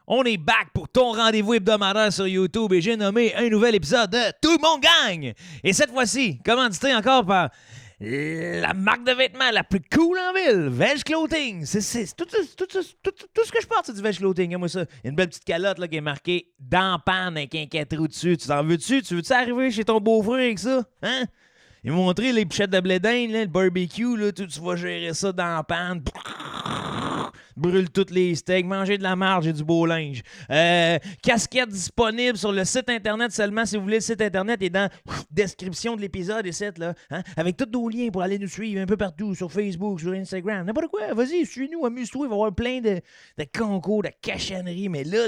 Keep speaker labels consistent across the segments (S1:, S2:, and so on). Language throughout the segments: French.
S1: On est back pour ton rendez-vous hebdomadaire sur YouTube et j'ai nommé un nouvel épisode de Tout le monde gagne! Et cette fois-ci, commandité encore par la marque de vêtements la plus cool en ville, Veg Clothing. C'est tout ce que je porte, c'est du Veg Clothing. Moi, ça. Il y a une belle petite calotte là, qui est marquée « Dans panne » avec un 4 roues dessus. Tu t'en veux-tu? Tu veux-tu arriver chez ton beau-frère avec ça? Hein? Il m'a montré les pichettes de blé d'Inde, le barbecue, là, tu vas gérer ça dans la panne. Brûle tous les steaks, manger de la marge et du beau linge. Casquette disponible sur le site internet seulement. Si vous voulez, le site internet est dans la description de l'épisode et là, hein, avec tous nos liens pour aller nous suivre un peu partout, sur Facebook, sur Instagram, n'importe quoi. Vas-y, suis-nous, amuse-toi, il va y avoir plein de concours, de cachaneries, mais là,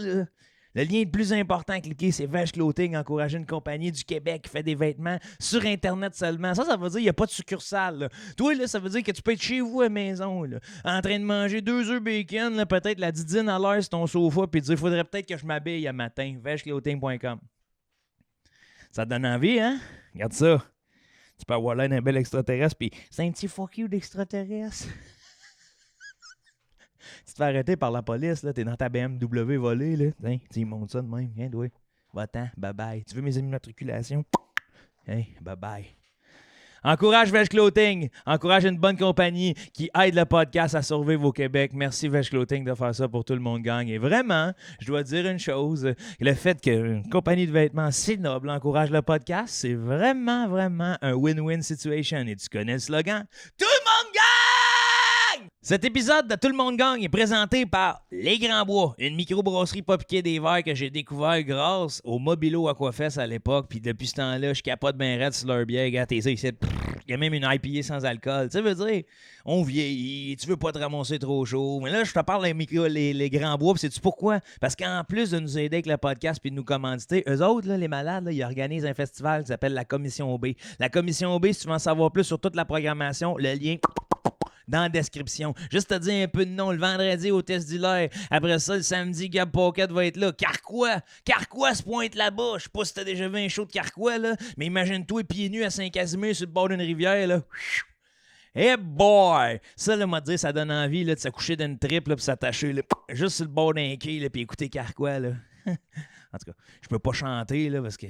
S1: le lien le plus important à cliquer, c'est Veg Clothing, encourager une compagnie du Québec qui fait des vêtements sur Internet seulement. Ça veut dire qu'il n'y a pas de succursale. Là. Toi, là, ça veut dire que tu peux être chez vous à la maison, là, en train de manger 2 œufs bacon, là, peut-être la didine à l'heure sur ton sofa, puis te dire, il faudrait peut-être que je m'habille à matin. VegClothing.com. Ça te donne envie, hein? Regarde ça. Tu peux avoir l'air d'un bel extraterrestre, puis c'est un petit fuck you d'extraterrestre. Tu te fais arrêter par la police, là, t'es dans ta BMW volée, là. Hein, tu montes ça de même. Hein, ouais. Va-t'en, bye-bye. Tu veux mes immatriculations? Hey, bye-bye. Encourage Veg Clothing. Encourage une bonne compagnie qui aide le podcast à survivre au Québec. Merci Veg Clothing de faire ça pour Tout le monde gagne. Et vraiment, je dois dire une chose. Le fait qu'une compagnie de vêtements si noble encourage le podcast, c'est vraiment, vraiment un win-win situation. Et tu connais le slogan? Tout le monde gagne! Cet épisode de Tout le monde gagne est présenté par Les Grands Bois, une microbrasserie pas piquée des verres que j'ai découvert grâce au Mobilo Aquafest à l'époque. Puis depuis ce temps-là, je capote bien raide sur leur bière. Regarde, t'es ça ici. Il y a même une IPA sans alcool. Tu sais, veut dire, on vieillit, tu veux pas te ramasser trop chaud. Mais là, je te parle les Grands Bois. Puis sais-tu pourquoi? Parce qu'en plus de nous aider avec le podcast puis de nous commanditer, eux autres, là, les malades, là, ils organisent un festival qui s'appelle la Commission B. La Commission B, si tu veux en savoir plus sur toute la programmation, le lien dans la description. Juste te dire un peu de nom. Le vendredi au test d'hilaire. Après ça, le samedi, Gab Pocket va être là. Carquois se pointe là-bas. Je sais pas si t'as déjà vu un show de Carquois, là. Mais imagine-toi pieds nus à Saint-Casimir sur le bord d'une rivière, là. Hey boy! Ça, là, m'a dit, ça donne envie là, de s'accoucher d'une triple là, puis s'attacher là, juste sur le bord d'un quai, là, puis écouter Carquois, là. En tout cas, je peux pas chanter, là, parce que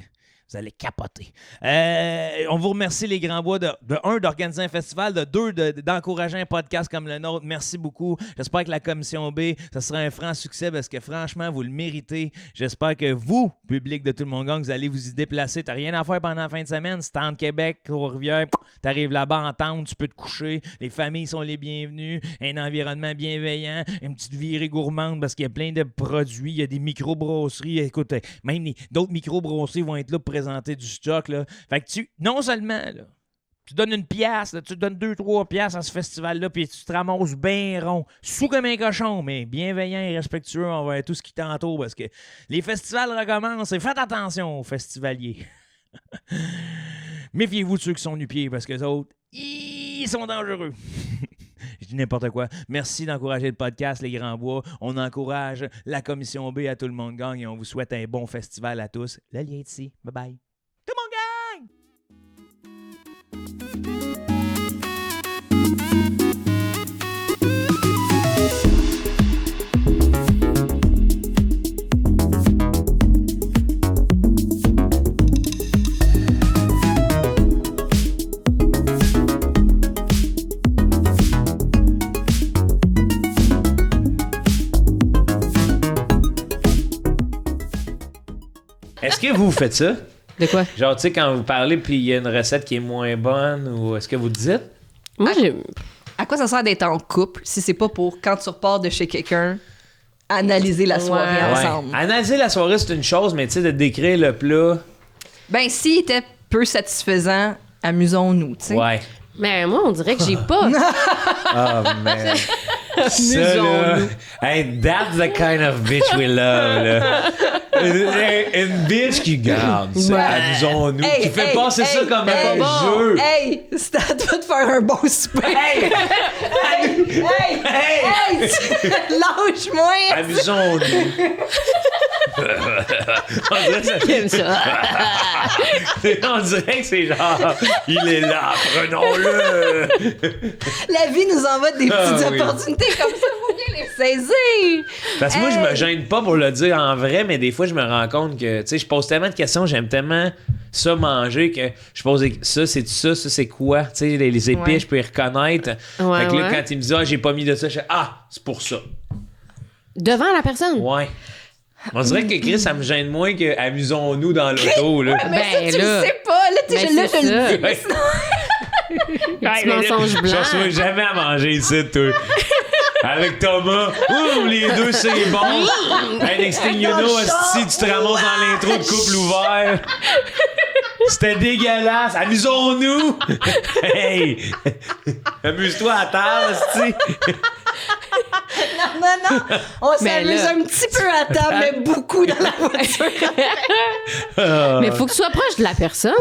S1: vous allez capoter. On vous remercie, les Grands Bois, de un, d'organiser un festival, de deux, d'encourager un podcast comme le nôtre. Merci beaucoup. J'espère que la Commission B, ça sera un franc succès parce que franchement, vous le méritez. J'espère que vous, public de Tout le monde gagne, vous allez vous y déplacer. T'as rien à faire pendant la fin de semaine. C'est en Québec, Trois-Rivières. T'arrives là-bas en tente, tu peux te coucher. Les familles sont les bienvenues. Un environnement bienveillant. Une petite virée gourmande parce qu'il y a plein de produits. Il y a des microbrasseries. Écoute, même d'autres microbrasseries vont être là pour présenter du stock, là. Fait que non seulement, là, tu donnes une pièce, là, tu donnes 2-3 pièces à ce festival-là, puis tu te ramasses bien rond, sous comme un cochon, mais bienveillant et respectueux envers tout ce qui t'entoure, parce que les festivals recommencent, et faites attention aux festivaliers. Méfiez-vous de ceux qui sont nu-pieds, parce que les autres, ils sont dangereux. Je dis n'importe quoi. Merci d'encourager le podcast, Les Grands Bois. On encourage la Commission B à Tout le monde gagne et on vous souhaite un bon festival à tous. Le lien est ici. Bye-bye. Tout le monde gagne! Est-ce que vous faites ça?
S2: De quoi?
S1: Genre, tu sais, quand vous parlez puis il y a une recette qui est moins bonne, ou est-ce que vous dites?
S2: Moi,
S3: À quoi ça sert d'être en couple si c'est pas pour, quand tu repars de chez quelqu'un, analyser la soirée ensemble?
S1: Ouais. Analyser la soirée, c'est une chose, mais tu sais, de décrire le plat...
S3: Ben, s'il était peu satisfaisant, amusons-nous, tu sais.
S1: Ouais.
S2: Mais moi, on dirait que j'ai pas.
S1: Oh, man. Ça, là, hey, that's the kind of bitch we love, là. Une bitch qui garde, amusons-nous, qui fait passer ça comme un jeu.
S3: Hey, c'est à toi de faire un bon souper. Hey! Lâche-moi!
S1: Amusons-nous. On dirait que c'est genre, il est là, prenons-le.
S3: La vie nous envoie des petites opportunités comme ça, faut bien les Saisir!
S4: Parce que moi, je me gêne pas pour le dire en vrai, mais des fois, je me rends compte que, tu sais, je pose tellement de questions, j'aime tellement ça manger que je pose ça, c'est ça c'est quoi? Tu sais, les épices,
S3: Ouais.
S4: je peux les reconnaître.
S2: Ouais,
S4: fait que là,
S2: ouais.
S4: quand il me dit, j'ai pas mis de ça, je fais, c'est pour ça.
S2: Devant la personne.
S4: Ouais. On dirait que Chris, ça me gêne moins que amusons-nous dans l'auto, là.
S3: Mais
S2: Ben,
S3: ça, tu
S2: là.
S3: le sais pas. Là, tu sais,
S2: Ben,
S3: là,
S2: c'est
S3: je le
S2: ça.
S3: dis.
S4: Ouais.
S2: Petit mensonge
S4: Je
S2: blanc.
S4: reçois jamais à manger ici, toi. Avec Thomas. Ouh, les deux, c'est bon. Hey, next thing you know, esti, tu te ramasses dans l'intro de couple ouvert. C'était dégueulasse. Amusons-nous. Hey. Amuse-toi à table, esti.
S3: Non. On
S2: Mais
S3: s'amuse
S2: là-
S3: un petit peu à table, mais beaucoup dans la voiture.
S2: Mais faut que tu sois proche de la personne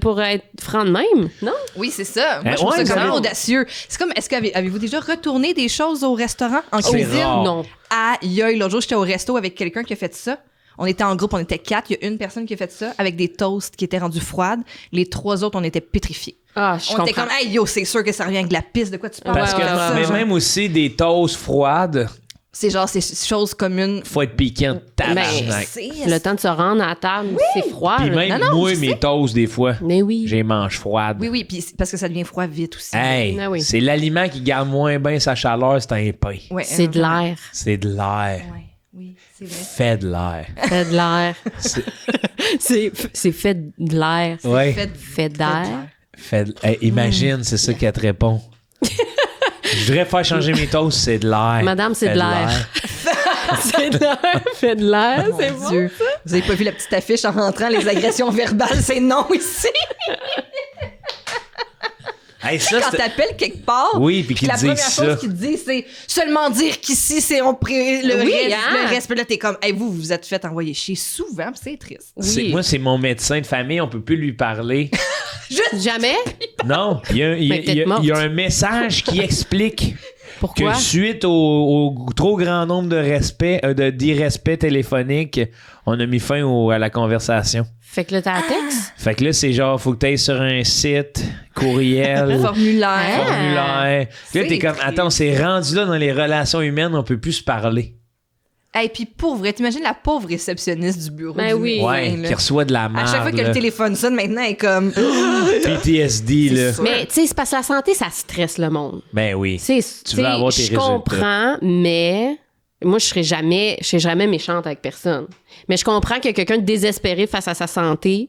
S2: pour être franc de même, non?
S3: Oui, c'est ça. Moi, je
S4: Ouais,
S3: trouve ça quand même
S4: exactement.
S3: audacieux. C'est comme, est-ce qu'avez-vous déjà retourné des choses au restaurant en
S4: C'est
S3: cuisine?
S4: rare.
S2: Non.
S3: Aïe, aïe, l'autre jour, j'étais au resto avec quelqu'un qui a fait ça. On était en groupe, on était 4. Il y a une personne qui a fait ça avec des toasts qui étaient rendus froides. Les 3 autres, on était pétrifiés.
S2: Ah, je
S3: On était
S2: comprends.
S3: comme, hey, yo, c'est sûr que ça revient avec de la pisse. De quoi tu parles?
S4: Parce que,
S2: Ouais,
S4: mais
S3: genre.
S4: même aussi des toasts froides,
S3: C'est genre, c'est choses communes.
S4: faut être piquant, tabarnak.
S2: Ben,
S3: C'est-
S2: Le temps de se rendre à la table, c'est froid.
S4: Puis
S2: là.
S4: même
S3: Non,
S4: moi,
S3: je
S4: mes
S3: sais.
S4: toasts, des fois,
S2: Mais oui.
S4: j'ai mange froide.
S3: Oui, puis c'est parce que ça devient froid vite aussi.
S4: Hey,
S2: Ah oui.
S4: c'est l'aliment qui garde moins bien sa chaleur, c'est un pain.
S3: Ouais,
S2: C'est de l'air.
S4: C'est de l'air.
S3: Ouais, oui, c'est vrai.
S4: Fait de l'air.
S2: Fait de l'air. C'est fait de l'air.
S4: Ouais.
S2: Fait d'air.
S4: Hey, imagine, c'est ça qu'elle te répond. Je voudrais faire changer mes toasts, c'est de l'air.
S2: Madame, c'est
S4: Fait
S2: de l'air. C'est de l'air. Fait de l'air. C'est
S3: Mon
S2: bon.
S3: Dieu. Vous avez pas vu la petite affiche en rentrant, les agressions verbales, c'est non ici.
S4: Hey, ça,
S3: Quand
S4: c'est-
S3: t'appelles quelque part,
S4: Oui, puis qu'ils
S3: la
S4: disent
S3: première
S4: ça.
S3: chose qu'ils te disent, c'est seulement dire qu'ici, c'est le
S2: Oui,
S3: reste.
S2: hein?
S3: Le reste, puis là, t'es comme, hey, vous vous êtes fait envoyer chier souvent, puis c'est triste.
S4: c'est-
S2: Oui.
S4: moi, c'est mon médecin de famille, on peut plus lui parler.
S2: Jamais?
S4: Non, il y a, il y a-
S2: Mais peut-être
S4: il y a- il y a
S2: morte.
S4: un message qui explique
S2: Pourquoi?
S4: que suite au trop grand nombre d'irrespects téléphoniques, on a mis fin à la conversation.
S2: Fait que là, t'as la texte?
S4: Fait que là, c'est genre, faut que tu ailles sur un site, courriel,
S3: Formulaire.
S4: formulaire. Puis là,
S3: C'est
S4: t'es comme,
S3: triste.
S4: attends, c'est rendu là dans les relations humaines, on peut plus se parler.
S3: Hey, puis pour vrai, t'imagines la pauvre réceptionniste du bureau.
S2: Ben
S3: du
S2: oui.
S3: médecin,
S4: Ouais,
S3: là.
S4: qui reçoit de la
S3: À
S4: merde.
S3: chaque fois que
S4: là.
S3: le téléphone sonne, maintenant, elle est comme.
S4: PTSD, là.
S3: ça.
S2: Mais, tu sais, c'est parce que la santé, ça stresse le monde.
S4: Ben oui.
S2: Tu
S4: veux avoir tes
S2: je
S4: résultats.
S2: comprends, mais moi, je serais jamais méchante avec personne. Mais je comprends que quelqu'un de désespéré face à sa santé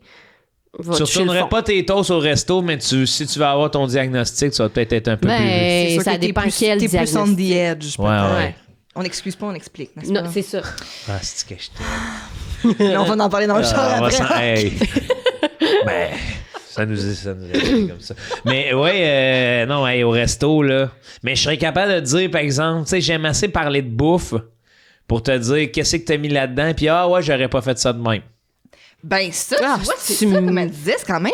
S2: va
S4: Tu
S2: toucher le
S4: retournerais
S2: fond.
S4: pas tes toasts au resto, mais si tu vas avoir ton diagnostic, tu vas peut-être être un peu plus...
S2: Ben,
S3: C'est sûr
S2: ça
S3: que t'es
S2: dépend
S3: plus-
S2: quel
S3: T'es plus on
S2: diagnostic.
S3: the edge.
S4: Ouais, ouais.
S2: Ouais.
S3: On n'excuse pas, on explique, n'est-ce
S2: Non,
S3: pas?
S2: c'est ça.
S4: Ah, c'est que je t'aime.
S3: Mais on va en parler dans le char
S4: Ah, on va
S3: après.
S4: s'en- hey. Ben, ça nous est comme ça. Mais ouais, non, hey, au resto, là. Mais je serais capable de te dire, par exemple, tu sais, j'aime assez parler de bouffe pour te dire qu'est-ce que t'as mis là-dedans, puis ouais, j'aurais pas fait ça de même.
S3: Ben ça,
S2: Ah,
S3: tu vois, c'est
S2: tu
S3: ça,
S2: m-
S3: comme elle disait, c'est quand même...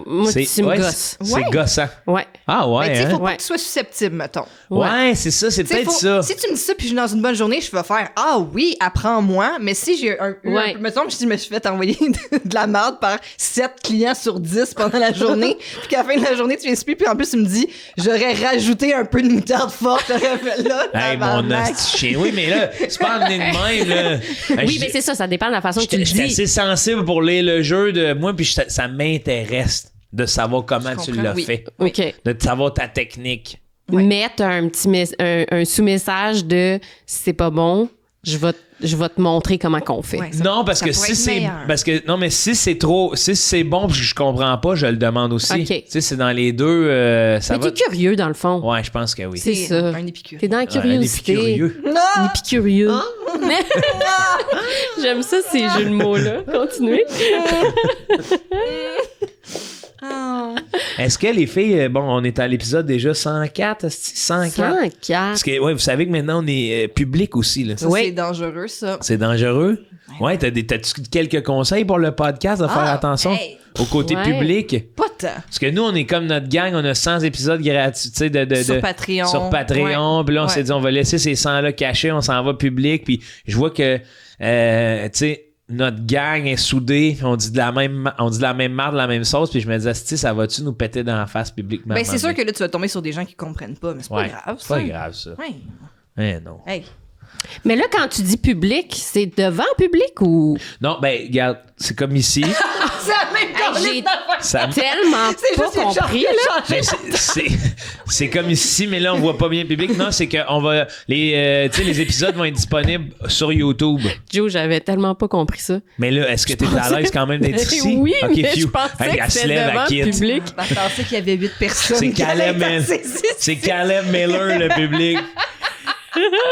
S2: Moi, tu me
S4: ouais,
S2: gosses.
S4: C'est
S3: Ouais.
S4: gossant.
S2: Ouais.
S4: Ah ouais,
S3: Ben, tu sais,
S4: hein?
S3: faut pas
S2: Ouais.
S3: que tu sois susceptible, mettons.
S4: Ouais, c'est ça, c'est
S3: Tu sais,
S4: peut-être
S3: faut-
S4: ça.
S3: Si tu me dis ça puis je suis dans une bonne journée, je vais faire ah oui, apprends-moi. Mais si j'ai
S2: Ouais.
S3: mettons si je me suis fait envoyer de la merde par 7 clients sur 10 pendant la journée, puis qu'à la fin de la journée tu m'expliques puis en plus tu me dis j'aurais rajouté un peu de moutarde forte, j'aurais fait là.
S4: Hey, mon
S3: tabarnak.
S4: hostie chien. Oui, mais là, c'est pas amené de même, là.
S2: Oui, mais c'est ça, ça dépend de la façon que tu le
S4: J'étais
S2: dis.
S4: assez sensible pour lire le jeu de moi, puis ça m'intéresse de savoir comment
S3: Je
S4: tu
S3: comprends,
S4: l'as
S3: oui.
S4: fait.
S2: OK.
S4: De savoir ta technique.
S2: Mettre un petit un sous-message de si c'est pas bon, je vais te montrer comment qu'on fait.
S3: Ouais, ça-
S4: Non, parce
S3: ça
S4: que
S3: pourrait
S4: si
S3: être
S4: c'est
S3: meilleur.
S4: parce que non, mais si c'est trop, si c'est bon puis que je comprends pas, je le demande aussi.
S2: Ok.
S4: Tu sais, c'est dans les deux, ça
S2: Mais
S4: va.
S2: t'es curieux, dans le fond.
S4: Ouais, je pense que oui.
S2: C'est ça.
S3: un épicure.
S2: T'es dans la
S4: Ouais, un
S2: curiosité.
S4: épicurieux.
S2: Un épicurieux. J'aime ça, ces jeux de mots-là. Continuez.
S4: Est-ce que les filles, bon, on est à l'épisode déjà 104, 104.
S2: 104.
S4: Parce que ouais, vous savez que maintenant on est public aussi là.
S3: Ça,
S2: Oui.
S3: c'est dangereux ça.
S4: C'est dangereux. Ouais, t'as-tu quelques conseils pour le podcast de faire
S3: Ah,
S4: attention
S3: hey.
S4: au côté
S2: Ouais.
S4: public?
S3: Pas tant.
S4: Parce que nous, on est comme notre gang, on a 100 épisodes gratuits, tu sais,
S3: Sur Patreon.
S4: sur Patreon.
S3: Ouais.
S4: Puis là, on
S3: Ouais.
S4: s'est dit, on va laisser ces 100-là cachés, on s'en va public. Puis je vois que, tu sais, notre gang est soudée, on dit de la même marde, de la même sauce. Puis je me disais, si ça va-tu nous péter dans la face publiquement?
S3: Ben c'est sûr que là tu vas tomber sur des gens qui comprennent pas, mais c'est
S4: Ouais,
S3: pas grave.
S4: c'est pas
S3: ça.
S4: grave, ça.
S3: Ouais.
S4: Eh non.
S3: Hey.
S2: Mais là, quand tu dis public, c'est devant public ou.
S4: Non, ben, regarde, c'est comme ici.
S3: C'est la même
S2: J'ai
S4: Ça-
S2: tellement
S3: C'est
S2: pas
S3: juste une
S2: compris, là.
S4: Ben, c'est comme ici, mais là, on voit pas bien le public. Non, c'est que on va. Les épisodes vont être disponibles sur YouTube.
S2: Joe, j'avais tellement pas compris ça.
S4: Mais là, est-ce que t'es à l'aise quand même d'être ici?
S2: Oui,
S4: Ok,
S2: mais je
S4: phew.
S2: pensais
S4: Hey,
S2: que
S4: elle se
S2: c'était
S4: lève,
S2: devant
S4: elle quitte.
S2: public.
S3: Je pensais qu'il y avait 8 personnes.
S4: C'est
S3: qui allaient
S4: Caleb,
S3: être
S4: man.
S3: assises.
S4: C'est Caleb Miller, le public.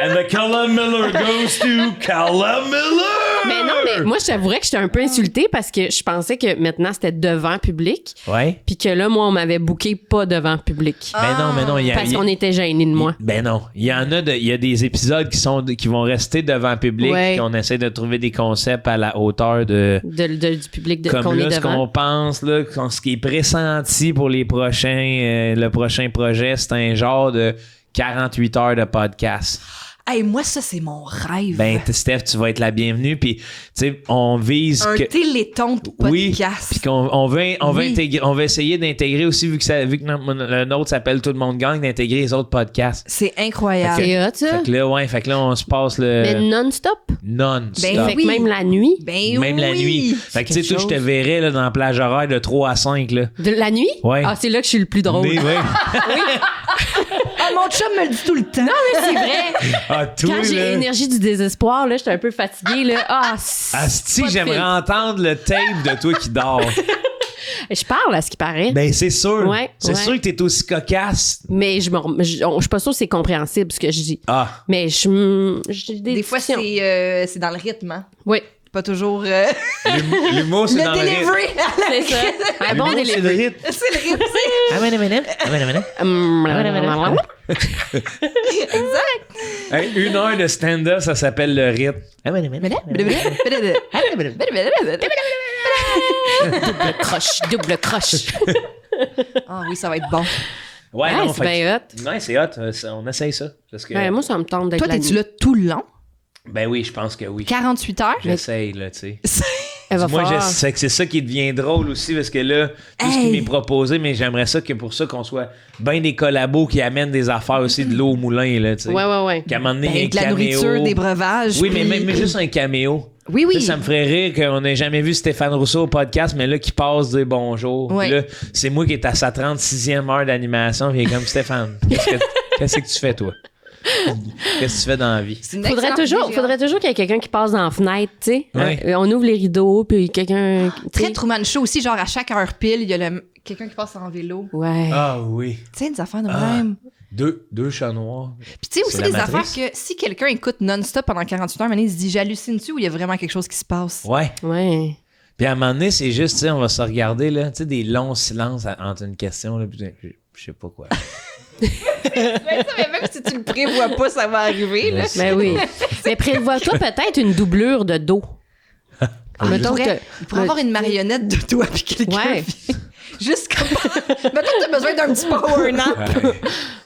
S4: And the Caleb Miller goes to Caleb Miller!
S2: Mais non, mais moi, je t'avouerais que j'étais un peu insultée parce que je pensais que maintenant, c'était devant public.
S4: Ouais.
S2: Puis que là, moi, on m'avait booké pas devant public.
S4: Mais non, il y a.
S2: Parce qu'on était gênés de moi.
S4: Ben non, il y en a il y a des épisodes qui vont rester devant le public,
S2: Ouais.
S4: puis on essaie de trouver des concepts à la hauteur de
S2: Du public qu'on
S4: comme là
S2: est
S4: ce
S2: devant.
S4: qu'on pense là, ce qui est pressenti pour les prochains le prochain projet, c'est un genre de 48 heures de podcast.
S3: Hey, moi, ça, c'est mon rêve.
S4: Ben Steph, tu vas être la bienvenue, puis tu sais on vise
S3: un
S4: que
S3: téléthon de
S4: oui,
S3: podcast.
S4: puis on veut
S3: Oui.
S4: intégrer, on va essayer d'intégrer aussi vu que le nôtre s'appelle Tout le monde gang, d'intégrer les autres podcasts.
S3: C'est incroyable.
S2: C'est hot, ça.
S4: Fait que là on se passe le
S2: Mais non-stop.
S4: non-stop.
S3: Ben
S2: Fait
S3: oui.
S2: que même la nuit.
S3: Ben
S4: Même la
S3: oui.
S4: nuit. Fait que tu sais,
S2: quelque
S4: toi, je te
S2: chose.
S4: verrais là, dans la plage horaire de 3 à 5. Là.
S2: De la nuit?
S4: Ouais.
S2: Ah, c'est là que je suis le plus drôle.
S4: Mais, ouais.
S3: Ah, mon chum me le dit tout le temps.
S2: C'est vrai.
S4: Ah, toi,
S2: Quand j'ai
S4: là.
S2: l'énergie du désespoir, là, j'étais un peu fatiguée, là. Ah,
S4: Asti,
S2: pas de
S4: j'aimerais
S2: fil.
S4: entendre le tape de toi qui dort.
S2: Je parle à ce qui paraît.
S4: Ben, c'est sûr.
S2: Ouais,
S4: C'est
S2: ouais.
S4: sûr que t'es aussi cocasse.
S2: Mais je suis pas sûre que c'est compréhensible ce que je dis.
S4: Ah.
S2: Mais j'ai
S3: Des fois,
S2: discussions.
S3: c'est dans le rythme. Hein?
S2: Oui,
S3: Pas toujours
S4: L'humour, c'est
S3: le
S4: dans le rythme.
S3: delivery.
S2: c'est ça. Un bon
S4: L'humour, c'est le
S2: délai.
S4: rythme.
S3: C'est le rythme.
S4: Ah, Hey, 1 heure de stand-up, ça s'appelle le rythme.
S2: Double croche.
S3: Ah oui, ça va être bon.
S4: Ouais,
S2: Ouais,
S4: non,
S2: c'est
S4: fait
S2: bien hot.
S4: que- Ouais, c'est hot. On essaye ça. Parce que,
S2: Ben, moi, ça me tente d'être
S3: Toi,
S2: la
S3: t'es-tu
S2: nuit.
S3: là tout le long?
S4: ben oui, je pense que oui.
S3: 48 heures?
S4: J'essaye, là, tu sais.
S2: Elle va
S4: Moi,
S2: falloir-
S4: c'est que c'est ça qui devient drôle aussi, parce que là, tout ce qui
S3: Hey!
S4: m'est proposé, mais j'aimerais ça que pour ça qu'on soit bien des collabos qui amènent des affaires aussi de l'eau au moulin, là, tu sais.
S2: Ouais.
S4: Qu'à un moment donné, il y ait
S3: Ben,
S4: un
S3: de la
S4: caméo.
S3: nourriture, des breuvages.
S4: Oui, mais
S3: puis-
S4: même juste un caméo.
S3: Oui, oui.
S4: Là, ça me ferait rire qu'on n'ait jamais vu Stéphane Rousseau au podcast, mais là, qui passe dire bonjour.
S3: Ouais.
S4: Puis là, c'est moi qui est à sa 36e heure d'animation, puis il est comme Stéphane. Qu'est-ce que tu fais, toi? Qu'est-ce que tu fais dans la vie?
S3: C'est une
S2: Faudrait
S3: excellente idée,
S2: toujours qu'il y ait quelqu'un qui passe dans la fenêtre, tu sais.
S4: Ouais.
S2: On ouvre les rideaux, puis quelqu'un. tu sais.
S3: Très Truman Show aussi, genre à chaque heure pile, il y a quelqu'un qui passe en vélo.
S2: Ouais.
S4: Ah oui.
S3: Tu sais, des affaires de même.
S4: Deux chats noirs.
S3: Puis tu sais aussi
S4: C'est la
S3: des affaires
S4: Matrice.
S3: que si quelqu'un écoute non-stop pendant 48 heures, maintenant, il se dit j'hallucine-tu ou il y a vraiment quelque chose qui se passe?
S4: Ouais.
S2: Ouais.
S4: Puis à un moment donné, c'est juste, tu sais, on va se regarder, là, tu sais, des longs silences entre une question, là, puis je sais pas quoi.
S3: Mais même si tu le prévois pas, ça va arriver. Là.
S2: Ben oui. Mais prévois-toi peut-être une doublure de dos.
S3: Il
S2: Mettons
S3: pourrait,
S2: que-
S3: il pourrait avoir une marionnette de toi puis quelqu'un
S2: Ouais.
S3: vient juste comme... Mettons que t'as besoin d'un petit power nap.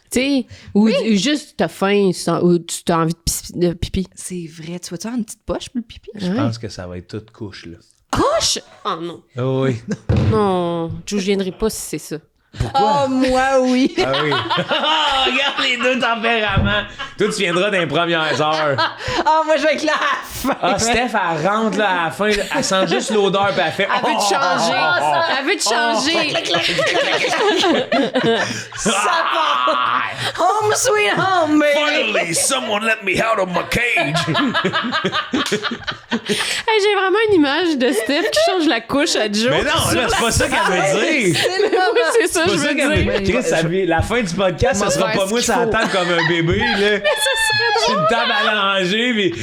S2: Tu sais, ou juste t'as faim ou tu as envie de pipi.
S3: C'est vrai. Tu vas-tu avoir une petite poche pour le pipi?
S4: Je pense que ça va être toute couche, là.
S2: Couche! Oh non.
S4: Ah oui.
S2: Non, je viendrai pas si c'est ça.
S3: Oh, moi, oui.
S4: Ah oui. Regarde les deux tempéraments. Toi, tu viendras dans les premières heures.
S3: Ah, moi, je vais être là à la fin.
S4: Ah, Steph, elle rentre là à la fin, elle sent juste l'odeur, puis elle fait.
S2: Elle veut te changer. Elle veut te changer.
S3: Ça part. Home sweet home, baby.
S4: Finally, someone let me out of my cage.
S2: Hey, j'ai vraiment une image de Steph qui change la couche à Joe.
S4: Mais non, là, c'est pas ça qu'elle veut dire.
S3: C'est le moment.
S2: Oui, c'est ça,
S4: C'est
S2: je
S4: pas ça
S2: veux
S4: qu'elle
S2: dire.
S4: veut dire. Chris, la fin du podcast, ça
S3: va
S4: sera
S3: faire
S4: pas
S3: ce
S4: moi,
S3: qu'il
S4: ça
S3: faut.
S4: attend comme un bébé, là. C'est une table à langer, puis.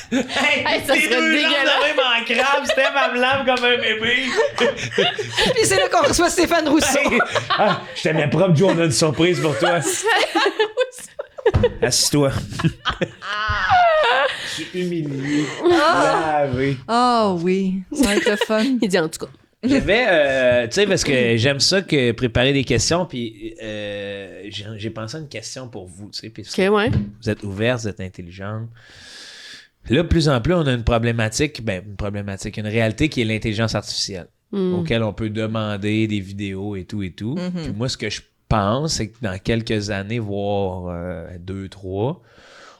S2: Hey, ça
S4: les
S2: serait
S4: deux jambes
S2: dégueulasse.
S4: de même en crabe, Steph, elle me lave comme un bébé.
S3: Puis c'est là qu'on reçoit Stéphane Rousseau.
S4: Hey, ah, je t'aime ma propre Joe, on a une surprise pour toi. Assis-toi. Je suis humilié. Lavé.
S3: Oh oui, ça va être le fun.
S2: Il dit en tout cas.
S4: J'avais, tu sais, parce que j'aime ça que préparer des questions, puis j'ai pensé à une question pour vous, tu sais, parce que
S2: Ok, ouais.
S4: vous êtes ouverts, vous êtes intelligents. Là, de plus en plus, on a une problématique, une réalité qui est l'intelligence artificielle, auquel on peut demander des vidéos et tout et tout. Puis moi, ce que je pense, c'est que dans quelques années, voire 2, 3,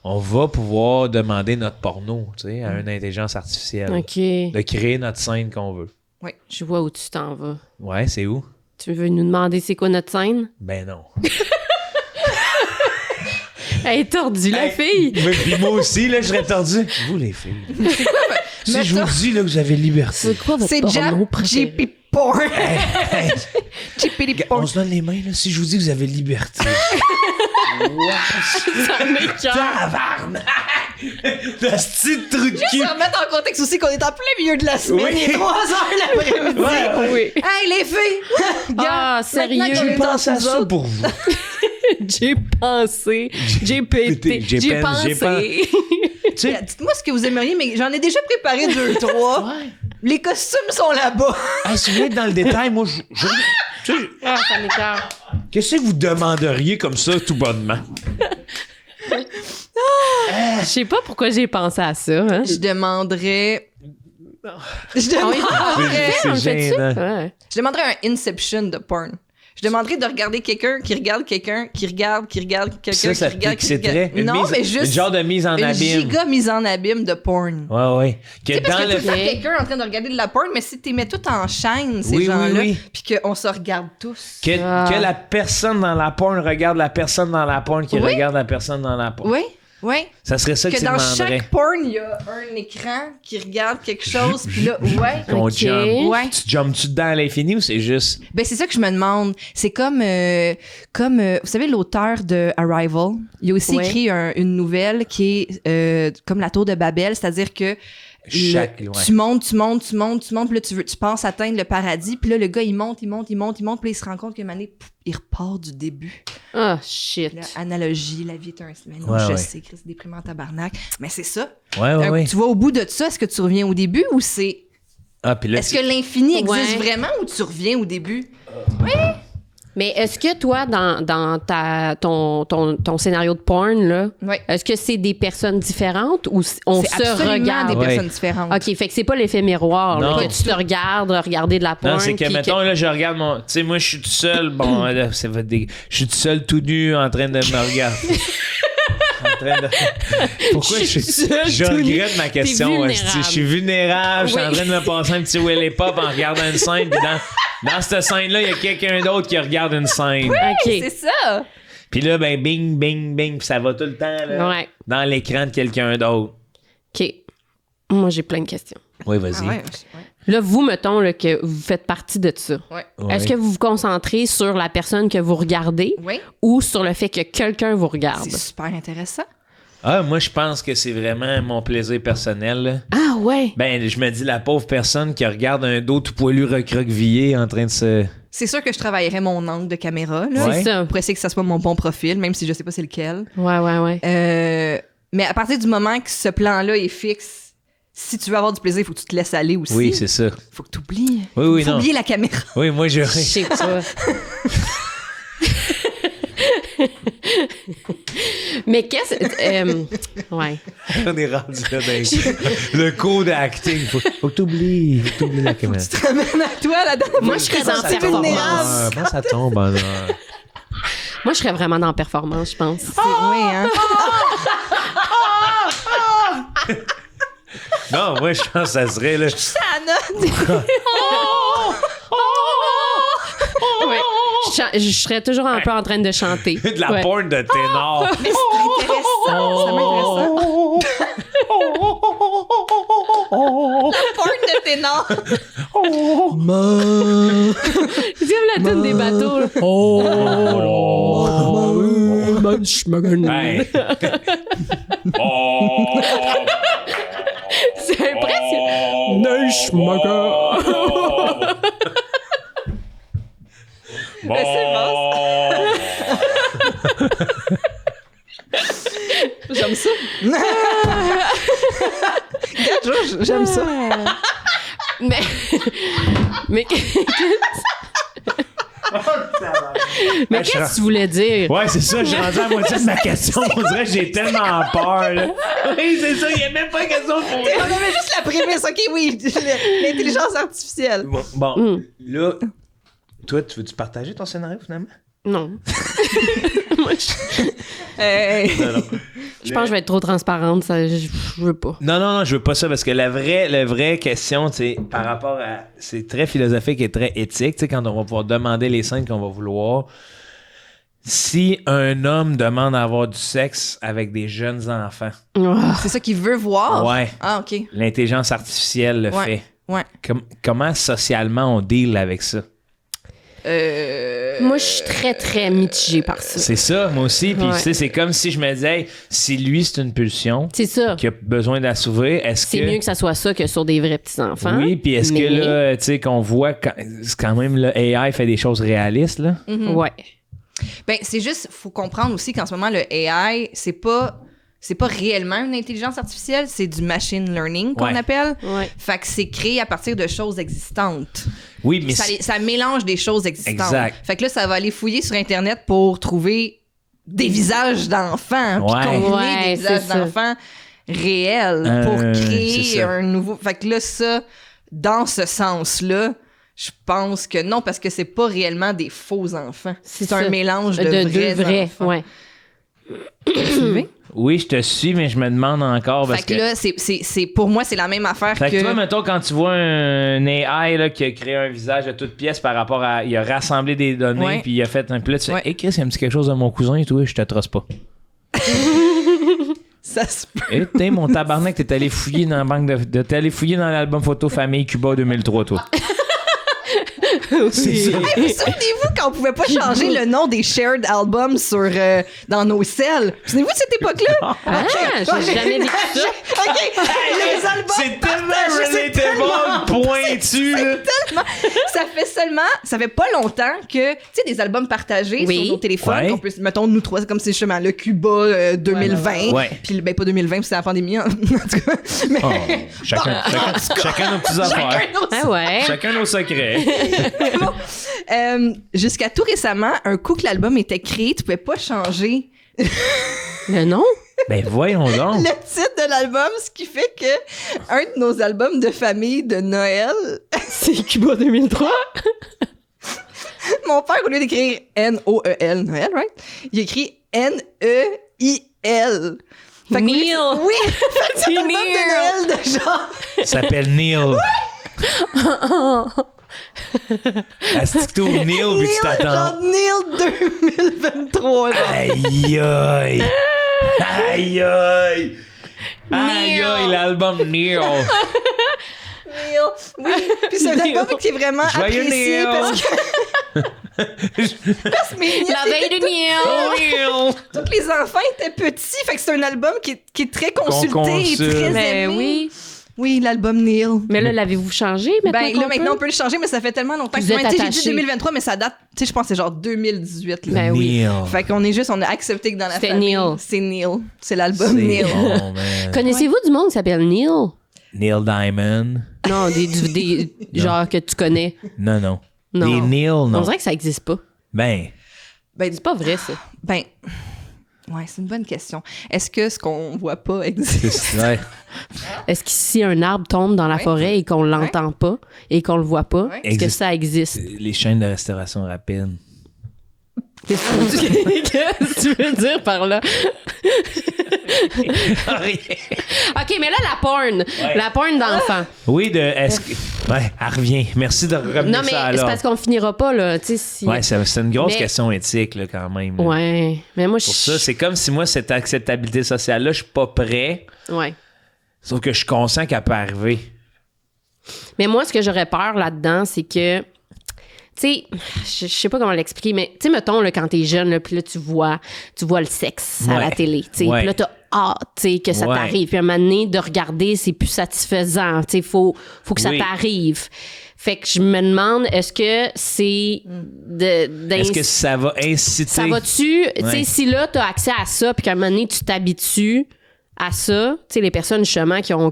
S4: on va pouvoir demander notre porno, tu sais, à une intelligence artificielle.
S2: OK.
S4: De créer notre scène qu'on veut.
S2: Je vois où tu t'en vas.
S4: Ouais, c'est où?
S2: Tu veux nous demander c'est quoi notre scène?
S4: Ben non.
S2: Elle est tordue, la
S4: Hey,
S2: fille!
S4: Mais puis moi aussi, là, je serais tordu. Vous, les filles. Si je vous dis là, que vous avez liberté.
S2: C'est quoi votre
S3: C'est
S2: porno préféré?
S3: JP Porn.
S4: Hey,
S3: JP
S4: on
S3: Porn.
S4: se donne les mains, là. Si je vous dis que vous avez liberté.
S2: Ça m'écoeure.
S4: Tabarnak! Le petit trou de
S3: Juste
S4: cul.
S3: remettre en contexte aussi qu'on est en plein milieu de la semaine,
S4: Oui.
S3: il est 3 heures l'après-midi.
S4: Ouais,
S2: Oui.
S3: Hey, les filles!
S2: Ah, sérieux?
S3: maintenant qu'on est
S4: Je pense à
S3: entre nous
S4: ça
S3: autres,
S4: pour vous.
S2: J'ai pensé. J'ai pété.
S4: J'ai
S2: J'ai
S4: peine,
S2: pensé.
S4: Tu sais,
S3: dites-moi ce que vous aimeriez, mais j'en ai déjà préparé 2-3. Les costumes sont là-bas.
S4: hey, si vous voulez être dans le détail, moi, tu sais,
S2: Ah, ça m'écoeure.
S4: qu'est-ce que vous demanderiez comme ça, tout bonnement?
S2: Je sais pas pourquoi j'ai pensé à ça. Hein?
S3: Je demanderais... Je
S2: On
S3: demanderais...
S2: le fait-tu?
S4: gênant.
S2: Ouais.
S3: Je demanderais un Inception de porn. Je demanderais de regarder quelqu'un qui regarde quelqu'un qui regarde quelqu'un
S4: Ça
S3: qui regarde qui
S4: t'exciterait?
S3: regarde. Non, mais juste
S4: Une genre de mise en
S3: une
S4: abîme.
S3: giga mise en abîme de porn.
S4: Ouais, ouais. Que
S3: Tu sais, parce
S4: dans
S3: que
S4: le...
S3: tu vois quelqu'un en train de regarder de la porn, mais si tu mets tout en chaîne, ces
S4: Oui, oui,
S3: gens-là,
S4: oui.
S3: puis qu'on se regarde tous.
S4: Que la personne dans la porn regarde la personne dans la porn qui
S3: Oui.
S4: regarde la personne dans la porn.
S3: Oui, oui.
S4: Ça serait ça que
S3: Que
S4: tu
S3: dans
S4: demanderais.
S3: chaque porn, il y a un écran qui regarde quelque chose, puis là, ouais.
S4: Qu'on
S2: Ok.
S4: jump.
S3: Ouais.
S4: Tu jumpes-tu dedans à l'infini ou c'est juste...
S3: Ben, c'est ça que je me demande. C'est comme, vous savez, l'auteur de Arrival. Il a aussi
S2: Ouais.
S3: écrit une nouvelle qui est comme la tour de Babel, c'est-à-dire que
S4: Ouais.
S3: tu montes, puis là, tu penses atteindre le paradis, puis là, le gars, il monte, puis là, il se rend compte qu'une année, il repart du début.
S2: Ah, shit.
S3: Là, analogie, la vie est un... Mais non,
S4: Ouais,
S3: je
S4: ouais.
S3: sais, Chris, c'est déprimant tabarnak. Mais c'est ça.
S4: Ouais, ouais, ouais.
S3: Tu vois, au bout de ça, est-ce que tu reviens au début ou c'est...
S4: Ah, puis là,
S3: Est-ce que l'infini existe
S2: Ouais.
S3: vraiment ou tu reviens au début?
S2: Mais est-ce que toi, dans ton scénario de porn, là,
S3: Ouais.
S2: est-ce que c'est des personnes différentes ou on
S3: C'est
S2: se
S3: absolument
S2: regarde?
S3: des
S4: Ouais.
S3: personnes différentes.
S2: OK, fait que c'est pas l'effet miroir, là,
S4: Non.
S2: que tu te regardes regarder de la porn.
S4: non, c'est que,
S2: puis
S4: mettons, là, je regarde mon... Tu sais, moi, je suis tout seul. Bon, là, ça va Je suis tout seul, tout nu, en train de me regarder. En train de... Pourquoi
S2: Je suis seul,
S4: je
S2: tout nu.
S4: regrette ma question.
S2: T'es
S4: esti.
S2: vulnérable.
S4: Je suis vulnérable. Je suis en
S2: Oui.
S4: train de me passer un petit Willy Pop en regardant une scène. Puis dans cette scène-là, il y a quelqu'un d'autre qui regarde une scène.
S2: OK.
S3: C'est ça!
S4: Puis là, ben, bing, bing, bing. Puis ça va tout le temps là,
S2: Ouais.
S4: dans l'écran de quelqu'un d'autre.
S2: OK. Moi, j'ai plein de questions.
S4: Oui, vas-y.
S3: Ah ouais.
S2: Là, vous, mettons là, que vous faites partie de ça.
S3: Ouais.
S4: Ouais.
S2: Est-ce que vous vous concentrez sur la personne que vous regardez
S3: Oui.
S2: ou sur le fait que quelqu'un vous regarde?
S3: C'est super intéressant.
S4: Ah, moi, je pense que c'est vraiment mon plaisir personnel. Là.
S2: Ah ouais!
S4: Ben, je me dis, la pauvre personne qui regarde un dos tout poilu recroquevillé en train de se...
S3: C'est sûr que je travaillerais mon angle de caméra, là.
S4: Ouais.
S2: C'est ça.
S3: Pour essayer que ça soit mon bon profil, même si je sais pas c'est lequel.
S2: Ouais.
S3: Mais à partir du moment que ce plan-là est fixe, si tu veux avoir du plaisir, il faut que tu te laisses aller aussi.
S4: Oui, c'est ça.
S3: Faut que tu oublies.
S4: Oui,
S3: faut
S4: non.
S3: oublier la caméra.
S4: Oui, moi, je...
S2: Je sais pas. Mais qu'est-ce... ouais.
S4: On est rendu là dans le code acting. Faut que t'oublies. Faut que t'oublies la caméra.
S3: Tu te ramènes à toi là-dedans.
S2: Moi, je serais dans
S3: C'est
S2: performance.
S3: vulnérable.
S4: Comment ça tombe en
S2: Moi, je serais vraiment dans la performance, je pense.
S3: C'est oui, hein.
S4: Non, moi, je pense que ça serait... Là...
S3: Ça note.
S2: Ouais. Je serais toujours un peu en train de chanter.
S4: de la
S2: Ouais.
S4: porn de ténor.
S3: Mais c'est intéressant. C'est intéressant. Porn de ténor.
S2: C'est comme la tune des bateaux. là.
S4: Hey. Oh.
S2: C'est impressionnant.
S3: Ben, c'est J'aime ça. Regarde, j'aime ça.
S2: Mais mais mais qu'est-ce que tu voulais dire?
S4: Ouais, c'est ça, j'ai rendu à la moitié de ma question. On dirait que j'ai tellement peur. Là. Oui, c'est ça, il n'y a même pas de question pour
S3: On avait juste la prémisse, ok, oui, l'intelligence artificielle.
S4: Bon, là, toi, tu veux-tu partager ton scénario finalement?
S2: Non. Moi, je pense que je vais être trop transparente. Ça, je veux pas.
S4: Non, je veux pas ça parce que la vraie question, tu sais, par rapport à. C'est très philosophique et très éthique, tu sais, quand on va pouvoir demander les scènes qu'on va vouloir. Si un homme demande à avoir du sexe avec des jeunes enfants,
S3: C'est ça qu'il veut voir?
S4: ouais,
S3: Ah, OK.
S4: l'intelligence artificielle le
S3: Ouais.
S4: fait.
S3: Ouais.
S4: Comment socialement on deal avec ça?
S2: Moi, je suis très, très mitigée par ça.
S4: C'est ça, moi aussi. Puis,
S2: Ouais.
S4: tu sais, c'est comme si je me disais, hey, si lui, c'est une pulsion
S2: C'est ça.
S4: qui a besoin d'assouvir, est-ce que.
S2: C'est mieux que ça soit ça que sur des vrais petits-enfants.
S4: Oui, puis est-ce que
S2: mais-
S4: là, tu sais, qu'on voit, c'est quand même, le AI fait des choses réalistes, là?
S2: Ouais.
S3: Ben, c'est juste, faut comprendre aussi qu'en ce moment, le AI, c'est pas réellement une intelligence artificielle, c'est du machine learning qu'on
S4: Ouais.
S3: appelle.
S2: Ouais.
S3: Fait que c'est créé à partir de choses existantes.
S4: Oui, mais
S3: Ça mélange des choses existantes.
S4: Exact.
S3: Fait que là, ça va aller fouiller sur Internet pour trouver des visages d'enfants, puis
S4: Ouais.
S3: combiner
S2: Ouais,
S3: des visages
S2: c'est ça.
S3: d'enfants réels pour
S4: c'est
S3: créer
S4: ça.
S3: un nouveau... Fait que là, ça, dans ce sens-là, je pense que non, parce que c'est pas réellement des faux enfants. C'est un
S2: ça.
S3: mélange de
S2: deux vrais.
S3: enfants.
S2: Ouais.
S3: Suivez?
S4: oui, je te suis, mais je me demande encore parce
S3: Fait que là, c'est pour moi, c'est la même affaire
S4: Fait que
S3: que...
S4: toi, mettons, quand tu vois un AI là, qui a créé un visage de toute pièce par rapport à. Il a rassemblé des données,
S3: Ouais.
S4: puis il a fait un. Puis là, tu
S3: Ouais.
S4: fais, hey Chris, il me dit quelque chose de mon cousin et tout, je te trosse pas.
S3: Ça se peut.
S4: Et t'es mon tabarnak, t'es allé fouiller dans la banque t'es allé fouiller dans l'album photo Famille Cuba 2003, toi. C'est ça.
S3: Hey, vous souvenez-vous quand on pouvait pas changer le nom des shared albums sur, dans nos celles? Souvenez-vous de cette époque-là?
S2: Ah, j'ai jamais vécu ça.
S3: OK, les albums
S4: C'est tellement
S3: partagés, c'est tellement-
S4: relatable, pointu, là.
S3: Ça fait pas longtemps que, tu sais, des albums partagés
S2: Oui.
S3: sur nos téléphones,
S4: Ouais.
S3: qu'on peut, mettons, nous trois, c'est comme c'est justement le Cuba 2020,
S4: Ouais.
S3: puis ben pas 2020, puis c'est la pandémie, en tout cas. Mais,
S4: Oh, chacun nos petites affaires.
S3: chacun nos-
S2: Ah ouais.
S4: Chacun nos secrets.
S3: Bon. Jusqu'à tout récemment, un coup que l'album était créé, tu pouvais pas changer
S2: Le nom?
S4: Ben voyons donc.
S3: le titre de l'album, ce qui fait que un de nos albums de famille de Noël,
S2: C'est Cuba 2003.
S3: mon père, au lieu d'écrire N-O-E-L, Noël, right? Il écrit N-E-I-L. Fait que
S2: Neil.
S3: Oui! Fait que c'est un album
S2: Neil.
S3: de Noël de genre.
S4: Il s'appelle Neil. Est-ce que t'es au Neil puis tu t'attends?
S3: Genre Neil 2023. Genre.
S4: Aïe aïe! Aïe aïe! Aïe aïe, l'album Neil!
S3: Neil. Oui. Puis c'est un
S2: Neil.
S3: album qui est vraiment
S4: Joyeux
S3: apprécié
S4: Neil.
S3: parce que. Parce que mes nièces
S2: La veille
S3: étaient
S2: de Neil.
S4: Neil!
S3: tous les enfants étaient petits, fait que c'est un album qui est très consulté
S4: Qu'on
S3: et
S4: consulte.
S3: très
S2: Ben
S3: aimé.
S2: oui.
S3: Oui, l'album Neil.
S2: Mais là, l'avez-vous changé maintenant?
S3: Ben
S2: qu'on
S3: là, maintenant, on
S2: peut?
S3: peut le changer, mais ça fait tellement longtemps
S2: Vous
S3: que
S2: êtes
S3: tu sais, j'ai
S2: attaché.
S3: dit 2023, mais ça date, tu sais, je pense que c'est genre 2018. Là.
S2: Ben oui.
S4: Neil.
S3: Fait qu'on est juste, on a accepté que dans la
S2: C'était
S3: famille,
S2: Neil.
S3: c'est Neil. C'est l'album
S4: C'est
S3: Neil.
S4: bon, man.
S2: Connaissez-vous du monde qui s'appelle Neil?
S4: Neil Diamond.
S2: Non, des genre que tu connais.
S4: Non, non.
S2: Non.
S4: Des Neil,
S2: On
S4: non.
S2: dirait que ça existe pas.
S4: Ben,
S3: Ben,
S2: C'est pas vrai, ça.
S3: ben, ouais, c'est une bonne question. Est-ce que ce qu'on voit pas existe?
S4: c'est ouais.
S2: Est-ce que si un arbre tombe dans la
S3: Ouais.
S2: forêt et qu'on l'entend pas et qu'on le voit pas,
S3: Ouais.
S2: est-ce que
S4: Existe.
S2: ça existe?
S4: Les chaînes de restauration rapide.
S2: Qu'est-ce que tu veux dire par là? OK, mais là, la porn. La porn d'enfant.
S4: Oui, est-ce que. Ouais, elle revient. Merci de ramener
S2: Non, mais
S4: ça à
S2: c'est
S4: l'ordre.
S2: parce qu'on finira pas, là. Tu sais, si...
S4: Ouais, c'est une grosse
S2: Mais-
S4: question éthique, là, quand même. là.
S2: Ouais. Mais moi,
S4: Pour ça, c'est comme si moi, cette acceptabilité sociale-là, je suis pas prêt.
S2: Ouais.
S4: Sauf que je suis conscient qu'elle peut arriver.
S2: Mais moi, ce que j'aurais peur là-dedans, c'est que, tu sais, je sais pas comment l'expliquer, mais tu sais, mettons, là, quand t'es jeune, là, puis là, tu vois le sexe à
S4: Ouais.
S2: la télé, tu sais,
S4: Ouais.
S2: puis là, t'as hâte, tu sais, que ça
S4: Ouais.
S2: t'arrive. Puis à un moment donné, de regarder, c'est plus satisfaisant, tu sais, faut que ça
S4: Oui.
S2: t'arrive. Fait que je me demande, est-ce que c'est
S4: Est-ce que ça va inciter...
S2: ça va-tu, tu sais,
S4: Ouais.
S2: si là, t'as accès à ça, puis qu'à un moment donné, tu t'habitues à ça, tu sais, les personnes, justement, qui ont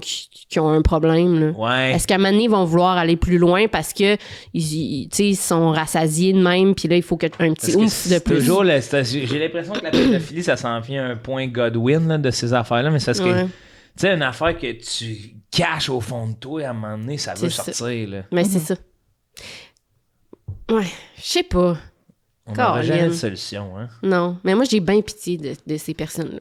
S2: un problème, là.
S4: Ouais.
S2: Est-ce qu'à un moment donné, ils vont vouloir aller plus loin parce que tu sais, ils sont rassasiés de même, puis là, il faut un
S4: Parce
S2: petit
S4: que
S2: oomph
S4: c'est
S2: de plus.
S4: toujours j'ai l'impression que la pédophilie, ça s'en vient à un point Godwin là, de ces affaires-là, mais c'est parce que,
S2: Ouais.
S4: tu sais, une affaire que tu caches au fond de toi, à un moment donné, ça veut
S2: C'est ça.
S4: sortir, là.
S2: Mais c'est ça. Ouais, je sais pas.
S4: On n'aura jamais
S2: Caroline.
S4: de solution, hein?
S2: Non, mais moi, j'ai bien pitié de ces personnes-là.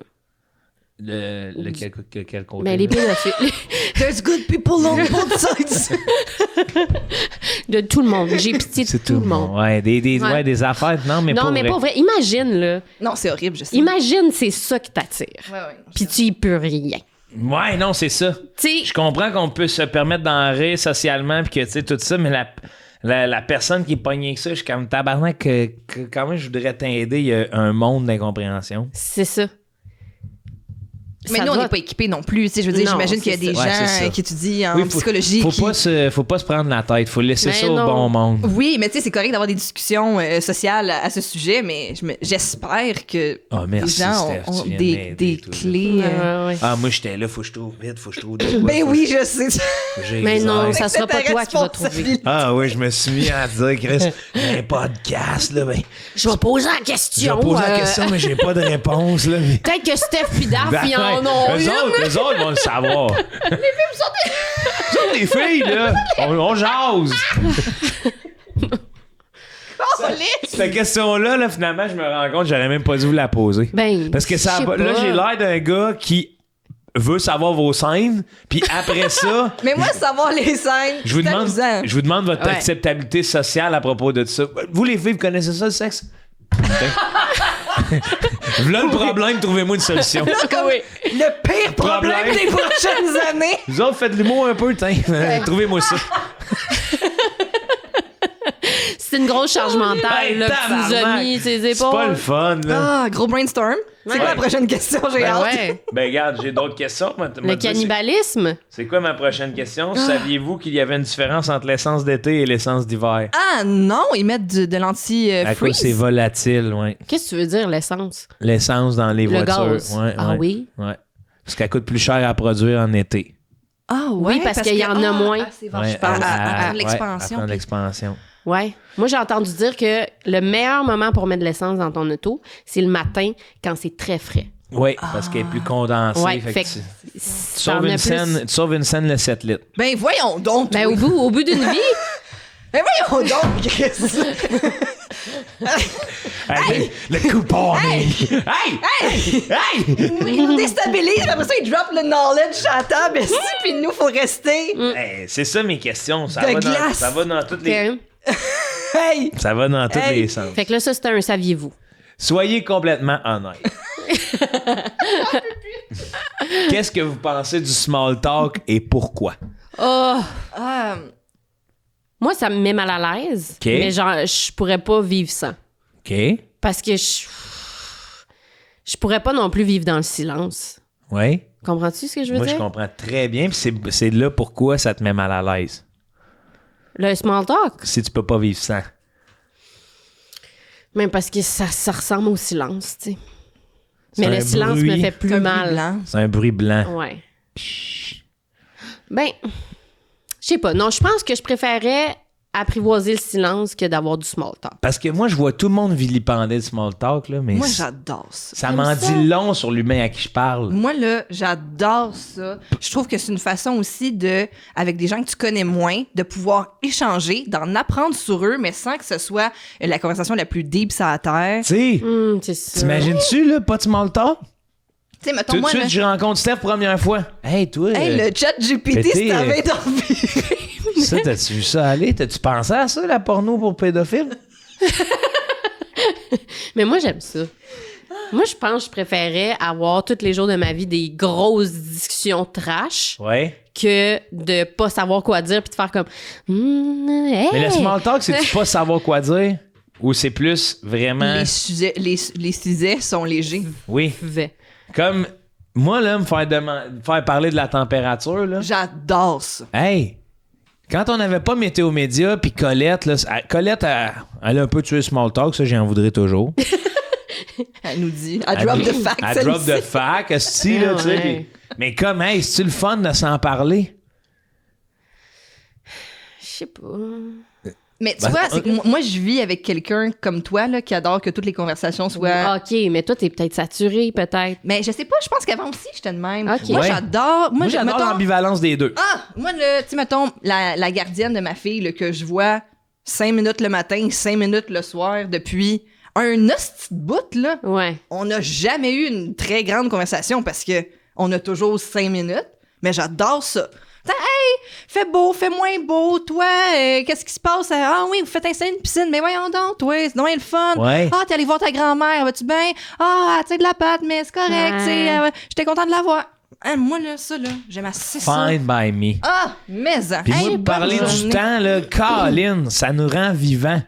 S4: Quel côté?
S2: Mais les
S4: là?
S2: pédophiles,
S3: There's good people on both sides.
S2: de tout le monde. J'ai pitié de
S4: C'est
S2: tout le monde.
S4: Ouais,
S2: Ouais.
S4: ouais, des affaires. Non, mais
S2: Non,
S4: pas
S2: mais
S4: vrai.
S2: pas vrai. Imagine, là.
S3: Non, c'est horrible, je sais.
S2: Imagine, c'est ça qui t'attire.
S3: Ouais.
S2: Puis tu y peux rien.
S4: Ouais, non, c'est ça.
S2: Tu sais,
S4: Je comprends qu'on peut se permettre d'en rire socialement puis que, tu sais, tout ça, mais la personne qui est pognée avec ça, je suis comme tabarnak que quand même je voudrais t'aider, il y a un monde d'incompréhension.
S2: c'est ça.
S3: Mais
S2: Ça
S3: nous, on
S2: va.
S3: n'est pas équipés non plus. Tu sais, je veux dire,
S2: Non,
S3: j'imagine qu'il y a
S2: c'est
S3: des
S2: ça.
S4: Ouais, c'est
S3: gens
S4: ça.
S3: qui étudient en
S4: Oui,
S3: psychologie.
S4: faut
S3: qui-
S4: pas se prendre la tête, faut laisser
S2: Mais
S4: ça au
S2: non.
S4: bon monde.
S3: Oui, mais tu sais, c'est correct d'avoir des discussions sociales à ce sujet, mais j'espère que
S4: Ah, merci,
S3: les gens
S4: Steph,
S3: ont
S4: tu viens
S3: des,
S4: de m'aider,
S3: des
S4: toi, là.
S3: clés.
S2: Ouais.
S4: Ah, moi j'étais là, faut que je trouve vite, faut que je trouve de quoi.
S3: Ben
S4: faut
S3: oui,
S4: que
S3: je sais.
S4: j'ai
S2: Mais
S4: les
S2: non,
S4: airs.
S2: ça sera pas
S3: C'est ta
S2: toi qui vas trouver.
S3: responsabilité.
S4: Ah oui, je me suis mis à dire, Chris, j'ai un podcast, là, ben,
S2: Je vais poser la
S4: je
S2: question.
S4: vais poser la question, mais j'ai pas de réponse, là. Mais...
S2: Peut-être que Steph pis Daph,
S4: Ben,
S2: ils en
S4: ouais,
S2: ont
S4: eux
S2: une.
S4: autres vont le savoir. Les filles, les filles, là, on jase. Cette question-là, là, finalement, je me rends compte que j'aurais même pas dû vous la poser.
S2: Ben,
S4: Parce que ça,
S2: je sais
S4: là,
S2: pas.
S4: j'ai l'air d'un gars qui veut savoir vos scènes, puis après ça,
S3: Mais moi, savoir les scènes,
S4: je vous
S3: c'est
S4: demande,
S3: amusant.
S4: je vous demande votre
S2: Ouais.
S4: acceptabilité sociale à propos de ça. Vous, les filles, vous connaissez ça, le sexe? Voilà le problème, trouvez-moi une solution.
S3: Comme le pire problème
S4: Problème.
S3: des prochaines années.
S4: Vous autres, faites de l'humour un peu, tiens. Trouvez-moi ça.
S2: C'est une grosse charge mentale
S4: Hey,
S2: là, que tu nous as
S4: tabarnak.
S2: mis ses
S4: C'est pas
S2: épaules.
S4: le fun, là.
S3: Ah, gros brainstorm. C'est quoi la prochaine question? J'ai
S2: Ben
S3: hâte.
S2: ouais.
S4: Ben, regarde, j'ai d'autres questions.
S2: Le cannibalisme.
S4: C'est quoi ma prochaine question? Saviez-vous qu'il y avait une différence entre l'essence d'été et l'essence d'hiver?
S3: Ah non, ils mettent de
S4: À cause
S3: l'anti-freeze.
S4: c'est volatile, ouais.
S2: Qu'est-ce que tu veux dire, l'essence?
S4: L'essence dans les
S2: Le
S4: voitures.
S2: gaz.
S4: Ouais,
S2: Ah
S4: ouais,
S2: oui?
S4: Ouais. Parce qu'elle coûte plus cher à produire en été.
S3: Ah ouais,
S2: Oui, parce qu'il y en a moins.
S3: Ah, c'est vrai,
S4: Ouais,
S3: je parle à
S4: ouais,
S3: l'expansion.
S4: à prendre l'expansion.
S2: Ouais. Moi, j'ai entendu dire que le meilleur moment pour mettre de l'essence dans ton auto, c'est le matin quand c'est très frais.
S4: Oui, parce qu'elle est plus condensée.
S2: Ouais,
S4: fait
S2: fait
S4: que
S2: que
S4: tu
S2: t'en
S4: sauves
S2: as
S4: une scène, tu sauves une scène le 7 litres.
S3: Ben voyons donc.
S2: Ben,
S3: toi.
S2: au bout d'une vie,
S3: Ben voyons donc, Chris.
S4: Hey, le couponing! Hey! Hey!
S3: Il nous déstabilise, puis après ça, il drop le knowledge à la table, ici, puis nous, faut rester.
S4: Hey, c'est ça mes questions. Ça
S3: De
S4: va,
S3: glace.
S4: ça va dans toutes les...
S2: OK.
S3: Hey!
S4: Ça va dans tous
S3: Hey.
S4: les sens.
S2: Fait que là, ça, c'était un saviez-vous.
S4: Soyez complètement honnête. Qu'est-ce que vous pensez du small talk et pourquoi?
S2: Oh!
S3: Ah,
S2: Moi, ça me met mal à l'aise.
S4: OK.
S2: Mais genre, je pourrais pas vivre sans.
S4: OK.
S2: Parce que je pourrais pas non plus vivre dans le silence.
S4: Oui.
S2: Comprends-tu ce que je veux
S4: Moi, je
S2: dire?
S4: comprends très bien. Puis c'est là pourquoi ça te met mal à l'aise.
S2: Le small talk.
S4: Si tu peux pas vivre sans.
S2: Même parce que ça ressemble au silence, tu sais. Mais
S4: C'est
S2: le
S4: un
S2: silence
S4: bruit.
S2: me fait plus
S3: c'est un bruit
S2: mal.
S3: blanc.
S4: C'est un bruit blanc.
S2: Ouais. Ben, je sais pas. Non, je pense que je préférais apprivoiser le silence que d'avoir du small talk.
S4: Parce que moi, je vois tout le monde vilipender le small talk, là, mais
S3: Moi, j'adore ça.
S4: ça m'en dit long sur l'humain à qui je parle.
S3: Moi, là, j'adore ça. Je trouve que c'est une façon aussi de, avec des gens que tu connais moins, de pouvoir échanger, d'en apprendre sur eux, mais sans que ce soit la conversation la plus deep sur la terre.
S4: Tu sais,
S2: C'est ça.
S4: t'imagines-tu, là, pas de small talk?
S3: Tu sais, mettons,
S4: Tout de
S3: moi,
S4: suite,
S3: là,
S4: je rencontre Steph première fois. Hey, toi,
S3: hey, le chat GPT,
S4: pété,
S3: c'est t'avais d'envie.
S4: ça, t'as-tu vu ça aller? T'as-tu pensé à ça, la porno pour pédophiles?
S2: Mais moi, j'aime ça. Moi, je pense que je préférais avoir tous les jours de ma vie des grosses discussions trash
S4: Ouais.
S2: que de pas savoir quoi dire puis de faire comme hey.
S4: Mais le small talk, c'est-tu pas savoir quoi dire? Ou c'est plus vraiment...
S3: Les sujets sont légers.
S4: Oui.
S2: Vais.
S4: Comme, moi, là, me faire parler de la température, là.
S3: J'adore ça.
S4: Hey! Quand on n'avait pas Météo Média, puis Colette, là, Colette, elle a un peu tué le small talk, ça, j'en voudrais toujours.
S3: Elle nous dit. Elle drop the fact.
S4: Elle drop the fact, esti, là,
S2: Ah
S4: tu sais.
S2: ouais.
S4: puis- Mais comme, hey, c'est-tu le fun de s'en parler?
S2: Je sais pas.
S3: Mais tu
S4: Ben,
S3: vois, c'est que moi, je vis avec quelqu'un comme toi, là, qui adore que toutes les conversations soient.
S2: OK, mais toi, t'es peut-être saturé, peut-être.
S3: Mais je sais pas, je pense qu'avant aussi, j'étais de même.
S2: Ok.
S3: Moi,
S4: Ouais.
S3: j'adore.
S4: Moi, j'adore
S3: mettons-
S4: l'ambivalence des deux.
S3: Ah, moi, là, tu sais, mettons, la gardienne de ma fille, là, que je vois 5 minutes le matin, 5 minutes le soir depuis un hostie de bout, là,
S2: Ouais.
S3: on n'a jamais eu une très grande conversation parce que on a toujours 5 minutes, mais j'adore ça. Hey, fait beau, fait moins beau, toi, qu'est-ce qui se passe? Ah oui, vous faites installer une piscine, mais voyons donc, toi, c'est donc le fun.
S1: Ouais.
S3: Ah, t'es allé voir ta grand-mère, vas-tu bien? Ah, tu sais, de la pâte, mais c'est correct, tu sais, j'étais contente de la voir. Hein, moi, là, ça, là, j'aime assez ça.
S1: Fine by me.
S3: Ah, mais ça.
S1: Puis moi,
S3: Hey,
S1: parler
S3: bonne
S1: du
S3: journée.
S1: temps, là, Colin, ça nous rend vivants.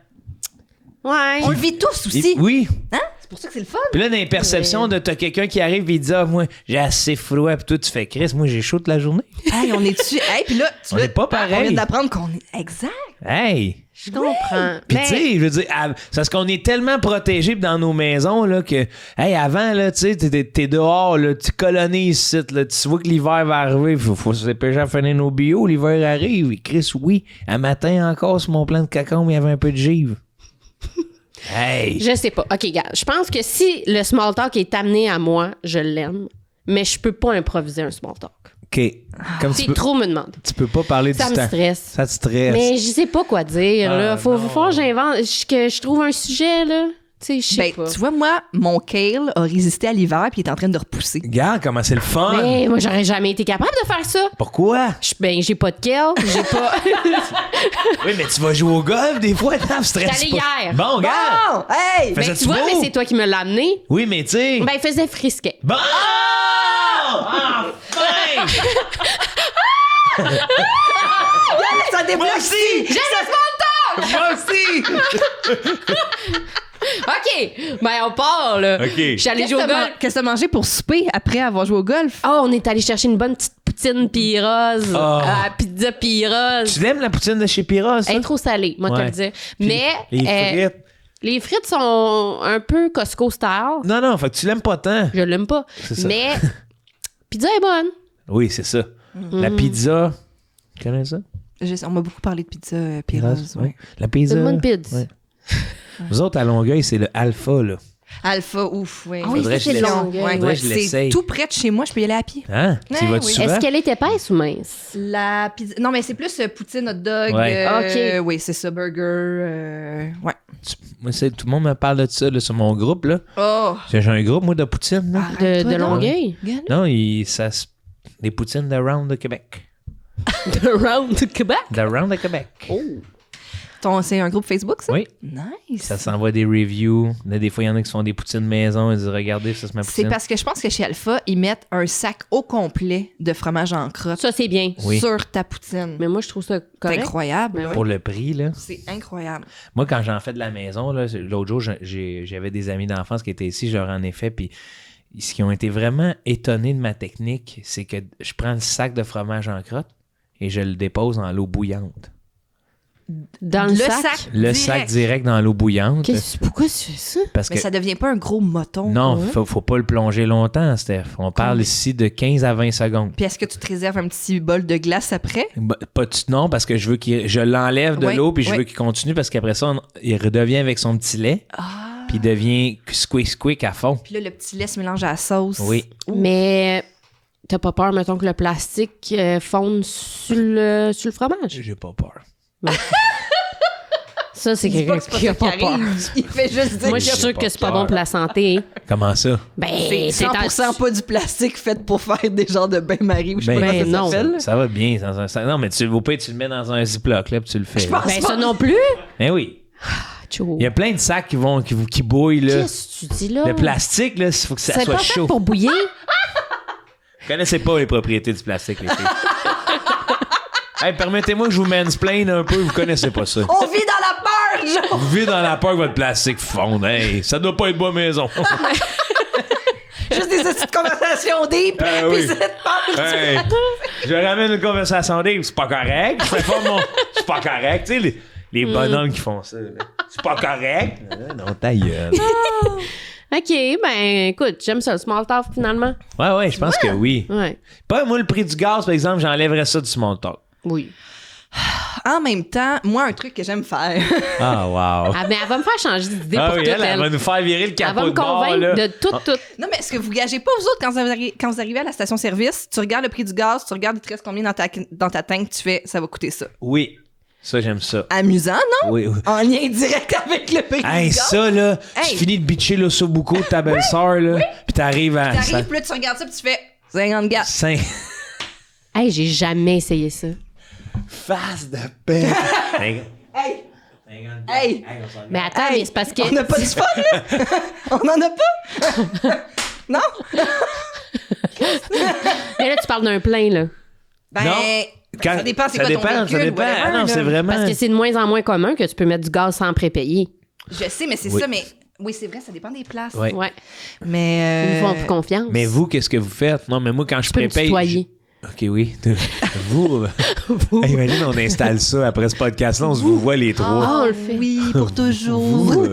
S2: Ouais.
S3: On le vit tous aussi.
S1: Oui.
S3: Hein? C'est pour ça que c'est le fun.
S1: Puis là, dans les perceptions de t'as quelqu'un qui arrive et il dit ah, moi, j'ai assez froid. Puis toi, tu fais Chris, moi, j'ai chaud toute la journée.
S3: Hey, on est dessus. Hey, puis là, tu
S1: On
S3: vois,
S1: est pas pareil.
S3: On vient d'apprendre qu'on est exact.
S1: Hey!
S2: Je comprends.
S1: Puis
S2: Mais-
S1: tu sais, je veux dire, c'est parce qu'on est tellement protégés dans nos maisons là, que, hey, avant, là, tu sais, t'es dehors, là, tu colonises ici, là, tu vois que l'hiver va arriver, faut se dépêcher à finir nos bio, l'hiver arrive. Et Chris, oui, un matin encore, sur mon plan de cacombe, il y avait un peu de givre. Hey!
S2: Je sais pas. OK, gars, je pense que si le small talk est amené à moi, je l'aime, mais je peux pas improviser un small talk.
S1: OK. Comme
S2: C'est trop me demande.
S1: tu peux pas parler
S2: Ça
S1: du
S2: me
S1: temps.
S2: stresse.
S1: Ça te stresse.
S2: Mais je sais pas quoi dire, là.
S1: Ah,
S2: Faut
S1: non.
S2: que j'invente, que je trouve un sujet, là. Tu sais, je sais
S3: Ben,
S2: pas.
S3: tu vois, moi, mon kale a résisté à l'hiver puis il est en train de repousser.
S1: Regarde comment c'est le fun.
S2: Mais moi, j'aurais jamais été capable de faire ça.
S1: Pourquoi?
S2: Ben, j'ai pas de kale, j'ai pas...
S1: Oui, mais tu vas jouer au golf des fois, t'as stress.
S2: J'étais allée hier.
S1: Bon, regarde!
S3: Oh! Hey!
S1: Fais-
S2: Ben,
S1: Faisais-tu
S2: tu vois,
S1: beau?
S2: mais c'est toi qui me l'as amené.
S1: Oui, mais tu sais.
S2: Ben, il faisait frisquet.
S1: Bon! Enfin!
S3: Ça débloque!
S1: Moi aussi! Moi aussi!
S2: OK! Ben, on part, là.
S1: OK.
S2: Je suis allée jouer au golf.
S3: Qu'est-ce que t'as mangé pour souper après avoir joué au golf?
S2: Oh, on est allé chercher une bonne petite poutine pis rose.
S1: Oh.
S2: Pizza pis rose.
S1: Tu l'aimes la poutine de chez Pira, ça?
S2: Elle est trop salée, moi, te
S1: Ouais.
S2: le dire.
S1: Puis
S2: Mais
S1: les frites.
S2: les frites sont un peu Costco style.
S1: Non, non, fait que tu l'aimes pas tant.
S2: Je l'aime pas.
S1: C'est ça.
S2: Mais pizza est bonne.
S1: Oui, c'est ça. La pizza. Tu connais ça?
S3: On m'a beaucoup parlé de pizza Pyrrhus.
S1: Ouais. La pizza.
S2: C'est une bonne pizza.
S1: Ouais. Vous autres, à Longueuil, c'est le Alpha, là.
S3: Alpha, ouf, oui.
S2: Ah oui,
S1: Faudrait
S2: ça,
S1: que je
S2: c'est
S1: l'essaye.
S2: long.
S1: Faudrait que je
S3: C'est
S1: l'essaye.
S3: tout près de chez moi, je peux y aller à pied.
S1: Hein? Tu y
S3: Ouais,
S1: vas-tu
S3: oui.
S1: souvent?
S2: Est-ce qu'elle est épaisse ou mince?
S3: La pizza. Non, mais c'est plus poutine, hot dog.
S1: Ouais.
S2: OK.
S3: Oui, c'est ça, burger. Ouais.
S1: Moi, tout le monde me parle de ça là, sur mon groupe, là.
S3: Oh!
S1: J'ai un groupe, moi, de poutine, là.
S2: De Longueuil?
S1: Non, des poutines de Round de Québec.
S2: De Round to Québec?
S1: De Round de Québec.
S2: Oh.
S3: C'est un groupe Facebook, ça?
S1: Oui.
S3: Nice.
S1: Ça s'envoie des reviews. Là, des fois, il y en a qui font des poutines maison. Ils disent regardez, ça, c'est ma
S3: C'est
S1: poutine.
S3: parce que je pense que chez Alpha, ils mettent un sac au complet de fromage en crotte
S2: Ça, c'est bien.
S1: Oui.
S3: sur ta poutine.
S2: Mais moi, je trouve ça
S3: C'est
S2: correct.
S3: incroyable.
S2: Ben
S1: Pour le prix, là.
S3: C'est incroyable.
S1: Moi, quand j'en fais de la maison, là, l'autre jour, j'avais des amis d'enfance qui étaient ici, je leur en ai fait, puis ce qui ont été vraiment étonnés de ma technique, c'est que je prends le sac de fromage en crotte et je le dépose dans l'eau bouillante.
S2: Dans le sac?
S1: Le sac direct dans l'eau bouillante.
S2: Pourquoi tu fais ça?
S1: Parce
S3: Mais
S1: que
S3: ça devient pas un gros moton.
S1: non,
S3: hein?
S1: faut pas le plonger longtemps, Steph. On parle ici de 15 à 20 secondes.
S3: Puis est-ce que tu te réserves un petit bol de glace après?
S1: Non, parce que je veux je l'enlève de
S3: Ouais,
S1: l'eau puis je
S3: ouais.
S1: veux qu'il continue parce qu'après ça, il redevient avec son petit lait puis il devient squick à fond.
S3: Puis là, le petit lait se mélange à la sauce.
S1: Oui.
S2: Mais t'as pas peur, mettons, que le plastique fonde sur le fromage?
S1: J'ai pas peur.
S2: Ça, c'est
S3: Dis pas
S2: quelqu'un
S3: que c'est pas
S2: qui a
S3: ça
S2: pas
S3: qui
S2: peur.
S3: arrive. Il fait juste dire
S2: Moi, je suis
S3: que
S2: sûre que c'est pas bon pour la santé.
S1: Comment ça?
S2: Ben,
S3: c'est 100% pas du plastique fait pour faire des genres de bain-marie ou je sais
S1: Ben,
S3: pas comment
S2: non.
S3: ça s'appelle.
S1: Ça va bien. Non, mais au pire, tu le mets dans un Ziploc là puis tu le fais.
S3: pense-
S2: Ben, ça non plus.
S1: Ben oui.
S2: Tchou.
S1: Il y a plein de sacs qui bouillent là.
S2: Qu'est-ce que tu dis là?
S1: Le plastique, là, il faut que ça
S2: C'est
S1: soit
S2: pas fait
S1: chaud.
S2: pour bouillir?
S1: Vous connaissez pas les propriétés du plastique, les filles. Hey, permettez-moi que je vous mansplain un peu, vous connaissez pas ça.
S3: On vit dans la peur, genre!
S1: Vous vivez dans la peur que votre plastique fonde. Hey, ça doit pas être bois maison.
S3: Juste des petites conversations deep,
S1: Ah oui.
S3: puis cette peur.
S1: Hey, je ramène une conversation libre, c'est pas correct. Je fais pas mon... C'est pas correct, tu sais, les bonhommes qui font ça. Là. C'est pas correct. Non, ta gueule.
S2: OK, ben, écoute, j'aime ça, le small talk, finalement.
S1: Ouais, je pense que oui.
S2: Ouais.
S1: Pas moi, le prix du gaz, par exemple, j'enlèverais ça du small talk.
S2: Oui.
S3: En même temps, moi, un truc que j'aime faire.
S1: Ah, wow.
S2: Ah, mais elle va me faire changer d'idée
S1: Ah
S2: pour
S1: oui,
S2: tout,
S1: elle va nous faire virer le
S2: Elle
S1: capot
S2: va me
S1: de bord,
S2: convaincre
S1: là.
S2: de tout.
S3: Non, mais est-ce que vous gagez pas, vous autres, quand vous arrivez à la station-service, tu regardes le prix du gaz, tu regardes, il te reste combien dans ta tank, tu fais, ça va coûter ça.
S1: Oui.
S4: Ça, j'aime ça.
S3: Amusant, non?
S4: Oui, oui.
S3: En lien direct avec le prix
S4: Hey,
S3: du gaz.
S4: ça, là,
S3: Hey.
S4: tu finis de bitcher l'ossobuco de ta belle-sœur, là, pis t'arrives à...
S3: T'arrives, puis là, tu regardes ça, puis tu fais 50 gars.
S2: Hey, j'ai jamais essayé ça.
S4: Face de paix.
S3: Hey! Hey!
S2: Mais attends, mais c'est parce que...
S3: On n'a pas du fun, là? On n'en a pas? Non?
S2: Mais là, tu parles d'un plein, là.
S3: Ben,
S4: Non.
S3: ça dépend, c'est quoi ton véhicule,
S4: ça dépend.
S3: whatever,
S4: Ah non,
S3: là.
S4: c'est vraiment...
S2: Parce que c'est de moins en moins commun que tu peux mettre du gaz sans prépayer.
S3: Je sais, mais c'est
S4: Oui.
S3: ça, mais... Oui, c'est vrai, ça dépend des places.
S4: Ouais.
S2: Ouais.
S3: Mais...
S2: Ils nous font plus confiance.
S4: Mais vous, qu'est-ce que vous faites? Non, mais moi, quand je
S2: Tu peux me
S4: prépaye...
S2: tutoyer.
S4: OK, oui. Vous... Hey, imagine, on installe ça après ce podcast-là, on se vous voit les trois.
S2: Ah, on le fait.
S3: Oui, pour toujours.
S4: Vous,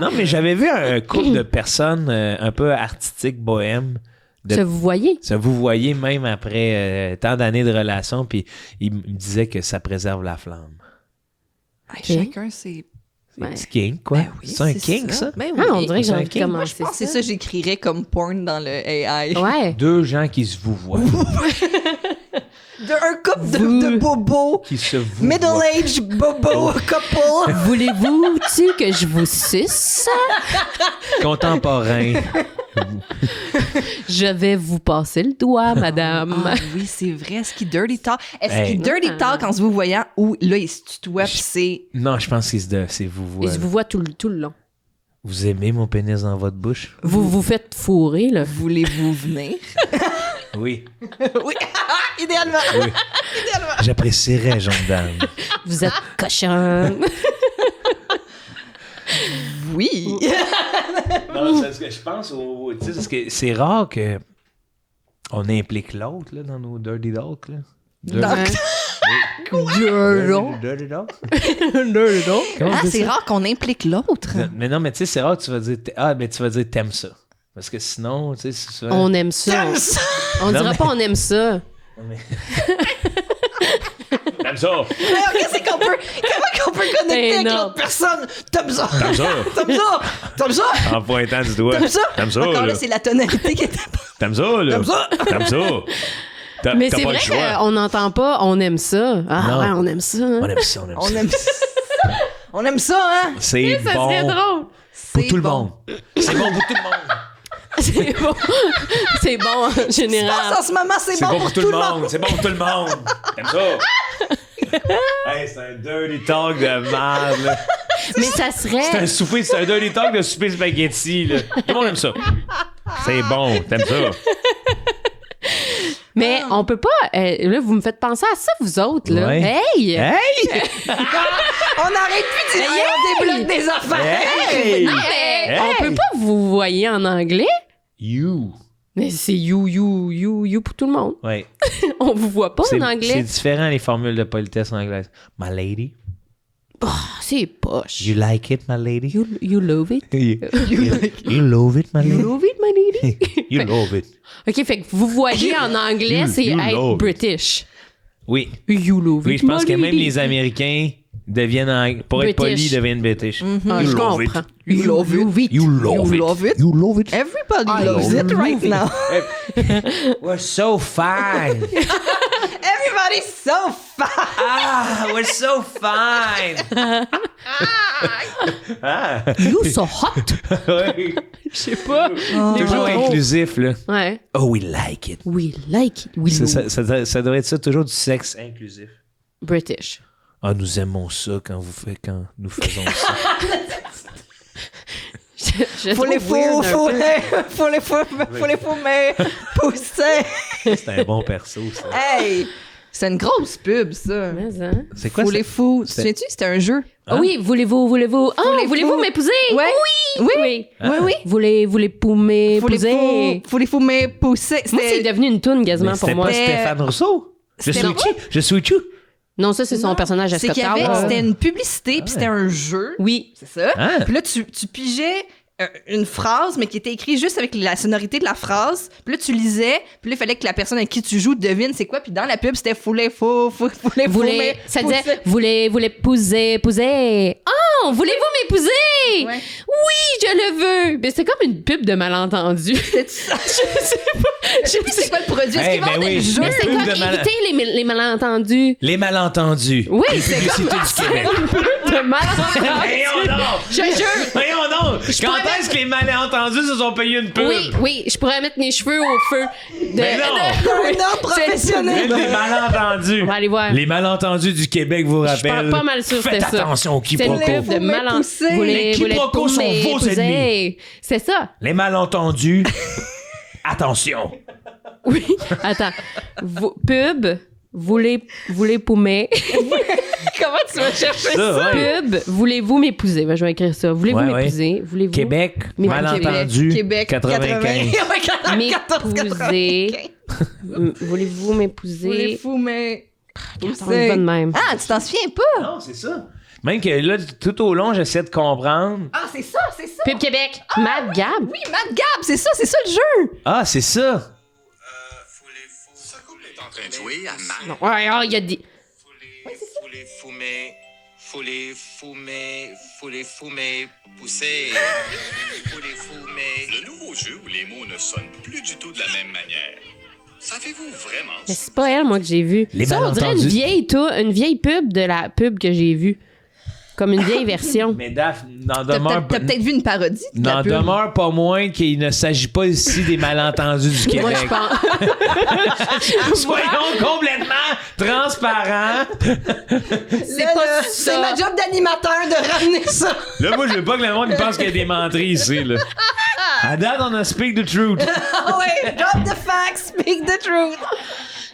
S4: Non, mais j'avais vu un couple de personnes un peu artistiques, bohèmes. de-
S2: Ça, vous voyez?
S4: Ça, vous voyez même après tant d'années de relation, puis il me disait que ça préserve la flamme.
S3: Chacun, c'est...
S2: Ouais.
S4: C'est kink, quoi.
S3: Ben oui,
S4: c'est un kink, ça?
S3: Ben oui.
S2: Ah, on dirait que j'ai
S4: C'est un
S2: envie de
S4: king.
S3: Moi, je
S2: commencer
S3: pense que c'est
S2: ça.
S3: ça que j'écrirais comme porn dans le AI.
S2: Ouais.
S4: Deux gens qui se vous voient.
S3: Un couple de bobos.
S4: Qui se vous voient.
S3: Middle-age bobo couple.
S2: Voulez-vous-tu que je vous suce?
S4: Contemporain.
S2: Je vais vous passer le doigt, madame.
S3: Ah oui, c'est vrai. Est-ce qu'il dirty talk? Est-ce
S4: Hey.
S3: qu'il dirty talk en se vous voyant ou là, il se tutoie pis c'est...
S4: Non, je pense que c'est vous
S2: Et
S4: voient.
S2: je vous vois tout le long.
S4: Vous aimez mon pénis dans votre bouche?
S2: Vous vous faites fourrer, là.
S3: Voulez-vous venir?
S4: Oui.
S3: Oui, idéalement.
S4: Oui. J'apprécierais, jeune dame.
S2: Vous êtes cochonne.
S3: Oui.
S4: Non, c'est ce que je pense tu sais, parce que c'est rare que on implique l'autre là, dans nos dirty talk. Là. Dirty talk? Comment on
S3: Ah,
S4: dit
S3: c'est
S4: ça?
S3: rare qu'on implique l'autre.
S4: Mais non, mais tu sais, c'est rare que tu vas dire mais tu vas dire t'aimes ça. Parce que sinon, tu sais, c'est souvent...
S2: On aime ça. On
S4: Non,
S2: dira
S4: mais-
S2: pas on aime ça.
S4: T'aimes ça!
S3: Mais ok, c'est qu'on peut... Comment qu'on peut connecter
S2: Ben
S3: avec
S2: non.
S3: l'autre personne? T'aimes ça?
S4: T'aimes ça!
S3: T'aimes ça? T'aimes ça?
S4: En pointant du doigt.
S3: T'aimes ça?
S4: T'aimes ça,
S3: Encore
S4: là?
S3: là, c'est la tonalité qui est...
S4: T'aimes ça, là?
S3: T'aimes ça?
S4: T'aimes ça?
S2: Mais
S4: T'as
S2: c'est
S4: pas
S2: vrai
S4: le choix.
S2: qu'on n'entend pas on aime ça. Ah
S4: Non.
S2: ouais, on aime ça. hein.
S4: On aime ça, on aime
S3: On
S4: ça.
S3: aime ça. On aime ça, hein?
S4: C'est
S2: Ça
S4: bon
S2: serait drôle.
S4: pour
S3: C'est
S4: tout le
S3: bon.
S4: monde. C'est bon pour tout le monde.
S2: C'est bon. C'est bon en
S3: Ce qui se
S2: général.
S3: passe en ce moment, c'est bon pour tout le monde.
S4: C'est bon pour tout le monde. T'aimes ça? Hey, c'est un dirty talk de merde, là.
S2: Mais ça
S4: C'est un
S2: serait.
S4: souper, c'est un dirty talk de souper spaghetti, là. Tout le monde aime ça. C'est bon, t'aimes ça?
S2: Mais on peut pas. Là, vous me faites penser à ça, vous autres, là.
S4: Ouais.
S2: Hey!
S4: Hey!
S3: On n'arrête plus de dire, hey, on débloque des affaires.
S4: Hey!
S2: Non, mais
S4: Hey!
S2: on peut pas vous voyer en anglais.
S4: You.
S2: Mais c'est you pour tout le monde.
S4: Ouais.
S2: On vous voit pas
S4: C'est
S2: en
S4: c'est
S2: anglais.
S4: différent, les formules de politesse anglaises. My lady.
S2: Ah, c'est poche.
S4: You like it, my lady?
S2: You love it.
S4: You love it, my
S2: You
S4: lady?
S2: love it, my lady.
S4: You love it.
S2: OK, fait que vous voyez en anglais,
S4: You-
S2: c'est
S4: you
S2: être
S4: love it.
S2: British.
S4: Oui.
S2: You love
S4: Oui,
S2: it,
S4: je pense
S2: my
S4: que même
S2: lady.
S4: les Américains deviennent, pour être
S2: British.
S4: polis, deviennent British.
S2: Ah,
S4: You
S2: je
S4: love it.
S2: comprends.
S3: You love it.
S4: You love
S3: You
S4: it.
S3: love it.
S4: You love it.
S3: Everybody loves it right now.
S4: We're so fine.
S3: Everybody's so fine.
S4: Ah, we're so fine. Ah.
S2: You so hot.
S4: Oui.
S2: Je sais pas.
S4: Toujours
S2: pas trop.
S4: inclusif, là.
S2: Ouais.
S4: Oh, we like it.
S2: We like it. We love
S4: Ça devrait être ça, toujours du sexe inclusif.
S2: British.
S4: Ah, nous aimons ça quand nous faisons ça.
S3: Faut les faux, mais pousser.
S4: C'est un bon perso, ça.
S3: Hey, c'est une grosse pub, ça.
S2: Mais, hein?
S4: C'est quoi
S3: Faut
S4: ça?
S3: les fous. Tu te souviens-tu, c'était un jeu?
S2: Ah oui, voulez-vous. Ah,
S3: Voulez-vous-
S2: voulez-vous m'épouser?
S3: Ouais.
S2: Oui.
S3: Oui.
S2: Oui.
S3: Oui, oui.
S2: Voulez
S3: Faut les
S2: m'épouser?
S3: faux, mais pousser.
S2: Moi, c'est devenu une toune quasiment
S4: Mais
S2: pour
S4: c'était
S2: moi.
S4: pas Stéphane Rousseau?
S3: C'était pas-
S4: Je suis tu.
S2: Non, ça, c'est son personnage à
S3: C'est
S2: Scott
S3: qu'il y avait,
S2: Tower.
S3: c'était une publicité, puis c'était un jeu.
S2: Oui.
S3: C'est ça.
S4: Ah.
S3: Puis là, tu pigeais une phrase, mais qui était écrite juste avec la sonorité de la phrase. Puis là, tu lisais, puis là, il fallait que la personne avec qui tu joues devine c'est quoi. Puis dans la pub, c'était fouler faux, mais
S2: Ça disait,
S3: pousser.
S2: voulez épouser? non, voulez-vous m'épouser?
S3: Ouais.
S2: Oui, je le veux. Mais c'est comme une pub de malentendu.
S3: C'est ça.
S2: Je sais pas.
S3: Je sais plus c'est quoi le produit. Est-ce
S4: Hey,
S3: qu'ils vendent
S4: ben oui.
S3: des jeux?
S2: Mais c'est
S4: Pub
S2: comme
S4: de mal-
S2: éviter les malentendus.
S4: Les malentendus.
S2: Oui,
S4: Les
S2: c'est
S4: publicités
S2: comme
S4: du Québec.
S2: de malentendus.
S4: Voyons donc!
S2: Je jure.
S4: Voyons donc! Quand
S2: pourrais
S4: est-ce que les malentendus se sont payés une pub?
S2: Oui, je pourrais mettre mes cheveux au feu.
S4: Mais non!
S3: Un homme professionnel.
S4: Les malentendus.
S2: On va aller voir.
S4: Les malentendus du Québec vous
S2: Je suis
S4: rappellent.
S2: pas mal sûre que
S4: Faites
S2: c'était ça.
S4: attention aux
S2: C'est une
S4: quiproquos.
S2: pub de
S3: Voulez-vous
S2: malentendus.
S3: m'épouser?
S4: Les quiproquos sont vos ennemis.
S2: C'est ça.
S4: Les malentendus. Attention.
S2: Oui. Attends. Pub. Voulez poumer. Comment tu vas chercher
S4: Ça, ouais.
S2: Pub. Voulez-vous m'épouser? Ben, je vais écrire ça. Voulez-vous
S4: Ouais, ouais.
S2: m'épouser? Voulez-vous
S4: Québec,
S2: Mais
S4: malentendu,
S3: Québec,
S4: 95.
S2: m'épouser? Voulez-vous m'épouser?
S3: Voulez-vous, mais.
S2: Regarde, on y va de même.
S3: Ah, tu t'en souviens pas?
S4: Non, c'est ça. Même que là, tout au long, j'essaie de comprendre.
S3: Ah, c'est ça, c'est ça.
S2: Pub Québec. Mad Gab.
S3: Oui, Matt Gab, c'est ça le jeu.
S4: Ah, c'est ça.
S5: Ce couple est en train de jouer à Matt.
S2: Non. Ouais, il y a des.
S5: Foulez fumer, pousser. Foulez fumer. Le nouveau jeu où les mots ne sonnent plus du tout de la même manière. Savez-vous vraiment
S2: Mais c'est pas elle, moi, que j'ai vu.
S4: Les
S2: Ça, on dirait
S4: malentendus.
S2: une vieille pub de la pub que j'ai vue. Comme une vieille version.
S4: Mais Daph, n'en
S3: T'as
S4: demeure,
S3: peut-être vu une parodie de la
S4: n'en
S3: pub.
S4: demeure pas moins qu'il ne s'agit pas ici des malentendus du
S2: Moi,
S4: Québec.
S2: je pense.
S4: Soyons complètement transparents.
S2: C'est pas
S3: C'est
S2: ça.
S3: ma job d'animateur de ramener ça.
S4: Là, moi, je veux pas que le monde pense qu'il y a des menteries ici. Là. À date, on a speak the truth.
S3: Ah ouais, drop the facts, speak the truth.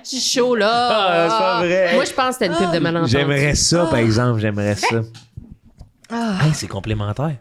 S2: Je suis chaud, là.
S4: Ah, c'est pas vrai.
S2: Moi, je pense que c'était une pub de malentendu.
S4: J'aimerais ça, par exemple. J'aimerais ça.
S3: Ah,
S4: Hey, c'est complémentaire.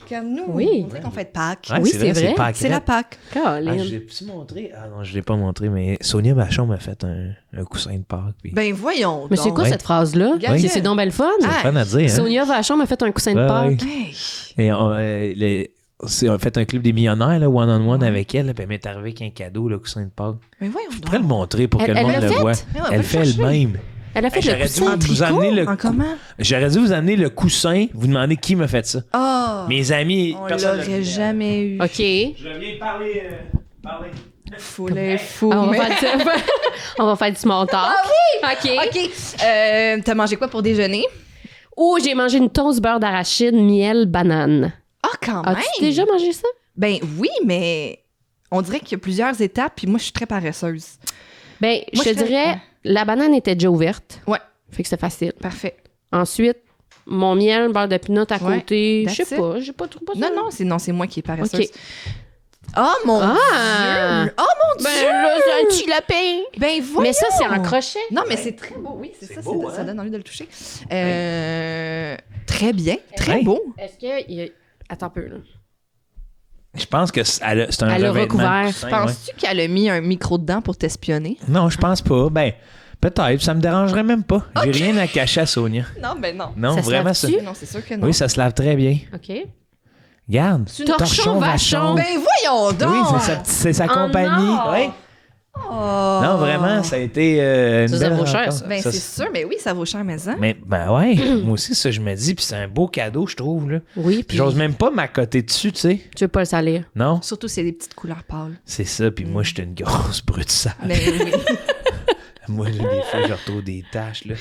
S3: comme nous,
S2: Oui.
S3: on dirait qu'on fait de Pâques.
S4: Ouais,
S2: Oui, c'est vrai.
S4: Pâques.
S3: C'est la Pâques.
S4: Ah,
S2: Caroline.
S4: je l'ai-tu montré? Ah non, je l'ai pas montré, mais Sonia Vachon m'a fait un coussin de Pâques. Puis...
S3: Ben voyons
S2: Mais c'est
S3: donc.
S2: quoi
S4: Ouais.
S2: cette phrase-là?
S3: Oui.
S2: C'est donc belle fun.
S4: c'est
S3: Ah,
S4: fun à dire, hein?
S2: Sonia Vachon m'a fait un coussin de
S4: Ouais,
S2: Pâques.
S3: Hey.
S4: Et on a fait un club des millionnaires, là, one-on-one avec elle, là, puis elle m'est arrivée avec un cadeau, le coussin de Pâques.
S3: Mais voyons
S4: Je pourrais le
S3: donc.
S4: montrer pour que
S2: Elle-
S4: le monde
S2: elle l'a
S4: le
S2: fait?
S4: voit.
S3: Mais ouais, va
S4: Elle
S3: le
S4: fait
S3: chercher.
S4: elle-même.
S2: Elle a fait
S4: Hey,
S2: le
S4: j'aurais dû
S2: coussin.
S4: vous amener le
S3: En comment?
S4: J'aurais dû vous amener le coussin, vous demandez qui m'a fait ça.
S3: Ah,
S4: Mes amis,
S3: on
S4: personne l'a
S3: l'aurait
S4: vu.
S3: jamais eu.
S2: OK.
S4: Je viens parler.
S3: Foulet fou.
S2: On va,
S3: mais-
S2: faire du... on va faire du small talk. OK.
S3: OK. T'as mangé quoi pour déjeuner?
S2: Ou j'ai mangé une toast beurre d'arachide, miel, banane.
S3: Ah, quand
S2: As-tu
S3: même!
S2: déjà mangé ça?
S3: Ben oui, mais on dirait qu'il y a plusieurs étapes, puis moi, je suis très paresseuse.
S2: Ben,
S3: Moi,
S2: je te
S3: je
S2: dirais, la banane était déjà ouverte.
S3: Ouais.
S2: Fait que c'est facile.
S3: Parfait.
S2: Ensuite, mon miel, beurre de pinot à
S3: Ouais,
S2: côté. Je
S3: that's
S2: sais
S3: it.
S2: pas, j'ai pas trop pas
S3: Non, c'est moi qui est paresseuse.
S2: OK.
S3: Oh mon
S2: Ah!
S3: Dieu! Oh mon
S2: Ben
S3: Dieu!
S2: là, c'est un petit lapin.
S3: Ben voyons!
S2: Mais ça, c'est en crochet.
S3: Non, mais c'est très beau. Oui, c'est ça.
S4: beau,
S3: Ça
S4: hein?
S3: donne envie de le toucher. Très bien. Très
S4: Hey.
S3: beau.
S2: Est-ce que... y a- Attends un peu, là.
S4: Je pense que c'est un
S2: Elle a
S4: revêtement de
S2: recouvert.
S4: coussin, ouais.
S3: Penses-tu qu'elle a mis un micro dedans pour t'espionner?
S4: Non, je pense pas. Ben, peut-être, ça me dérangerait même pas. J'ai rien à cacher à Sonia.
S3: Non, ben non.
S4: Non,
S2: Ça se
S4: vraiment, ça.
S2: lave-tu?
S3: Non, c'est sûr que non.
S4: Oui, ça se lave très bien.
S2: OK.
S4: Regarde.
S2: Torchon Vachon.
S3: Ben voyons donc!
S4: Oui, c'est sa compagnie.
S2: or.
S4: Ouais.
S3: Oh.
S4: Non, vraiment, ça a été une
S2: Ça
S4: belle
S2: vaut cher,
S4: rencontre.
S2: ça.
S3: Ben
S4: Ça,
S3: c'est sûr, mais oui, ça vaut cher, mais hein?
S4: Mais ben ouais, moi aussi ça je me dis, puis c'est un beau cadeau je trouve là.
S2: Oui,
S4: Puis
S2: puis
S4: j'ose même pas m'accoter dessus, tu sais.
S2: tu veux pas le salir.
S4: Non,
S3: Surtout si c'est des petites couleurs pâles.
S4: c'est ça. Puis moi j'étais une grosse brute sale.
S3: Ben oui.
S4: Moi là, des fois je retrouve des taches là.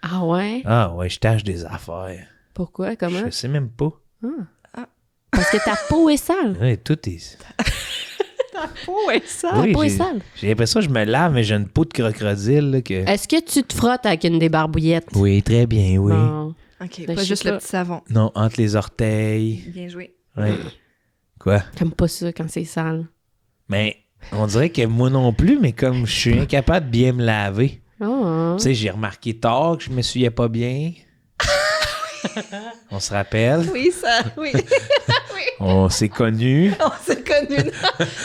S2: Ah ouais?
S4: Ah ouais, je tâche des affaires.
S2: Pourquoi? Comment?
S4: Je sais même pas.
S2: Parce que ta peau est sale.
S4: Ouais, tout est.
S3: Oh, ouais, ça.
S2: Ta peau est
S4: j'ai
S2: sale.
S4: j'ai l'impression que je me lave, mais j'ai une peau de crocodile là, que.
S2: Est-ce que tu te frottes avec une débarbouillette?
S4: Oui, très bien, oui.
S2: Bon.
S3: OK,
S2: Ben,
S3: pas
S2: je
S3: juste
S2: sais
S3: le
S2: pas.
S3: petit savon.
S4: Non, entre les orteils.
S3: Bien joué.
S4: Ouais. Quoi?
S2: J'aime pas ça quand c'est sale.
S4: Mais on dirait que moi non plus, mais comme je suis incapable de bien me laver.
S2: Oh.
S4: Tu sais, j'ai remarqué tard que je me souillais pas bien. On se rappelle.
S3: Oui, ça, oui.
S4: On s'est connus.
S3: On s'est connus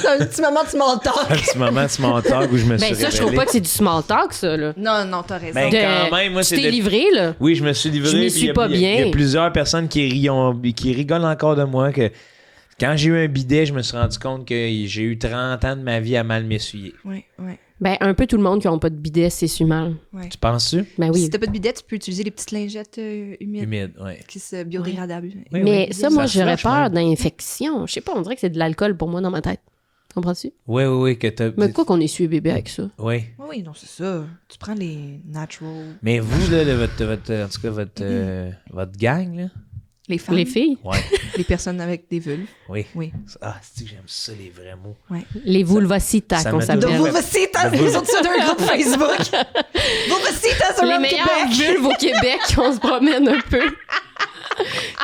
S3: dans un petit moment de small talk.
S4: Un petit moment de small talk où je me suis
S2: Ben ça, je trouve
S4: révélé.
S2: pas que c'est du small talk, ça, là.
S3: Non, non, t'as raison.
S4: Ben, quand même, moi,
S2: tu
S4: c'est
S2: t'es
S4: de-
S2: livré, là.
S4: Oui, je me suis livré.
S2: Je m'y
S4: puis
S2: suis
S4: il y a-
S2: pas
S4: il y a-
S2: bien.
S4: Il y a plusieurs personnes qui rigolent encore de moi que quand j'ai eu un bidet, je me suis rendu compte que j'ai eu 30 ans de ma vie à mal m'essuyer.
S3: Oui, oui.
S2: Ben, un peu tout le monde qui n'a pas de bidet, c'est su mal.
S3: Ouais.
S4: Tu penses-tu?
S2: Ben oui.
S3: Si t'as pas de bidet, tu peux utiliser les petites lingettes humides
S4: Humide, ouais.
S3: qui se biodégradables.
S4: Oui,
S2: Mais
S4: oui.
S2: ça, moi,
S4: se
S2: j'aurais
S4: lâche,
S2: peur
S4: même.
S2: d'infection. Je sais pas, on dirait que c'est de l'alcool pour moi dans ma tête. Comprends-tu?
S4: Oui, que t'as...
S2: Mais quoi qu'on essuie bébé avec ça?
S4: Oui.
S3: Oui, non, c'est ça. Tu prends les natural.
S4: Mais vous, là, en tout cas, votre gang, là?
S3: Les femmes,
S2: Les filles?
S4: Ouais.
S3: les personnes avec des vulves.
S4: Oui.
S3: Oui.
S4: Ah, c'est j'aime ça, les vrais mots.
S2: Les vulvocitas
S4: ça
S2: qu'on
S4: me
S2: s'appelle.
S3: De
S4: Ouais.
S3: Vulvocitas,
S4: De
S3: ils sont sur un groupe Facebook. Vulvocitas
S2: Les
S3: around
S2: meilleurs
S3: Québec.
S2: vulves au Québec, on se promène un peu.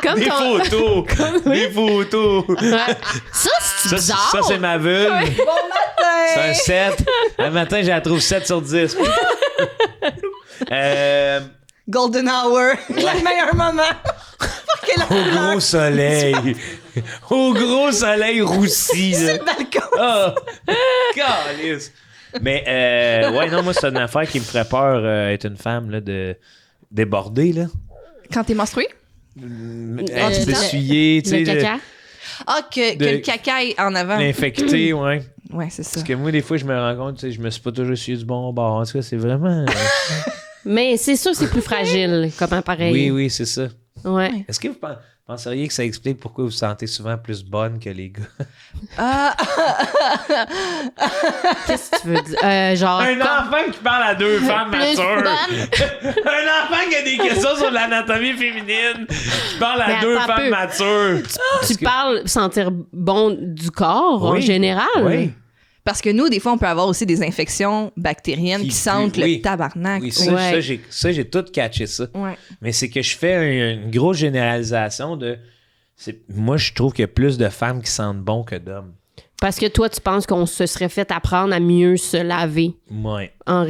S2: Comme
S4: Des
S2: ton...
S4: photos! Des photos!
S2: Ouais. Ça, c'est bizarre.
S4: Ça, c'est ma vulve.
S3: Bon matin!
S4: C'est un 7. Un matin, je la trouve 7 sur 10.
S3: Golden Hour, le meilleur moment. Pour que la
S4: Au
S3: couleur
S4: gros soleil. Au gros soleil roussi, là.
S3: sur le balcon.
S4: Ah! Calice! Mais, ouais, non, moi, c'est une affaire qui me ferait peur, être une femme, là, de déborder, là.
S3: Quand t'es menstrué?
S4: Être essuyé, tu sais.
S2: Le caca.
S3: Ah, que le caca est en avant.
S4: L'infecté, ouais.
S3: Ouais, c'est ça.
S4: Parce que moi, des fois, je me rends compte, tu sais, je me suis pas toujours essuyé du bon bord. En tout cas, c'est vraiment.
S2: Mais c'est sûr, c'est plus fragile comme appareil.
S4: Oui, c'est ça.
S2: Ouais.
S4: Est-ce que vous penseriez que ça explique pourquoi vous vous sentez souvent plus bonne que les gars?
S3: Ah,
S2: Qu'est-ce que tu veux dire? Genre.
S4: Un enfant qui parle à deux femmes
S2: Plus
S4: matures.
S2: bonne.
S4: Un enfant qui a des questions sur l'anatomie féminine. Qui parle à
S2: Mais
S4: deux
S2: attends un
S4: femmes
S2: peu.
S4: matures.
S2: Tu parles sentir bon du corps en
S4: Oui.
S2: général.
S4: Oui.
S3: parce que nous, des fois, on peut avoir aussi des infections bactériennes qui sentent
S4: oui.
S3: le tabarnak.
S4: Oui,
S2: Ouais.
S4: ça, j'ai tout catché ça.
S3: Ouais.
S4: Mais c'est que je fais une grosse généralisation de... Moi, je trouve qu'il y a plus de femmes qui sentent bon que d'hommes.
S2: Parce que toi, tu penses qu'on se serait fait apprendre à mieux se laver
S4: Ouais,
S2: en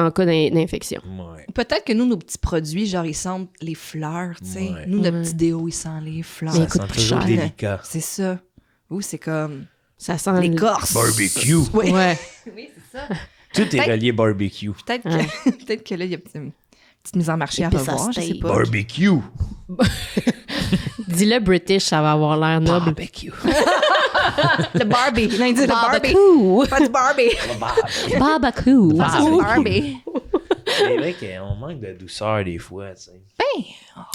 S2: cas d'infection.
S4: ouais.
S3: Peut-être que nous, nos petits produits, genre, ils sentent les fleurs, tu sais.
S4: Ouais.
S3: Nous, notre
S2: Ouais.
S3: petit déo, il sent les fleurs.
S2: Mais
S4: Ça
S2: il coûte
S4: sent
S2: plus
S4: toujours
S2: cher.
S4: délicat.
S3: C'est ça. Ou c'est comme
S2: Ça sent
S3: l'écorce.
S4: Barbecue.
S3: Oui,
S2: Ouais.
S3: oui c'est ça.
S4: Tout est
S3: Peut-être-
S4: relié barbecue.
S3: Peut-être
S2: Ouais.
S3: que, peut-être que là, il y a une petite mise en marché à
S2: Épices à
S3: revoir, je sais
S2: steak.
S3: pas.
S4: Barbecue.
S2: Dis-le British, ça va avoir l'air noble.
S4: Barbecue.
S3: Le Barbie. Non, il dit le Barbie.
S2: Barbecue.
S3: Pas du Barbie.
S2: Barbecue.
S3: Pas du Barbie.
S4: C'est vrai qu'on manque de douceur des fois, tu sais.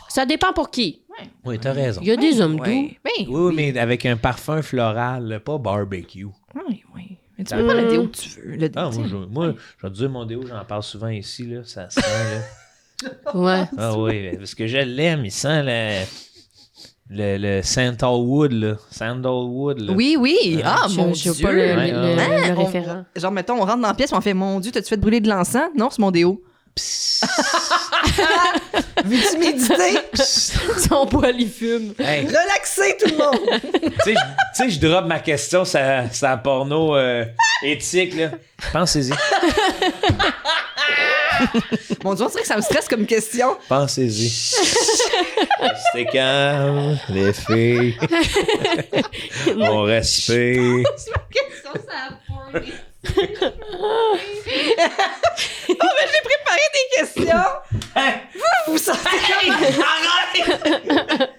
S2: Ça dépend pour qui.
S4: Oui, t'as raison.
S2: Il y a des hommes doux.
S3: Oui,
S4: Oui, mais avec un parfum floral, là, pas barbecue.
S3: Oui, oui. Mais tu peux pas le déo que tu veux. Le
S4: Ah,
S3: tu sais.
S4: moi, je vais te dire, mon déo, j'en parle souvent ici, là. Ça sent, là.
S2: Ouais.
S4: Ah oui, parce que je l'aime, il sent le sandalwood, là. Sandalwood, là.
S3: Oui, oui. Ah,
S2: Je
S3: mon
S2: sais
S3: Dieu.
S2: pas le
S4: Ouais,
S2: le
S3: On-
S2: référent.
S3: Genre, mettons, on rentre dans la pièce, on fait Mon Dieu, t'as-tu fait brûler de l'encens? Non, c'est mon déo. Veux-tu méditer?
S2: Son poil, il fume.
S4: Hey,
S3: Relaxer tout le monde.
S4: tu sais, je drop ma question, ça porno éthique, là. Pensez-y.
S3: Mon Dieu, on dirait que ça me stresse comme question.
S4: Pensez-y. Restez calme, les filles. On respire.
S3: Question, ça a fourni. Oh, mais j'ai préparé des questions. Vous sentez
S4: Arrête!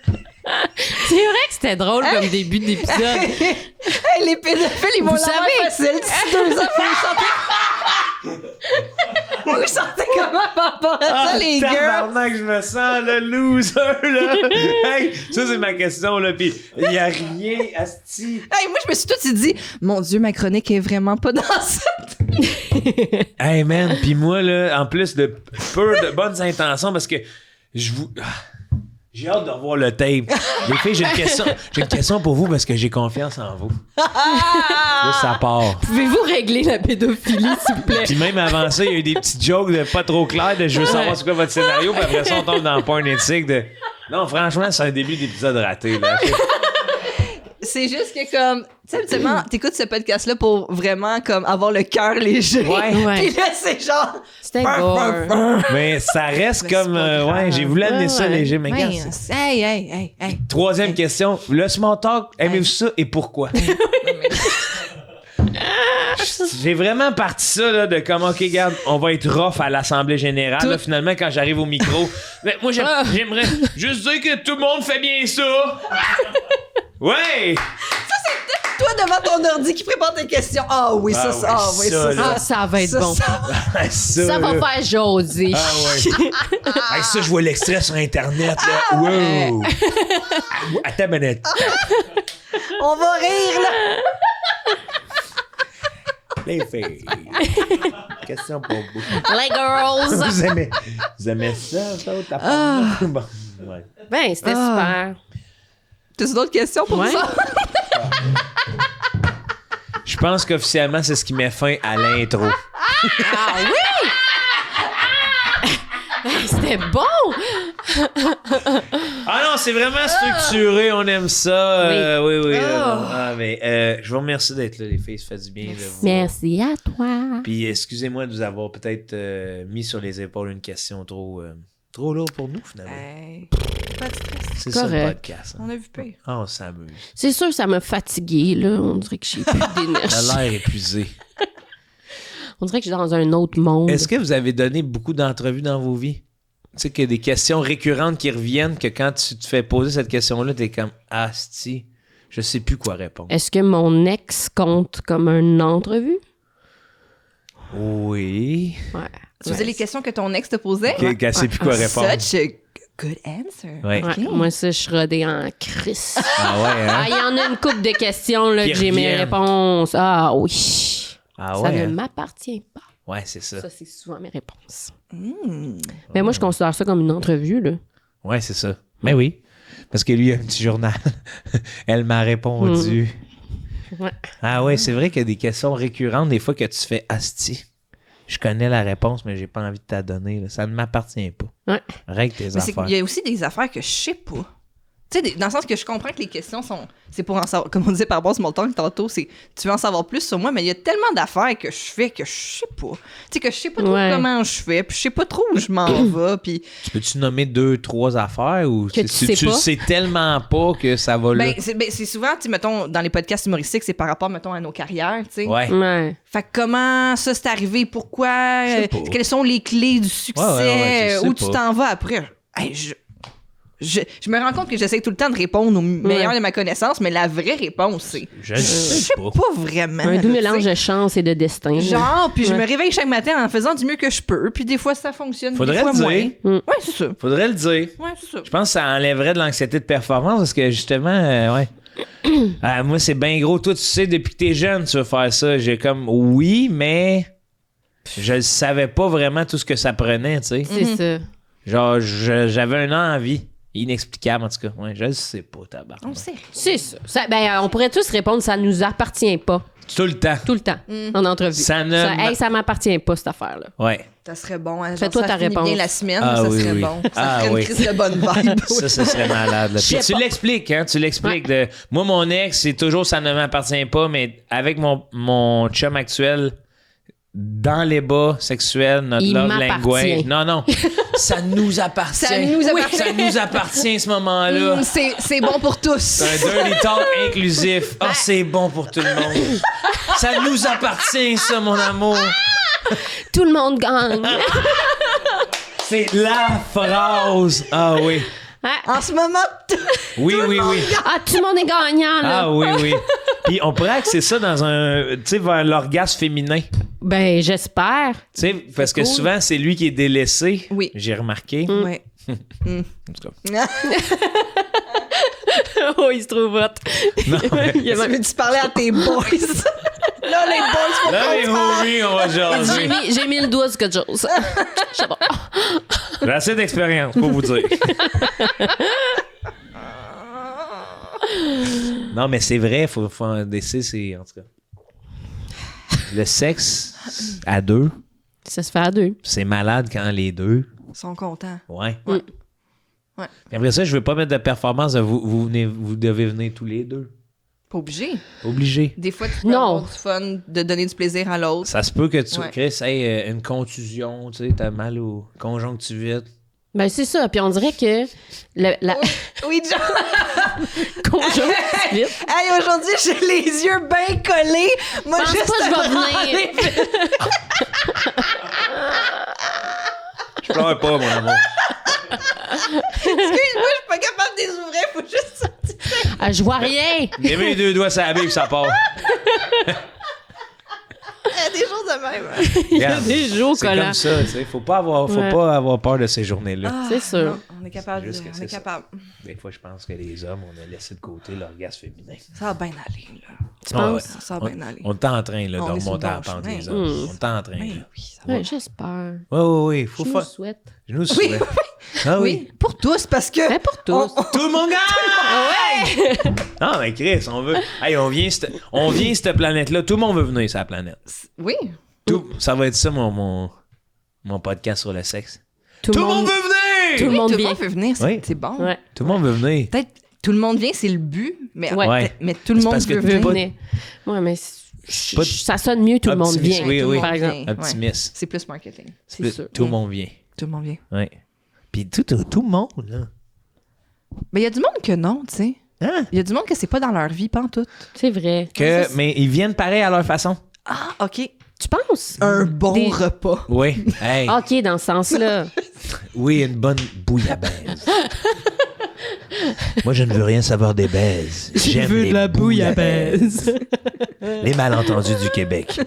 S2: C'est vrai que c'était drôle comme début d'épisode.
S3: Hey, les pédophiles, ils vont
S2: Vous
S3: l'avoir
S2: savez-
S3: facile d'ici 2 ans. Vous vous sentez comment par rapport à ça, les gars?
S4: Tabarnak, je me sens le loser, là. Hey, ça, c'est ma question, là. Pis il y a rien, asti.
S3: Hey, moi, je me suis tout de suite dit, mon Dieu, ma chronique est vraiment pas dans cette.
S4: Hey, man, pis moi, là, en plus de peu de bonnes intentions, parce que j'ai hâte de revoir le tape. Les filles, j'ai une question pour vous parce que j'ai confiance en vous. Là, ça part.
S2: Pouvez-vous régler la pédophilie, s'il vous plaît?
S4: Puis même avant ça, il y a eu des petits jokes de pas trop clairs de je veux savoir c'est quoi votre scénario, puis après ça, on tombe dans le porn éthique de non, franchement, c'est un début d'épisode raté, là.
S3: C'est juste que, comme, tu sais, habituellement, t'écoutes ce podcast-là pour vraiment, comme, avoir le cœur léger.
S4: Ouais.
S2: Ouais.
S3: Puis là, c'est genre.
S2: C'était gore.
S4: Mais ça reste
S3: Mais
S4: comme
S3: c'est pas grave.
S4: ouais, j'ai voulu amener ça
S2: Ouais.
S4: léger, mais
S3: Ouais,
S4: regarde,
S3: hey.
S4: troisième question, le small talk, aimez-vous ça et pourquoi? J'ai vraiment parti ça là, de comme, OK, regarde, on va être rough à l'Assemblée générale. Là, finalement, quand j'arrive au micro, mais moi, j'aimerais juste dire que tout le monde fait bien ça. Ouais!
S3: toi devant ton ordi qui prépare tes questions. Ah oui,
S4: Ah oui, ça, là.
S2: Ah, ça va être
S3: Ça,
S2: bon.
S3: ça-
S2: Ça va faire jaser.
S4: Ah ouais. Hey, ça, je vois l'extrait sur Internet, là. Wow! Attends une minute.
S3: On va rire, là.
S4: Les filles. Question pour vous.
S2: Les girls.
S4: Vous aimez ça, ça, ta part? Bon, ouais.
S2: Ben, c'était super.
S3: T'as d'autres questions pour
S2: Ouais.
S3: ça?
S4: Je pense qu'officiellement, c'est ce qui met fin à l'intro.
S2: Ah oui! C'était bon!
S4: Ah non, c'est vraiment structuré, on aime ça. Oui. Mais je vous remercie d'être là, les filles, ça fait du bien de vous.
S2: Merci à toi.
S4: Puis excusez-moi de vous avoir peut-être mis sur les épaules une question trop lourde pour nous, finalement.
S3: Pas de stress.
S4: C'est ça le
S2: correct.
S4: podcast. Hein.
S3: On a vu pire.
S4: Ah, on s'amuse.
S2: C'est sûr, ça m'a fatiguée, là. On dirait que j'ai plus d'énergie.
S4: T'as l'air épuisé.
S2: On dirait que je suis dans un autre monde.
S4: Est-ce que vous avez donné beaucoup d'entrevues dans vos vies? Tu sais qu'il y a des questions récurrentes qui reviennent, que quand tu te fais poser cette question-là, t'es comme « Asti, je sais plus quoi répondre.
S2: Est-ce que mon ex compte comme une entrevue? »
S4: Oui.
S2: Ouais.
S3: Tu faisais les questions que ton ex te posait?
S4: Qu'elle sait plus quoi répondre.
S3: Such a good answer.
S4: Ouais.
S2: Ouais, moi, ça, je suis rodée en crise.
S4: Ah ouais, hein?
S2: Ah, il y en a une couple de questions là,
S4: Qui
S2: que j'ai mes
S4: reviennent.
S2: réponses. Ah oui.
S4: Ah
S2: Ça
S4: ouais,
S2: ne
S4: hein?
S2: m'appartient pas.
S4: Ouais, c'est ça.
S2: Ça, c'est souvent mes réponses. Mais moi, je considère ça comme une entrevue. Là.
S4: Ouais, c'est ça. Mais oui. Parce que lui, il a un petit journal. Elle m'a répondu.
S2: Ouais.
S4: Ah ouais, c'est vrai qu'il y a des questions récurrentes des fois que tu fais Asti. Je connais la réponse, mais j'ai pas envie de te la donner. Là. Ça ne m'appartient pas.
S2: Ouais.
S4: Règle tes
S3: Mais c'est
S4: affaires.
S3: qu'il y a aussi des affaires que je sais pas. Tu sais, dans le sens que je comprends que les questions sont... C'est pour en savoir... Comme on disait par rapport à small talk tantôt, c'est... Tu veux en savoir plus sur moi, mais il y a tellement d'affaires que je fais que je sais pas. Tu sais, que je sais pas trop
S2: Ouais.
S3: comment je fais, puis je sais pas trop où je m'en vais, puis...
S4: Tu peux-tu nommer 2-3 affaires ou
S2: Que tu sais pas?
S4: le sais tellement pas que ça va là?
S3: C'est souvent, tu sais, mettons, dans les podcasts humoristiques, c'est par rapport, mettons, à nos carrières, tu sais.
S4: Ouais.
S2: Ouais.
S3: Fait que comment ça c'est arrivé? Pourquoi?
S4: Je sais pas.
S3: Quelles sont les clés du succès?
S4: Ouais, je sais
S3: où tu
S4: pas.
S3: t'en vas après? Hey, je me rends compte que j'essaie tout le temps de répondre au meilleur de ma connaissance, mais la vraie réponse, c'est...
S4: Je
S3: Je
S4: sais
S3: sais
S4: pas.
S3: pas vraiment.
S2: Un doux
S3: là,
S2: mélange
S3: tu sais.
S2: de chance et de destin.
S3: Genre, puis je
S2: Ouais.
S3: me réveille chaque matin en faisant du mieux que je peux, puis des fois ça fonctionne,
S4: Faudrait
S3: des fois
S4: le
S3: moins.
S4: dire.
S3: Ouais, c'est ça.
S4: Faudrait le dire.
S3: Ouais, c'est ça.
S4: Je pense que ça enlèverait de l'anxiété de performance parce que justement, ouais. Moi, c'est bien gros. Toi, tu sais, depuis que t'es jeune, tu veux faire ça. J'ai comme, oui, mais je savais pas vraiment tout ce que ça prenait, tu sais.
S2: C'est ça.
S4: Genre, j'avais une envie inexplicable, en tout cas. Ouais, je le sais pas, tabac.
S3: On sait.
S2: C'est ça. On pourrait tous répondre, ça nous appartient pas.
S4: Tout le temps.
S2: Tout le temps. En entrevue.
S4: Ça ne
S2: ça m'appartient pas, cette affaire-là.
S4: Ouais.
S3: Ça serait bon. Hein,
S2: Fais-toi
S3: ça
S2: ta
S3: finit
S2: réponse.
S3: bien la semaine,
S4: Ah
S3: ça
S4: oui,
S3: serait
S4: oui.
S3: bon. Ça
S4: Ah
S3: ferait
S4: oui.
S3: une crise de bonne vibe.
S4: Ça serait malade. Là.
S2: Je
S4: Puis
S2: sais
S4: tu
S2: pas.
S4: l'expliques, hein? Tu l'expliques. Moi, mon ex, c'est toujours ça ne m'appartient pas, mais avec mon chum actuel, dans les bas sexuels, notre
S2: Il
S4: love
S2: m'appartient.
S4: language. Non. Ça nous appartient.
S3: Ça nous appartient.
S4: Ça nous appartient, ce moment-là.
S3: C'est bon pour tous.
S4: C'est un dirty talk inclusif. Ah, c'est bon pour tout le monde. Ça nous appartient, ça, mon amour.
S2: Tout le monde gagne.
S4: C'est la phrase. Ah oui.
S3: En ce moment,
S4: Oui.
S2: Ah, tout le monde est gagnant, là.
S4: Ah oui. Puis on pourrait axer ça dans tu sais, vers l'orgasme féminin.
S2: Ben, j'espère.
S4: Tu sais, parce que
S3: cool.
S4: souvent, c'est lui qui est délaissé.
S3: Oui.
S4: J'ai remarqué.
S3: Ouais.
S4: En tout cas.
S2: Oh, il se trouve hot.
S4: Non, mais-
S2: Il y a
S3: Tu veux-tu parler à tes boys? Là, les boys, faut
S4: Là, les
S3: qu'on se parle.
S4: homies, on va jaser.
S2: J'ai mis le doigt sur quelque chose. C'est bon.
S4: J'ai assez d'expérience pour vous dire. Non, mais c'est vrai, faut un décès, c'est en tout cas. Le sexe à deux,
S2: Ça se fait à deux.
S4: c'est malade quand les deux.
S3: Ils sont contents.
S4: Ouais.
S3: Ouais.
S4: Puis après ça, je veux pas mettre de performance. Vous devez venir tous les deux.
S3: Pas obligé.
S4: Obligé.
S3: Des fois, tu peux
S2: Non.
S3: avoir du fun, de donner du plaisir à l'autre.
S4: Ça se peut que tu
S3: Ouais.
S4: Chris, une contusion, tu sais, t'as mal au conjonctivite.
S2: Ben, c'est ça. Puis on dirait que la
S3: Oui, John.
S2: conjonctivite.
S3: Hey, aujourd'hui, j'ai les yeux bien collés. Moi,
S2: Pense
S3: juste
S2: pas que je vais
S3: avant
S2: venir.
S3: les-
S4: Je pleure pas, mon amour.
S3: Excuse-moi, je suis pas capable de les ouvrir. Faut juste sortir.
S2: Ah, je vois rien.
S4: Mets mes 2 doigts sur la bille, ça part.
S3: Il y a des jours de même.
S2: Il y a
S4: Regarde,
S2: des jours
S4: c'est
S2: collants.
S4: comme ça, tu sais. Faut pas avoir peur de ces journées-là.
S2: C'est sûr.
S3: Non, on est capable.
S4: Juste que
S3: On
S4: c'est
S3: est
S4: ça.
S3: capable.
S4: Des fois, je pense que les hommes, on a laissé de côté l'orgasme féminin.
S3: Ça va bien aller, là.
S2: Tu
S4: Ah,
S2: penses?
S3: Ça va bien aller.
S4: On est en train là,
S3: On
S4: de
S3: est sur
S4: remonter
S3: le
S4: à la
S3: bon
S4: pente,
S3: chemin.
S4: les hommes. On est en train.
S3: Ben
S4: Là.
S3: oui, ça va.
S2: Ouais, j'espère.
S4: Oui. Faut
S2: Je nous
S4: faire.
S2: souhaite.
S4: Je nous souhaite. Ah oui.
S3: Oui, pour tous, parce que...
S2: Mais pour tous.
S4: Tout le monde gagne! Non, mais Chris, on veut. Hey, on vient cette planète-là. Tout le monde veut venir sur la planète.
S3: Oui.
S4: Ça va être ça, mon podcast sur le sexe.
S2: Tout
S4: Tout le monde veut
S2: Tout
S4: venir!
S2: le monde
S3: tout le
S2: vient.
S3: monde peut venir,
S4: Oui.
S3: c'est bon.
S2: Ouais.
S4: Tout le monde veut venir.
S3: Peut-être tout le monde vient, c'est le but, mais,
S2: Ouais.
S3: mais tout le
S4: C'est
S3: monde
S4: parce que
S3: veut
S4: tu
S3: venir.
S4: peux
S2: Venez. Ouais, mais
S4: Pas de-
S2: ça sonne mieux, tout le monde
S4: Optimiste,
S2: vient.
S4: oui, oui.
S2: Par exemple.
S3: Ouais.
S4: Optimiste.
S3: C'est plus marketing.
S2: C'est sûr.
S4: Tout le monde vient.
S3: Tout le monde vient.
S4: Oui. Puis tout le monde, là.
S3: Mais il y a du monde que non, tu sais.
S4: Hein?
S3: Il y a du monde que c'est pas dans leur vie, pas en tout.
S2: C'est vrai.
S4: Mais ils viennent pareil à leur façon.
S3: Ah, OK.
S2: Tu penses?
S3: Un bon
S2: Des-
S3: repas.
S4: Oui. Hey.
S2: OK, dans ce sens-là.
S4: Oui, une bonne bouillabaisse. Moi, je ne veux rien savoir des baises. J'aime les bouillabaisse. Les malentendus du Québec.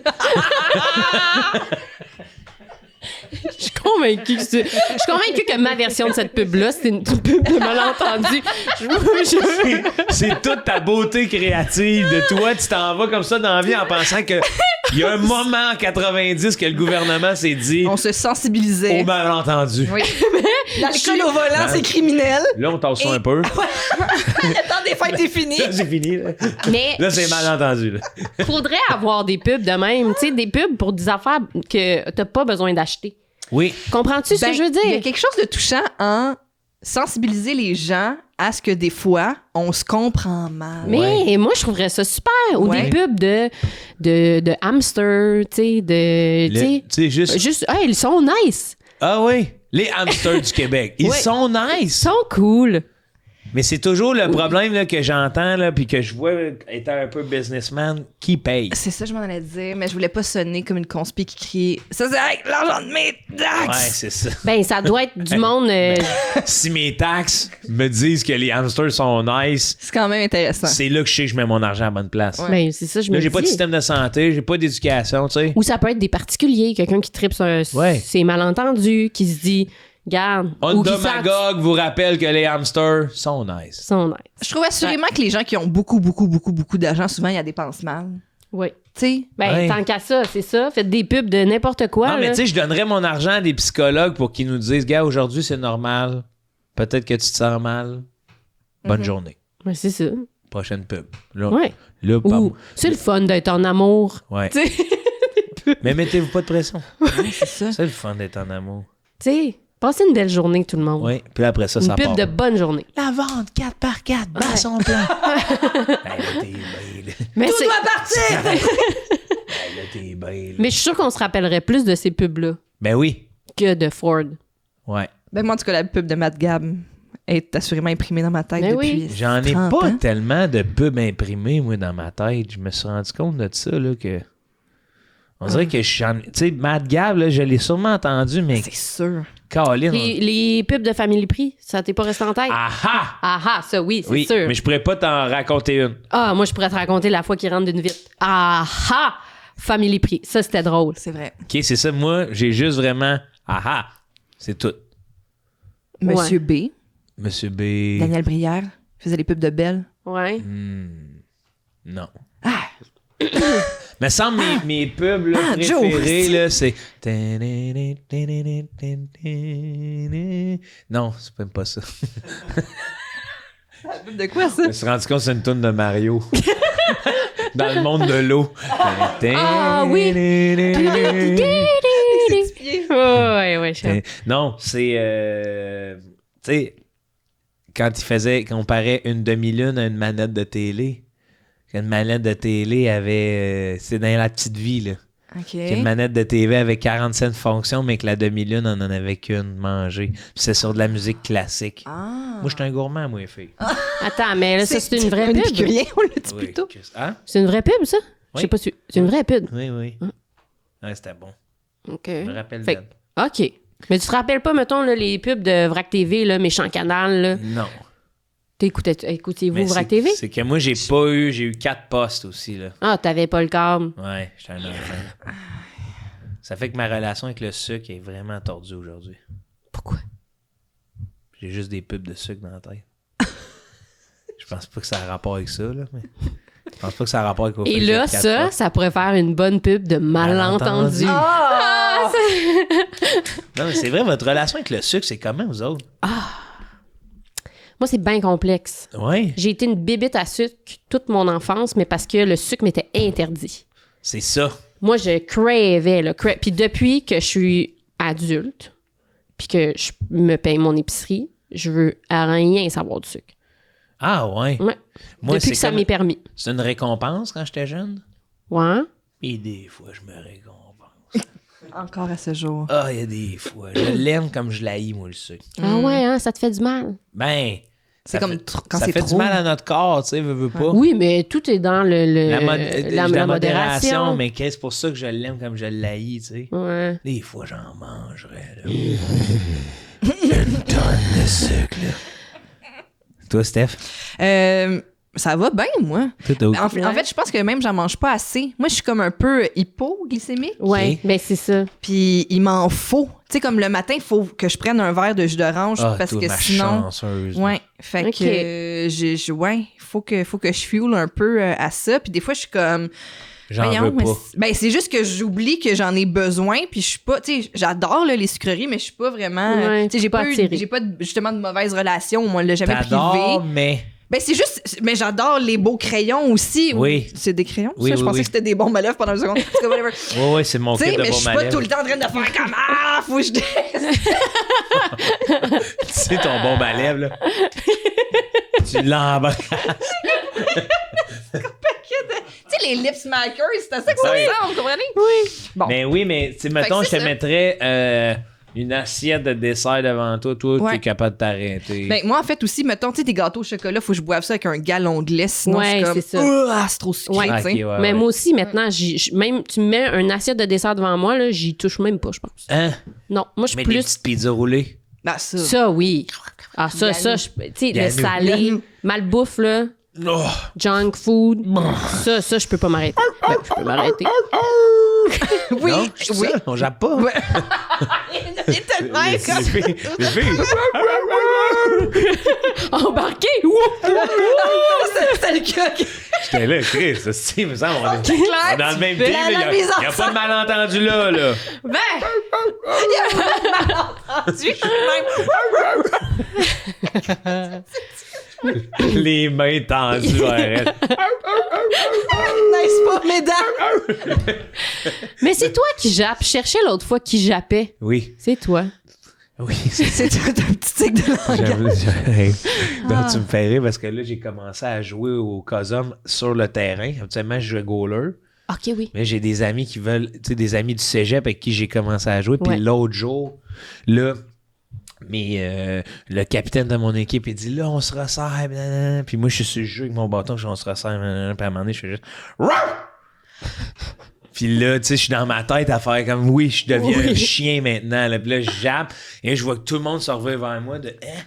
S2: Je suis convaincue que ma version de cette pub-là, c'est une pub de malentendu.
S4: C'est toute ta beauté créative de toi. Tu t'en vas comme ça dans la vie en pensant que il y a un moment en 90 que le gouvernement s'est dit
S3: On se sensibilisait.
S4: au malentendu.
S3: Oui. L'alcool au volant, c'est criminel.
S4: Là, on tasse ça un peu.
S3: Le temps des fêtes est fini.
S4: Là, c'est fini. Là,
S2: Mais
S4: là c'est malentendu. Là.
S2: faudrait avoir des pubs de même. Tu sais, des pubs pour des affaires que t'as pas besoin d'acheter.
S4: Oui.
S2: Comprends-tu ce que je veux
S3: Il y a
S2: dire?
S3: quelque chose de touchant en sensibiliser les gens à ce que des fois, on se comprend mal.
S2: Mais moi, je trouverais ça super. Ou
S3: Ouais.
S2: des pubs de hamster, tu sais,
S4: Tu sais, juste.
S2: juste, hey, ils sont nice.
S4: Ah oui. Les hamsters du Québec. Ils
S2: Ouais.
S4: sont
S2: Ils
S4: nice.
S2: sont cool.
S4: Mais c'est toujours le problème là, que j'entends là, puis que je vois étant un peu businessman qui paye.
S3: C'est ça, je m'en allais dire, mais je voulais pas sonner comme une conspi qui crie « Ça, c'est avec l'argent de mes taxes!
S4: Ouais, c'est ça.
S2: Ben, ça doit être du monde.
S4: Si mes taxes me disent que les hamsters sont nice,
S3: C'est quand même intéressant.
S4: c'est là que je sais que je mets mon argent à la bonne place.
S3: Ouais.
S2: Ben, c'est ça, je me
S4: Là, j'ai pas de
S2: dis.
S4: système de santé, j'ai pas d'éducation, tu sais.
S2: Ou ça peut être des particuliers, quelqu'un qui tripe sur
S4: Ouais.
S2: ses malentendus, qui se dit, garde. ou qui savent-
S4: Magog vous rappelle que les hamsters sont nice.
S2: sont nice.
S3: Je trouve assurément que les gens qui ont beaucoup d'argent, souvent, ils dépensent mal.
S2: Oui.
S3: Tu sais?
S2: Ben,
S4: Ouais.
S2: tant qu'à ça, c'est ça. Faites des pubs de n'importe quoi.
S4: Non, mais
S2: là.
S4: tu sais, je donnerais mon argent à des psychologues pour qu'ils nous disent, gars, aujourd'hui c'est normal. Peut-être que tu te sens mal. Bonne journée.
S2: Ouais, c'est ça.
S4: Prochaine pub. Là,
S2: Ouais.
S4: là
S2: Ou c'est le fun d'être en amour.
S4: Ouais.
S2: Tu sais,
S4: Mais mettez-vous pas de pression.
S3: C'est ça.
S4: C'est le fun d'être en amour.
S2: tu sais, passez une belle journée, tout le monde.
S4: Oui. Puis après ça,
S2: Une
S4: ça
S2: pub
S4: part.
S2: de bonne journée.
S4: La vente 4x4, bas son plan. Hey, là, t'es bien, là.
S2: Mais,
S3: Tout
S2: c'est-
S3: doit partir!
S4: Hey, là, t'es bien, là.
S2: mais je suis sûre qu'on se rappellerait plus de ces pubs-là
S4: Ben oui.
S2: que de Ford.
S4: Ouais.
S3: Ben, moi, en tout cas, la pub de Matt Gab est assurément imprimée dans ma tête
S2: Ben
S3: depuis
S2: oui.
S4: J'en ai
S3: 30
S4: pas
S3: ans.
S4: tellement de pubs imprimées, moi, dans ma tête. Je me suis rendu compte de ça, là, que... On dirait que je Tu sais, Matt Gab, là, je l'ai sûrement entendu, mais
S3: C'est sûr.
S4: Caroline...
S2: Les pubs de Family Prix, ça t'est pas resté en tête?
S4: Ah ah!
S2: Ah ah, ça oui, c'est
S4: Oui,
S2: sûr.
S4: mais je pourrais pas t'en raconter une.
S2: Ah, moi, je pourrais te raconter la fois qu'il rentre d'une vitre. Ah ah! Family Prix. Ça, c'était drôle.
S3: C'est vrai.
S4: OK, c'est ça. Moi, j'ai juste vraiment... Ah ah! C'est tout.
S3: Monsieur B,
S4: Monsieur B...
S3: Daniel Brière, faisait les pubs de Belle.
S2: Ouais.
S4: Non.
S3: Ah!
S4: Me semble mes pubs là,
S3: Ah, Joe.
S4: préférés, là, c'est... Non, c'est même pas ça.
S3: De quoi, ça?
S4: Je me suis rendu compte que c'est une toune de Mario. Dans le monde de l'eau.
S2: Ah, oui. Ouais, ouais, je-
S4: Non, c'est... tu sais, quand il faisait... Qu'on comparait une demi-lune à une manette de télé. Une manette de télé avait... c'est dans La Petite Vie, là.
S3: OK.
S4: Qu'une manette de TV avait 47 fonctions, mais que la demi-lune, on en avait qu'une, manger. Puis c'est sur de la musique classique.
S3: Ah.
S4: Moi, j'étais un gourmand, moi, les filles.
S2: Attends, mais là, ça, c'est une vraie
S3: un
S2: pub.
S3: épicurien, on l'a dit
S4: Oui,
S3: plus tôt.
S4: Hein?
S2: C'est une vraie pub, ça? Je sais
S4: Oui.
S2: pas si... C'est une vraie pub.
S4: Oui, oui. Ouais, c'était bon.
S2: OK.
S4: Je me rappelle
S2: Fait-
S4: d'elle.
S2: OK. Mais tu te rappelles pas, mettons, là, les pubs de Vrac TV, là, Méchant Canal, là?
S4: Non.
S2: Écoutiez-vous
S4: Mais
S2: Vrac TV?
S4: C'est que moi, j'ai eu 4 postes aussi, là.
S2: Ah, t'avais pas le câble.
S4: Ouais, j'étais un enfant. Ça fait que ma relation avec le sucre est vraiment tordue aujourd'hui.
S2: Pourquoi?
S4: J'ai juste des pubs de sucre dans la tête. Je pense pas que ça a rapport avec ça, là, mais... Je pense pas que ça a rapport avec le fait
S2: Et
S4: que j'ai
S2: là,
S4: 4
S2: ça,
S4: postes.
S2: ça pourrait faire une bonne pub de malentendu.
S3: Ah!
S4: Non, mais c'est vrai, votre relation avec le sucre, c'est comment, vous autres?
S2: Moi, c'est bien complexe.
S4: Ouais,
S2: J'ai été une bébite à sucre toute mon enfance, mais parce que le sucre m'était interdit.
S4: c'est ça.
S2: Moi, je cravais, là. Puis depuis que je suis adulte, puis que je me paye mon épicerie, je veux rien savoir du sucre.
S4: Ah, ouais.
S2: Ouais.
S4: Moi,
S2: Depuis
S4: c'est
S2: que ça
S4: comme-
S2: m'est permis.
S4: C'est une récompense quand j'étais jeune?
S2: Ouais.
S4: Et des fois, je me récompense.
S3: Encore à ce jour.
S4: Ah, il y a des fois. Je l'aime comme je l'haïs, moi, le sucre.
S2: Ah ouais, hein, ça te fait du mal.
S4: Ben...
S3: C'est
S4: ça
S3: comme
S4: fait-
S3: quand
S4: ça
S3: c'est
S4: fait
S3: trop.
S4: du mal à notre corps, tu sais, veux pas.
S2: Oui, mais tout est dans
S4: La,
S2: la modération.
S4: mais c'est pour ça que je l'aime comme je l'haïs, tu sais.
S2: Ouais.
S4: Des fois, j'en mangerais, là. Une tonne de sucre, là. Toi, Steph?
S3: Ça va bien, moi. En fait, je pense que même j'en mange pas assez. Moi, je suis comme un peu hypoglycémique.
S2: Ouais,
S4: Ok.
S2: ben c'est ça.
S3: Puis il m'en faut. Tu sais, comme le matin, il faut que je prenne un verre de jus d'orange
S4: Ah,
S3: parce
S4: toi,
S3: que
S4: ma
S3: sinon.
S4: chanceuse.
S3: Ouais. Fait
S2: Ok.
S3: que ouais, faut que je fuel un peu à ça. Puis des fois, je suis comme.
S4: J'en
S3: voyons,
S4: veux
S3: mais
S4: pas.
S3: c'est juste que j'oublie que j'en ai besoin. Puis je suis pas. Tu sais, j'adore là, les sucreries, mais je suis pas vraiment.
S2: Ouais,
S3: tu sais,
S2: pas attirée.
S3: j'ai pas justement de mauvaise relation. Moi, on l'a jamais
S4: T'adores,
S3: privé.
S4: mais...
S3: Ben, c'est juste. Mais j'adore les beaux crayons aussi.
S4: Oui.
S3: C'est des crayons,
S4: Oui,
S3: ça? Je
S4: oui,
S3: pensais
S4: oui.
S3: que c'était des bombes à lèvres pendant une seconde. En tout cas, whatever.
S4: Ouais, c'est mon
S3: Tu
S4: kit
S3: sais,
S4: de
S3: mais je
S4: bon
S3: suis pas
S4: malève.
S3: tout le temps en train de faire comme Ah, faut que je.
S4: C'est ton bon malève, là. Tu l'embrasses.
S3: Tu sais, les lip smackers, c'est à ça que ça
S4: Ouais.
S3: ressemble, vous comprenez? Oui. Bon.
S4: Mais oui, mais tu sais, mettons,
S3: que
S4: je te
S3: c'est ça.
S4: mettrais une assiette de dessert devant toi. Toi,
S3: Ouais.
S4: t'es capable de t'arrêter.
S3: Ben, moi, en fait, aussi, mettons, tu sais, des gâteaux au chocolat, faut que je boive ça avec un gallon de lait, sinon
S2: Ouais,
S3: je suis comme,
S2: c'est ça.
S3: Ah, c'est trop sucré,
S2: Ouais.
S3: tu sais.
S4: Ok, ouais,
S2: Mais
S4: ouais.
S2: moi aussi, maintenant, même tu me mets une assiette de dessert devant moi, là, j'y touche même pas, je pense.
S4: Hein?
S2: Non, moi, je suis
S4: Mais des
S2: plus.
S4: petites pizzas roulées.
S3: Ben, ça.
S2: Ça, oui. Ah, ça,
S3: Yannou.
S2: tu sais, le
S4: Yannou.
S2: salé,
S3: Yannou.
S2: malbouffe, là,
S4: Oh!
S2: junk food. Ça, je peux pas m'arrêter. Ben, je peux m'arrêter.
S3: Oui,
S4: Non, je suis
S3: oui.
S4: seul, on jappe pas.
S3: Ouais. Il est tellement
S4: Les
S3: comme...
S4: filles, les filles.
S2: Embarqué!
S3: C'est le coq.
S4: J'étais là, Chris, ça, il me semble, on est,
S3: clair,
S4: on est dans le
S3: tu
S4: même
S3: fais
S4: team,
S3: la
S4: il
S3: mise en
S4: n'y a pas de malentendu là, là.
S3: Ben, il y a pas de malentendu. Même.
S4: Les mains tendues vers elle.
S3: N'est-ce pas, mesdames?
S2: Mais c'est toi qui jappes. Je cherchais l'autre fois qui jappait.
S4: Oui,
S2: C'est toi.
S4: oui,
S3: C'est un petit tic de langage.
S4: Donc, tu me fais rire parce que là, j'ai commencé à jouer au COSOM sur le terrain. Habituellement, je jouais goaler.
S2: OK, oui.
S4: Mais j'ai des amis qui veulent, tu sais, des amis du cégep avec qui j'ai commencé à jouer. Puis
S2: Ouais.
S4: l'autre jour, là, le capitaine de mon équipe, il dit là, on se resserre. Blablabla. Puis moi, je suis sur le jeu avec mon bâton, on se resserre. Blablabla. Puis à un moment donné, je fais juste. Puis là, tu sais, je suis dans ma tête à faire comme oui, je deviens un chien maintenant. Là. Puis là, je jappe et je vois que tout le monde se revient vers moi de hein?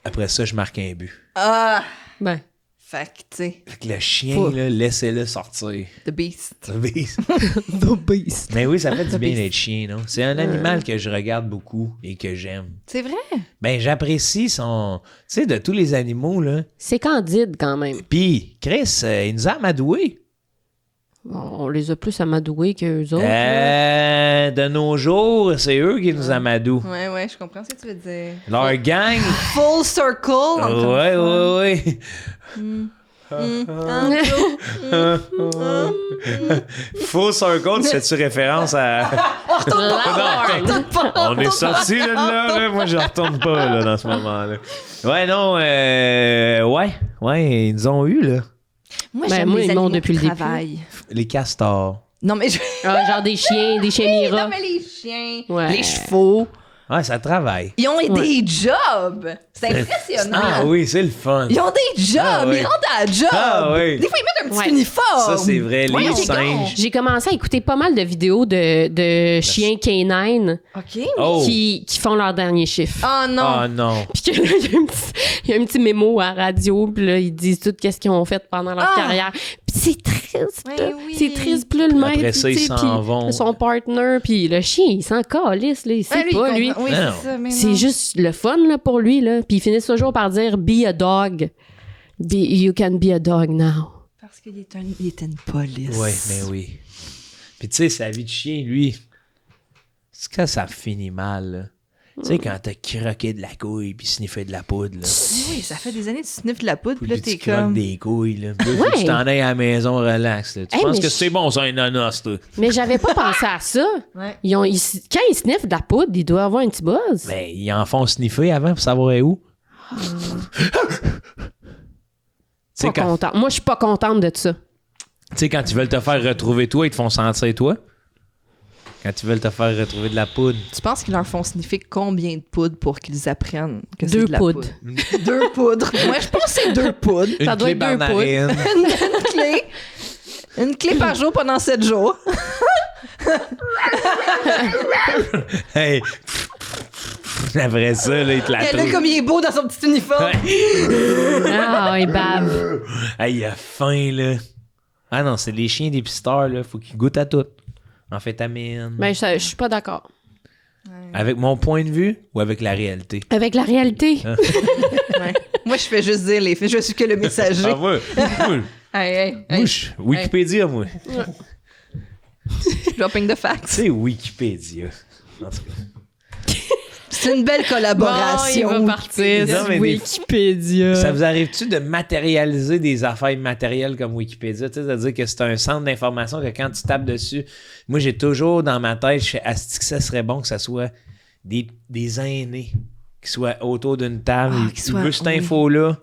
S4: Après ça, je marque un but.
S3: Ah,
S2: Ben.
S3: fait que, tu sais,
S4: Fait que le chien,
S2: Faut-
S4: là, laissez-le sortir.
S3: the beast.
S2: The Beast.
S4: Mais oui, ça fait du bien d'être chien, non? C'est un animal que je regarde beaucoup et que j'aime.
S3: C'est vrai?
S4: Ben, j'apprécie son... Tu sais, de tous les animaux, là.
S2: C'est candide quand même.
S4: Puis, Chris, il nous a amadoués.
S2: On les a plus amadoués qu'eux autres. là.
S4: De nos jours, c'est eux qui nous amadouent.
S3: Ouais, je comprends ce que tu veux dire.
S4: Leur gang...
S3: Full circle. encore
S4: Ouais,
S3: une fois.
S4: ouais. Full circle, tu fais-tu référence à...
S2: La porn.
S4: On est sorti de là. Moi, je retourne pas là, dans ce moment-là. Ouais, non, ouais, ils nous ont eu, là.
S3: Moi,
S2: Ben,
S3: j'aime
S2: moi,
S3: les
S2: ils m'ont
S3: animaux
S2: depuis
S3: qui
S2: le début.
S3: travaillent.
S4: Les castors.
S3: Non, mais
S2: Ah, genre des chiens
S3: Non,
S2: Mira.
S3: mais les chiens,
S2: Ouais.
S3: les chevaux.
S4: Ouais, ça travaille.
S3: Ils ont des jobs. C'est impressionnant.
S4: Ah oui, c'est le fun.
S3: Ils ont des jobs.
S4: Ah oui.
S3: Ils rentrent à la job.
S4: Ah oui.
S3: Des fois, ils mettent un petit
S2: Ouais.
S3: uniforme.
S4: Ça, c'est vrai.
S2: Ouais,
S4: Les
S2: j'ai-
S4: singes.
S2: J'ai commencé à écouter pas mal de vidéos de chiens canines
S3: OK.
S4: Oh.
S2: qui font leur dernier chiffre.
S3: Oh non.
S4: Ah non.
S2: Puis que là, il y a un petit mémo à la radio, puis là, ils disent tout qu'est-ce qu'ils ont fait pendant leur carrière. Puis c'est triste,
S3: Oui,
S2: là.
S3: oui.
S2: C'est triste, plus le maître.
S4: Après ça,
S2: tu sais,
S4: ils s'en
S2: puis
S4: vont.
S2: son partner, puis le chien, il s'en calisse, là. Il sait
S3: Ah, lui,
S2: pas,
S3: il
S2: lui.
S3: comprend. Oui,
S4: Non.
S3: c'est ça. Mais
S2: C'est
S3: non.
S2: juste le fun, là, pour lui, là. Puis ils finissent toujours par dire « Be a dog. You can be a dog now.
S3: Parce qu'il était une police.
S4: Oui, mais oui. Puis tu sais, sa vie de chien, lui, c'est quand ça finit mal, là. Tu sais, quand t'as croqué de la couille puis sniffé de la poudre, là.
S3: Oui, ça fait des années que tu sniffes de la poudre, puis là,
S4: Puis
S3: t'es
S4: tu croques
S3: comme...
S4: des couilles, là. Puis là, faut que
S2: Ouais.
S4: tu t'en ailles à la maison, relax, là. Tu
S2: Hey,
S4: penses
S2: mais
S4: que
S2: je-
S4: c'est bon, ça, un nonos, là. »
S2: Mais j'avais pas pensé à ça.
S3: Ouais.
S2: Quand ils sniffent de la poudre, ils doivent avoir un petit buzz.
S4: Mais ils en font sniffer avant pour savoir où. Tu sais,
S2: Pas
S4: quand,
S2: contente. Moi, je suis pas contente de ça.
S4: tu sais, quand ils veulent te faire retrouver toi, ils te font sentir toi. Quand ils veulent te faire retrouver de la poudre.
S3: Tu penses qu'ils leur font sniffer combien de poudres pour qu'ils apprennent que c'est
S2: 2
S3: de la
S2: poudres.
S3: poudre? 2 poudres. Moi, je pense que c'est 2 poudres.
S2: Ça doit être 2 poudres.
S3: Une clé. Une clé par jour pendant 7 jours.
S4: Hey! Après ça, là, ils te la
S3: Et là,
S4: trouvent.
S3: comme il est beau dans son petit uniforme.
S2: Ah, ils bavent.
S4: Hey, il a faim, là. Ah non, c'est les chiens dépisteurs, là. Faut qu'ils goûtent à tout. Amphétamine.
S2: Ben, je suis pas d'accord.
S4: Avec mon point de vue ou avec la réalité?
S2: Avec la réalité.
S3: Ouais. Moi, je fais juste dire les faits. Je suis que le messager.
S4: Ah, moi,
S3: Hey, hey,
S4: moi,
S3: hey.
S4: Wikipédia, moi.
S3: Dropping the
S4: Tu
S3: facts.
S4: sais, Wikipédia. En tout cas.
S3: C'est une belle collaboration.
S2: Bon, il va partir
S4: Non,
S2: sur
S4: mais des-
S2: Wikipédia.
S4: Ça vous arrive-tu de matérialiser des affaires immatérielles comme Wikipédia? Tu sais, c'est-à-dire que c'est un centre d'information que quand tu tapes dessus, moi, j'ai toujours dans ma tête, je fais asti que ça serait bon que ça soit des aînés qui soient autour d'une table.
S3: Ah,
S4: Ils
S3: qui soient-
S4: veulent cette
S3: oui.
S4: info-là.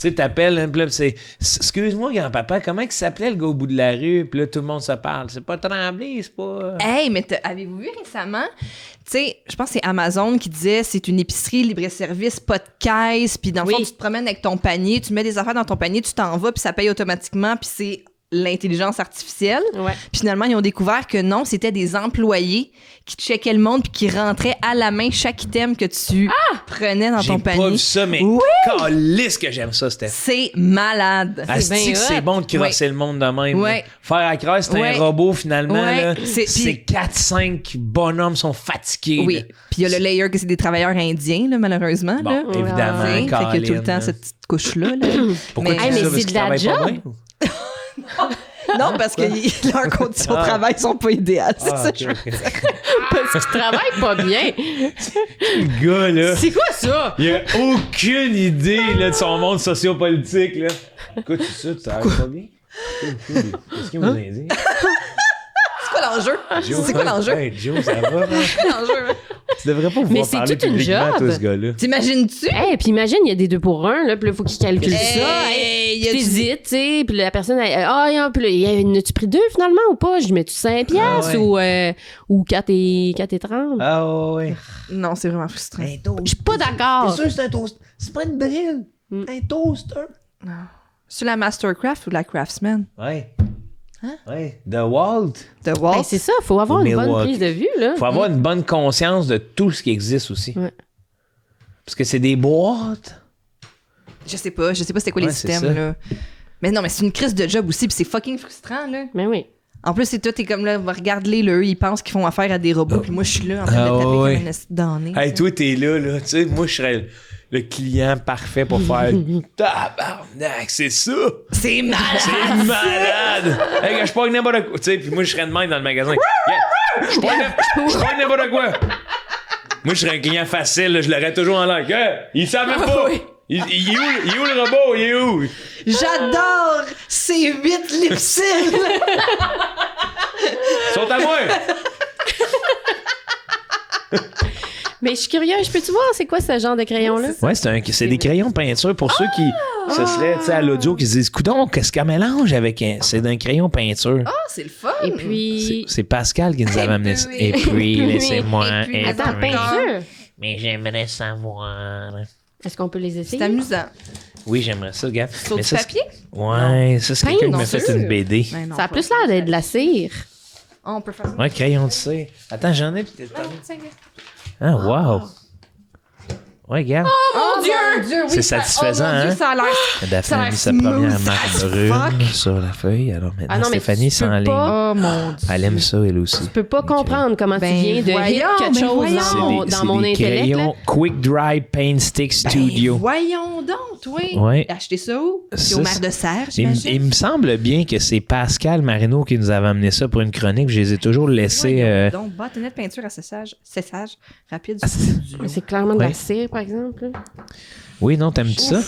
S4: Tu sais, t'appelles, hein, puis là, c'est « Excuse-moi, grand-papa, comment il s'appelait le gars au bout de la rue? » Puis là, tout le monde se parle. C'est pas Tremblay, c'est pas...
S3: Hey, mais avez-vous vu récemment? Tu sais, je pense que c'est Amazon qui disait c'est une épicerie libre-service, pas de caisse, puis dans le
S2: Oui.
S3: fond, tu te promènes avec ton panier, tu mets des affaires dans ton panier, tu t'en vas, puis ça paye automatiquement, puis c'est l'intelligence artificielle.
S2: Ouais.
S3: Puis finalement, ils ont découvert que non, c'était des employés qui checkaient le monde puis qui rentraient à la main chaque item que tu prenais dans
S4: J'ai
S3: ton
S4: pas
S3: panier.
S4: vu ça, mais
S3: Oui.
S4: calisse que j'aime ça, Steph.
S3: C'est malade.
S4: Asti
S2: bien
S4: que c'est
S2: hot.
S4: bon de crosser le monde de même.
S3: Ouais.
S4: là. Faire à crosse, c'est
S3: Ouais.
S4: un robot finalement.
S3: Ouais.
S4: Là.
S3: C'est-
S4: C'est
S3: puis-
S4: 4-5 bonhommes sont fatigués.
S3: Oui.
S4: là.
S3: Puis il y a le layer que c'est des travailleurs indiens, là, malheureusement.
S4: Bon,
S3: là.
S4: évidemment,
S3: Tu sais, fait qu'il y a tout le
S4: Colin,
S3: temps
S4: là.
S3: cette petite couche-là. Là.
S4: Pourquoi
S3: Mais-
S4: tu
S2: Hey,
S4: dis
S2: mais
S4: ça?
S2: c'est
S4: Parce
S2: de
S4: qu'ils
S2: la
S4: travaillent pas
S2: job.
S4: bien?
S3: Non, parce que leurs conditions de travail sont pas idéales. C'est ça,
S4: Ah,
S3: je
S4: ok,
S3: veux
S4: ok.
S2: Parce qu'ils travaillent pas bien.
S4: Le gars, là,
S2: C'est quoi ça?
S4: il a aucune idée là, de son monde sociopolitique. Là. Écoute, c'est ça, tu travailles pas bien? Qu'est-ce qu'il vous a dit?
S3: C'est quoi l'enjeu? C'est quoi l'enjeu?
S4: Hey, Joe, ça va? Hein?
S3: L'enjeu.
S4: Tu devrais pas
S2: Mais
S4: pouvoir
S2: c'est
S4: parler
S2: toute une
S4: publiquement à
S2: job.
S4: toi, ce gars-là.
S3: T'imagines-tu?
S2: Hey, puis imagine, il y a des 2 pour 1, là, puis là, il faut qu'ils calculent ça.
S3: Hey,
S2: Hey,
S3: y a
S2: tu
S3: du-
S2: t'hésites, tu sais, puis la personne, puis là, as-tu pris 2 finalement ou pas? Je mets-tu 5 piastres
S4: ouais.
S2: ou 4 et 30?
S4: Ah ouais.
S3: Non, c'est vraiment frustrant.
S2: Je suis pas d'accord.
S4: C'est sûr, c'est un toaster. C'est pas une brille. Un toaster.
S3: C'est la Mastercraft ou la Craftsman?
S4: Ouais. Ouais. The Walt.
S3: The Walt?
S2: Ben, c'est ça, faut avoir une bonne
S4: Milwaukee.
S2: prise de vue, là.
S4: Faut avoir une bonne conscience de tout ce qui existe aussi.
S2: Ouais.
S4: Parce que c'est des boîtes.
S3: Je sais pas c'était quoi
S4: Ouais,
S3: les
S4: c'est
S3: systèmes,
S4: ça.
S3: là. Mais non, mais c'est une crise de job aussi, puis c'est fucking frustrant, là.
S2: Mais oui.
S3: En plus, c'est toi, t'es comme là, regarde-les, là, eux, ils pensent qu'ils font affaire à des robots, puis moi, je suis là en train de
S4: Ah,
S3: taper
S4: ouais.
S3: comme un esti d'année.
S4: Hey, toi, t'es là. Tu sais, moi, je serais le client parfait pour faire tabarnak, c'est ça.
S3: C'est malade!
S4: C'est malade. Hey, gars, je pogne n'importe quoi. Tu sais, puis moi, je serais de même dans le magasin. Yeah, je pogne n'importe quoi. Moi, je serais un client facile, là, je l'aurais toujours en l'air. Hey, il savent même pas.
S3: Oui.
S4: Il est où le robot? Il est où?
S3: J'adore ces 8 lipsils!
S4: Ils sont à moi.
S2: Mais je suis curieuse, peux-tu voir c'est quoi ce genre de crayon-là?
S4: Ouais, c'est des crayons de peinture pour ceux
S1: Ce serait, tu sais, à l'audio qui se disent, coudon, qu'est-ce qu'elle mélange avec c'est d'un crayon peinture.
S3: Ah, c'est le fun.
S2: Et puis...
S1: C'est Pascal qui nous avait amené ça. Et puis, laissez-moi.
S3: Et puis,
S2: Attends, peinture.
S1: Mais j'aimerais savoir.
S2: Est-ce qu'on peut les
S3: C'est
S2: essayer?
S3: amusant.
S1: Oui, j'aimerais ça, regarde.
S3: Sur
S1: Mais
S3: du
S1: ça,
S3: papier?
S1: Ouais, ça, c'est quelqu'un qui m'a
S3: Peinture.
S1: fait une BD.
S3: Ben non,
S2: Ça a
S3: pas
S2: plus l'air d'être de la cire.
S3: Ah, on peut faire ça.
S1: Ouais, crayon de cire. Attends, j'en ai peut-être pas. Ah, wow. Ouais, regarde.
S3: Oh mon Dieu, oui.
S1: C'est satisfaisant,
S3: Oh mon Dieu,
S1: hein?
S3: ça a l'air...
S1: Daphné
S3: ça a
S1: a
S3: l'air
S1: mis sa première
S3: smooth
S1: marque
S3: as
S1: brune
S3: fuck.
S1: sur la feuille. Alors maintenant,
S2: Ah non, mais
S1: Stéphanie
S2: tu peux
S1: s'enligne.
S2: pas-
S3: Oh mon Dieu.
S1: Elle aime ça, elle aussi.
S2: Je peux pas comprendre comment
S3: Ben
S2: tu viens de hit
S3: voyons,
S2: quelque
S3: ben
S2: chose
S3: voyons.
S2: dans mon
S1: des
S2: intellect. là.
S1: crayons Quick Dry Paint Stick Studio.
S3: Ben, voyons donc, toi.
S1: Ouais.
S3: Acheter ça où? C'est
S1: Ça,
S3: au maire de Serre,
S1: Il
S3: j'imagine.
S1: me semble bien que c'est Pascal Marino qui nous avait amené ça pour une chronique. Je les ai toujours laissés.
S3: Donc, bâtonnet de peinture à séchage rapide.
S2: Mais c'est clairement de
S1: Ouais.
S2: la cire, par exemple. là.
S1: Oui, non, t'aimes-tu ça?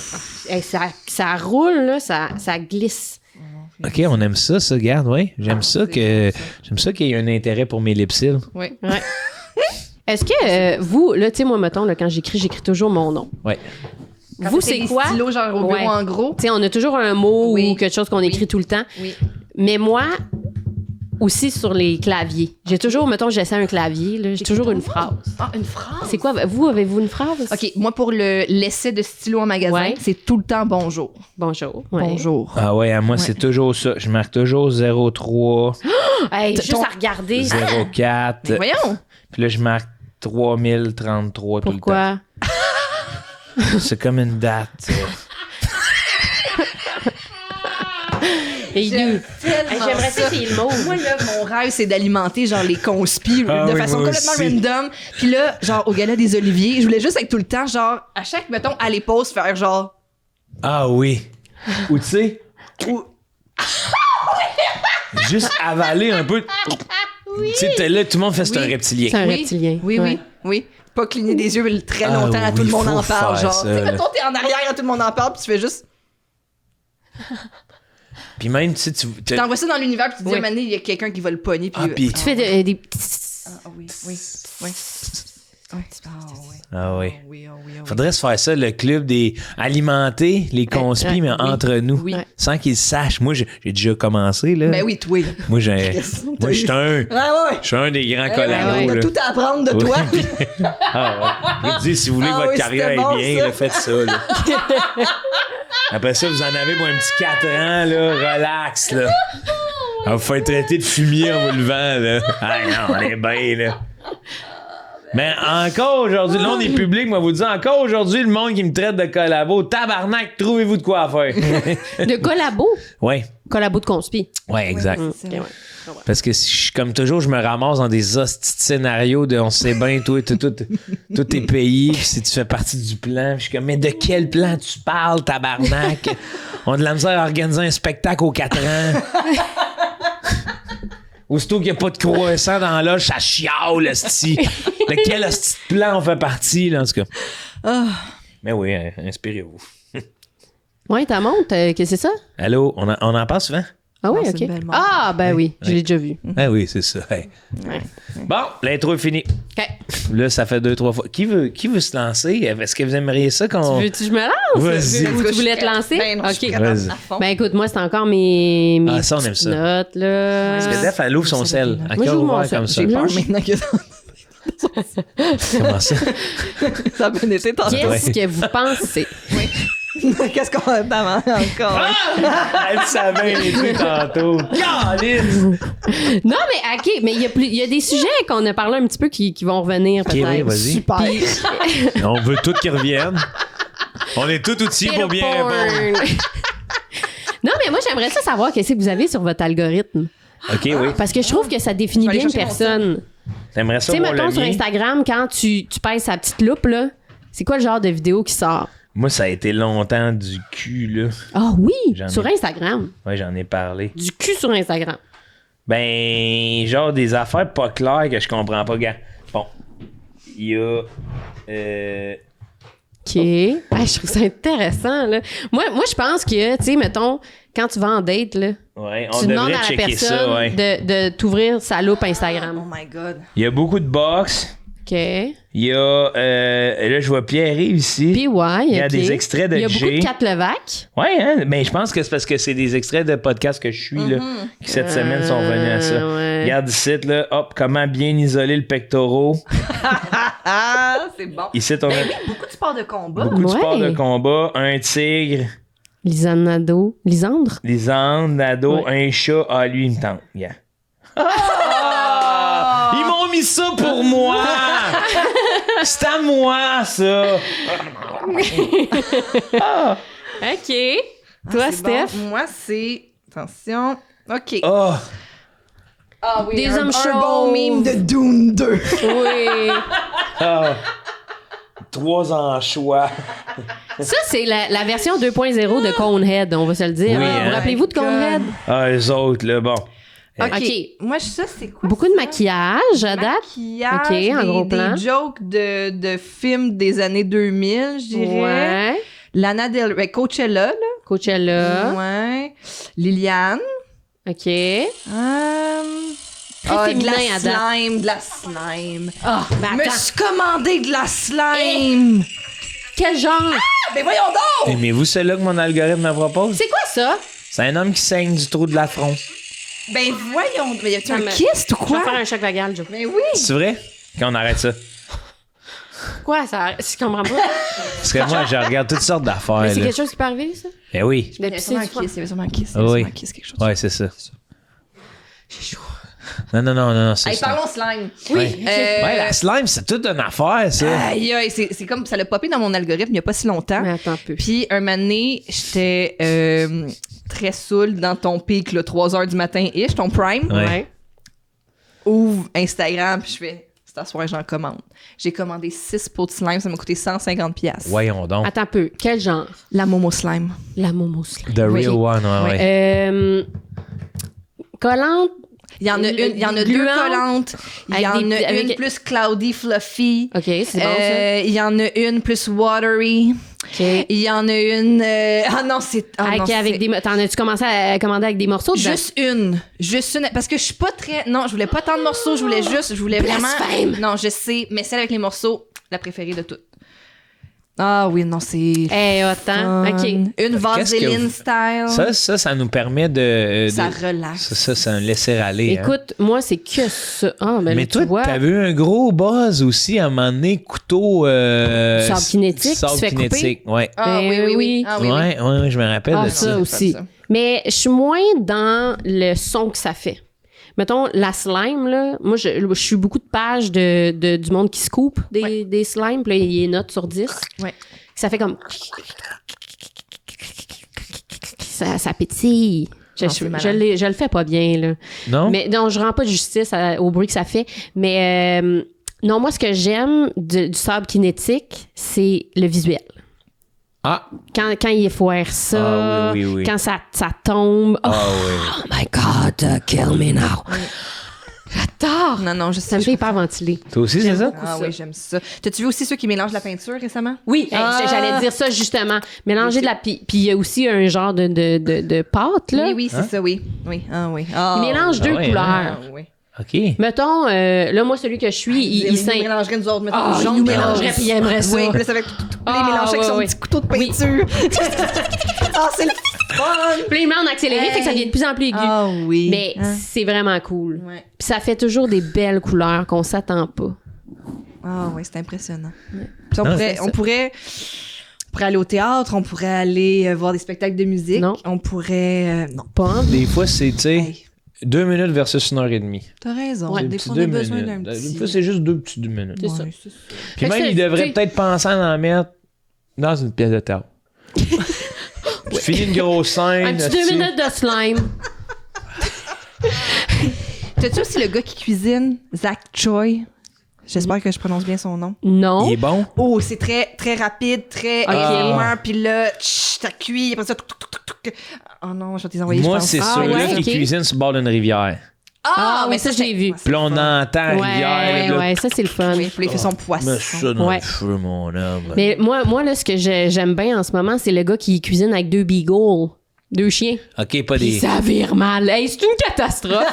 S2: Hey, ça roule, là, ça glisse.
S1: Ok, on aime ça, regarde, oui. J'aime ça qu'il y ait un intérêt pour mes lipsils.
S3: Oui.
S2: Ouais. Est-ce que vous, là, tu sais, moi, mettons, là, quand j'écris toujours mon nom.
S1: Ouais.
S2: Vous, c'est quoi?
S3: Stylo, genre au bureau
S2: Ouais.
S3: en gros.
S2: Tu sais, on a toujours un mot
S3: Oui.
S2: ou quelque chose qu'on écrit tout le temps.
S3: Oui.
S2: Mais moi, aussi sur les claviers. J'ai toujours, mettons, j'essaie un clavier, là, j'ai toujours une phrase.
S3: Ah, une phrase.
S2: C'est quoi? Vous, avez-vous une phrase?
S3: OK, moi, pour l'essai de stylo en magasin,
S2: Ouais.
S3: c'est tout le temps bonjour.
S2: Bonjour. Ouais.
S3: Bonjour.
S1: Ah ouais, à moi, c'est toujours ça. Je marque toujours 03,
S2: Hey, juste
S3: Ton-
S2: à regarder.
S1: 04.
S3: Mais voyons.
S1: Puis là, je marque 3033 tout le temps.
S2: Pourquoi?
S1: C'est comme une date. ça.
S2: Et
S3: J'aime tellement
S2: j'aimerais ça qu'il mauve.
S3: Moi, là, mon rêve, c'est d'alimenter, genre, les conspis
S1: Ah
S3: de
S1: oui,
S3: façon
S1: moi
S3: complètement
S1: aussi.
S3: random. Puis là, genre, au gala des Oliviers, je voulais juste être tout le temps, genre, à chaque, mettons, à les pauses, faire genre...
S1: Ah oui. Ou tu sais, juste avaler un peu. Tu sais, t'es là, tout le monde fait c'est un
S3: Oui.
S1: reptilien.
S2: C'est un
S3: Oui,
S2: reptilien.
S3: Oui,
S2: Ouais.
S3: oui, oui. Pas cligner des yeux très
S1: Ah
S3: longtemps, à tout
S1: oui,
S3: le monde
S1: faut
S3: en parle,
S1: faire
S3: genre.
S1: ça,
S3: Tu sais,
S1: là.
S3: mettons, t'es en arrière, à tout le monde en parle, puis tu fais juste...
S1: Puis même, tu sais,
S3: T'envoies ça dans l'univers, puis tu te dis,
S2: Oui.
S3: à un moment donné, il y a quelqu'un qui va le pogner, puis...
S1: Ah, puis-
S2: Tu fais des petits...
S3: Ah oui, oui, oui. Ah oui.
S1: Ah oui.
S3: Ah oui, ah oui, ah oui.
S1: Faudrait se faire ça, le club des alimenter les conspis, mais
S2: oui.
S1: entre nous.
S3: Oui.
S1: Sans qu'ils sachent. Moi, j'ai déjà commencé, là.
S3: Ben oui, toi.
S1: Moi, je
S3: t'as
S1: suis
S3: eu-
S1: un.
S3: Ah ouais.
S1: Je suis un des grands
S3: Ouais,
S1: collabos,
S3: on a
S1: là.
S3: tout à apprendre de
S1: Oui.
S3: toi.
S1: Ah ouais. Je dis, si vous voulez que
S3: Ah
S1: votre
S3: oui,
S1: carrière
S3: c'était bon,
S1: est bien,
S3: ça.
S1: là, faites ça, là. Après ça, vous en avez pour un petit 4 ans, là. Relax, là. Ah, vous faites traiter de fumier en vous levant, là. Ah non, on est bien, là. Mais encore aujourd'hui, là, on est public, moi, vous dis encore aujourd'hui, le monde qui me traite de collabo, tabarnak, trouvez-vous de quoi faire.
S2: De collabo.
S1: Ouais,
S2: Collabo de conspi.
S1: ouais, exact.
S2: Ok, ouais.
S1: Parce que comme toujours, je me ramasse dans des hosties de scénarios de on sait bien, toi, tout est payé, puis si tu fais partie du plan, je suis comme, mais de quel plan tu parles, tabarnak? On a de la misère à organiser un spectacle aux 4 ans. Aussitôt qu'il n'y a pas de croissant dans la loge, ça chiale, hostie. De quel hostie de plan on fait partie, là, en tout cas. Mais oui, inspirez-vous.
S2: Ouais, ta montre, qu'est-ce que c'est ça?
S1: Allô, on en parle souvent?
S2: Ah oui,
S3: Non, c'est
S2: ok.
S3: une belle montre.
S2: Ah, ben oui, je l'ai déjà vu.
S1: Ah oui, c'est ça. Hey.
S2: Ouais.
S1: Bon, l'intro est finie.
S2: OK.
S1: Là, ça fait 2-3 fois. Qui veut se lancer? Est-ce que vous aimeriez ça qu'on...
S2: Veux-tu que je me lance?
S1: Vas-y.
S2: Ou tu voulais te lancer?
S3: Ben non, je suis
S2: OK.
S3: prête
S1: Vas-y.
S3: à fond.
S2: Ben écoute, moi, c'est encore mes
S1: Ah, ça, on aime
S2: petites
S1: ça.
S2: notes, là.
S1: Parce que Def, elle ouvre son sel. À
S2: Moi,
S1: cœur
S2: j'ouvre mon
S1: ouvert
S2: sel.
S1: comme ça.
S3: J'ai peur
S2: Moi, je-
S3: maintenant que
S1: Comment ça?
S3: ça a bien été tantôt.
S2: Qu'est-ce que vous pensez?
S3: Qu'est-ce qu'on a d'avant encore?
S1: Elle savait les trucs tantôt. Caline!
S2: Non, mais OK, mais il y a des sujets qu'on a parlé un petit peu qui vont revenir
S1: OK,
S2: peut-être.
S1: oui, vas-y.
S3: Super.
S1: On veut tout qui reviennent. On est tout outils pour bien répondre.
S2: Porn. Non, mais moi, j'aimerais ça savoir qu'est-ce que vous avez sur votre algorithme.
S1: OK, oui.
S2: Parce que je trouve que ça définit
S3: Je vais
S2: bien
S3: aller
S2: une
S3: chercher mon
S2: personne.
S1: T'aimerais
S2: Tu
S1: ça
S2: sais,
S1: voir
S2: mettons
S1: le
S2: sur
S1: mien?
S2: Instagram, quand tu pèses sa petite loupe, là, c'est quoi le genre de vidéo qui sort?
S1: Moi, ça a été longtemps du cul, là.
S2: Ah oui,
S1: J'en
S2: sur
S1: ai-
S2: Instagram.
S1: Ouais, j'en ai parlé.
S2: Du cul sur Instagram.
S1: Ben, genre des affaires pas claires que je comprends pas, gars. Bon, il y a...
S2: OK. Ah, je trouve ça intéressant, là. Moi, je pense que, tu sais, mettons, quand tu vas en date, là,
S1: Ouais, on
S2: tu demandes
S1: devrait
S2: à la
S1: checker
S2: personne
S1: ça, ouais.
S2: de t'ouvrir sa loupe
S3: Oh
S2: Instagram.
S3: my God.
S1: Il y a beaucoup de box.
S2: OK.
S1: Il y a... là, je vois Pierre-Yves ici.
S2: Puis ouais,
S1: Il y a
S2: OK.
S1: des extraits de
S2: Il y a beaucoup
S1: G.
S2: de Kat Levac.
S1: Ouais, hein? Mais je pense que c'est parce que c'est des extraits de podcasts que je suis, là, qui cette semaine sont venus à ça.
S2: Ouais.
S1: Regarde ici, là, hop, comment bien isoler le pectoral.
S3: Ah, c'est bon.
S1: Ici, on a
S3: Beaucoup de sports de combat.
S1: beaucoup de
S2: Ouais.
S1: sports de combat, un tigre,
S2: Lisandre.
S1: Lisande, Nado,
S2: Ouais.
S1: un chat. Ah, lui, il me tente. Yeah. Ah! Ils m'ont mis ça pour moi! C'est à moi, ça!
S2: OK. Toi,
S3: C'est
S2: Steph?
S3: bon. Moi, c'est... Attention. OK.
S1: Oh!
S3: Ah oui,
S2: Des
S3: un
S2: hommes chauves.
S3: bon meme de Dune 2.
S2: Oui.
S1: Ah! 3 anchois.
S2: Ça, c'est la version 2.0 de Conehead, on va se le dire.
S1: Oui,
S2: Vous
S1: hein?
S2: rappelez-vous de Conehead?
S1: Ah, les autres, là, bon.
S3: OK.
S2: OK.
S3: Moi, ça, c'est quoi?
S2: Beaucoup de
S3: ça?
S2: maquillage à date.
S3: Maquillage,
S2: OK, en gros plan.
S3: des jokes de films des années 2000, je dirais.
S2: Ouais.
S3: Lana Del Rey, Coachella, là.
S2: Coachella.
S3: Ouais. Liliane.
S2: OK.
S3: Très
S2: féminin
S3: de la
S2: à date.
S3: slime, de la slime.
S2: Ah, ben
S3: Me
S2: attends.
S3: suis commandé de la slime.
S2: Quel genre?
S3: Mais voyons donc!
S1: Aimez-vous celle-là que mon algorithme me propose?
S2: C'est quoi ça?
S1: C'est un homme qui saigne du trou de la front.
S3: Ben voyons. Mais y a-tu un
S2: Non, mais-
S3: kyste ou
S2: Je vais
S3: quoi?
S2: faire un choc vagal, Joe.
S3: Mais oui.
S1: C'est vrai? Quand on arrête ça.
S2: Quoi, ça? Je comprends pas.
S1: Parce que moi, je regarde toutes sortes d'affaires,
S2: Mais c'est
S1: là.
S2: quelque chose qui peut arriver, ça?
S1: Ben oui.
S2: Je vais
S3: Il y avait
S2: pisser
S3: sûrement un
S2: du froid.
S3: kiss, il y avait sûrement un kiss.
S1: Ah oui.
S3: Quelque chose.
S1: Ouais, c'est ça.
S2: J'ai chaud.
S1: Non, c'est
S3: Hey,
S1: ça.
S3: parlons slime.
S2: Oui.
S1: Ouais, la slime, c'est toute une affaire, ça.
S3: Aïe, aïe, c'est comme ça l'a popé dans mon algorithme il y a pas si longtemps.
S2: Mais attends un peu.
S3: Puis un moment donné, j'étais très saoule dans ton pic, là, 3h du matin-ish, ton prime.
S1: Ouais.
S3: Ouvre Instagram, puis je fais, c'est à soir, j'en commande. J'ai commandé 6 pots de slime, ça m'a coûté 150$.
S1: Voyons donc.
S2: Attends un peu. Quel genre?
S3: La Momo Slime.
S2: La Momo slime.
S1: The
S3: Oui.
S1: real one, ouais.
S2: Collante.
S3: Il y en a une, il y en a deux
S2: Gluante.
S3: collantes. Il y
S2: Avec
S3: en
S2: des-
S3: a
S2: avec-
S3: une plus cloudy, fluffy.
S2: OK, c'est bon, ça.
S3: Il y en a une plus watery.
S2: OK.
S3: Il y en a une. Ah non, c'est. Ah non,
S2: Avec
S3: c'est-
S2: des... T'en as-tu commencé à commander avec des morceaux dedans?
S3: Juste une. Parce que je suis pas très. Non, je voulais pas tant de morceaux, je voulais vraiment.
S2: Blasphème!
S3: Non, je sais, mais celle avec les morceaux, la préférée de toutes. Ah oui, non, c'est.
S2: Eh, attends.
S3: fun.
S2: OK.
S3: Une
S1: Qu'est-ce que
S3: Vaseline
S1: vous-
S3: style.
S1: Ça nous permet de...
S3: Ça relaxe.
S1: Ça nous laisser aller. hein.
S2: Écoute, moi, c'est que ça. Ah, ben
S1: Mais
S2: là,
S1: toi,
S2: tu vois.
S1: t'avais eu un gros buzz aussi à un moment donné, couteau...
S2: Du sable kinétique qui se
S1: sable
S2: fait couper.
S1: kinétique, ouais.
S3: Ah
S2: Ben
S3: oui, oui, oui.
S2: oui.
S3: Ah oui, oui.
S1: Ouais, je me rappelle
S2: Ah,
S1: de
S2: ça
S1: ça.
S2: aussi.
S3: ça.
S2: Mais je suis moins dans le son que ça fait. Mettons, la slime, là, moi, je suis beaucoup de pages du monde qui scoop des slimes, puis là, il y a une note sur 10.
S3: Ouais.
S2: Ça fait comme... Ça pétille.
S3: Non, c'est malade.
S2: Je le fais pas bien, là.
S1: Non?
S2: Mais non, je rends pas de justice au bruit que ça fait. Mais non, moi, ce que j'aime du sable kinétique, c'est le visuel.
S1: Ah!
S2: Quand il foire ça,
S1: Ah, oui.
S2: quand ça tombe.
S1: Ah
S2: Oh my God, kill me now. J'adore.
S3: Non, je
S2: Ça
S3: sais.
S2: me fait hyper ventiler.
S1: Toi aussi, c'est ça?
S3: Ah oui, j'aime ça. T'as-tu vu aussi ceux qui mélangent la peinture récemment?
S2: Oui,
S3: Ah.
S2: j'allais dire ça justement. Mélanger de la... Puis il y a aussi un genre de pâte, là.
S3: Oui, c'est ça, oui. Oui, ah oui.
S2: Il mélange deux
S1: ouais,
S2: couleurs.
S3: Ah oui.
S1: OK.
S2: Mettons, là, moi, celui que je suis, il
S3: nous mélangerait nous autres, mettons,
S2: Ah, il
S3: jaune,
S2: nous
S3: puis
S2: mélangerait,
S3: rose.
S2: puis il aimerait ça.
S3: Oui, puis là, c'est avec tous les
S2: Ah,
S3: mélanges avec
S2: ouais,
S3: son
S2: ouais.
S3: petit couteau de
S2: Oui.
S3: peinture. Ah, c'est le fun!
S2: Puis il met en accéléré, fait que ça devient de plus en plus aigu.
S3: Ah oui.
S2: Mais
S3: Hein?
S2: c'est vraiment cool.
S3: Ouais.
S2: Puis ça fait toujours des belles couleurs qu'on s'attend pas.
S3: Ah oui, c'est impressionnant. Puis
S1: Non, c'est
S3: on pourrait aller au théâtre, on pourrait aller voir des spectacles de musique.
S2: Non.
S3: On pourrait... non.
S2: Pas en-
S1: Des fois, c'est, tu sais,
S3: Hey,
S1: 2 minutes versus 1h30.
S3: t'as raison.
S2: Ouais.
S3: Des fois, on a besoin d'un petit...
S1: Des fois, c'est juste 2 petites minutes.
S2: C'est ça.
S3: Ouais, c'est ça.
S1: Puis
S2: Fait que
S1: même,
S2: c'est-
S1: il devrait
S2: tu-
S1: peut-être penser à en mettre dans une pièce de théâtre. Tu finis une grosse scène.
S2: Un petit 2
S1: tu-
S2: minutes de slime.
S3: T'as-tu aussi le gars qui cuisine, Zach Choi? J'espère que je prononce bien son nom.
S2: Non.
S1: Il est bon?
S3: Oh, c'est très, très rapide, très
S2: Ok.
S3: gamer, puis là, ça cuit, après ça, tuc, tuc, tuc, tuc. Oh non, je vais te les envoyer,
S1: Moi,
S3: je pense.
S1: c'est
S2: Ah,
S1: ceux-là
S2: ouais,
S1: qui
S2: ok.
S1: cuisinent sur le bord d'une rivière.
S2: Ah, oui, ça, je l'ai vu.
S1: Puis là, on entend la rivière. là.
S2: Ouais, ça, c'est le fun.
S3: Oui, puis là, il fait son poisson.
S1: Mets ça dans
S2: Ouais.
S1: le feu, mon homme.
S2: Mais moi là, ce que j'aime bien en ce moment, c'est le gars qui cuisine avec 2 beagles. 2 chiens.
S4: OK, pas
S2: Puis
S4: des...
S2: ça vire mal. Hey, c'est une catastrophe.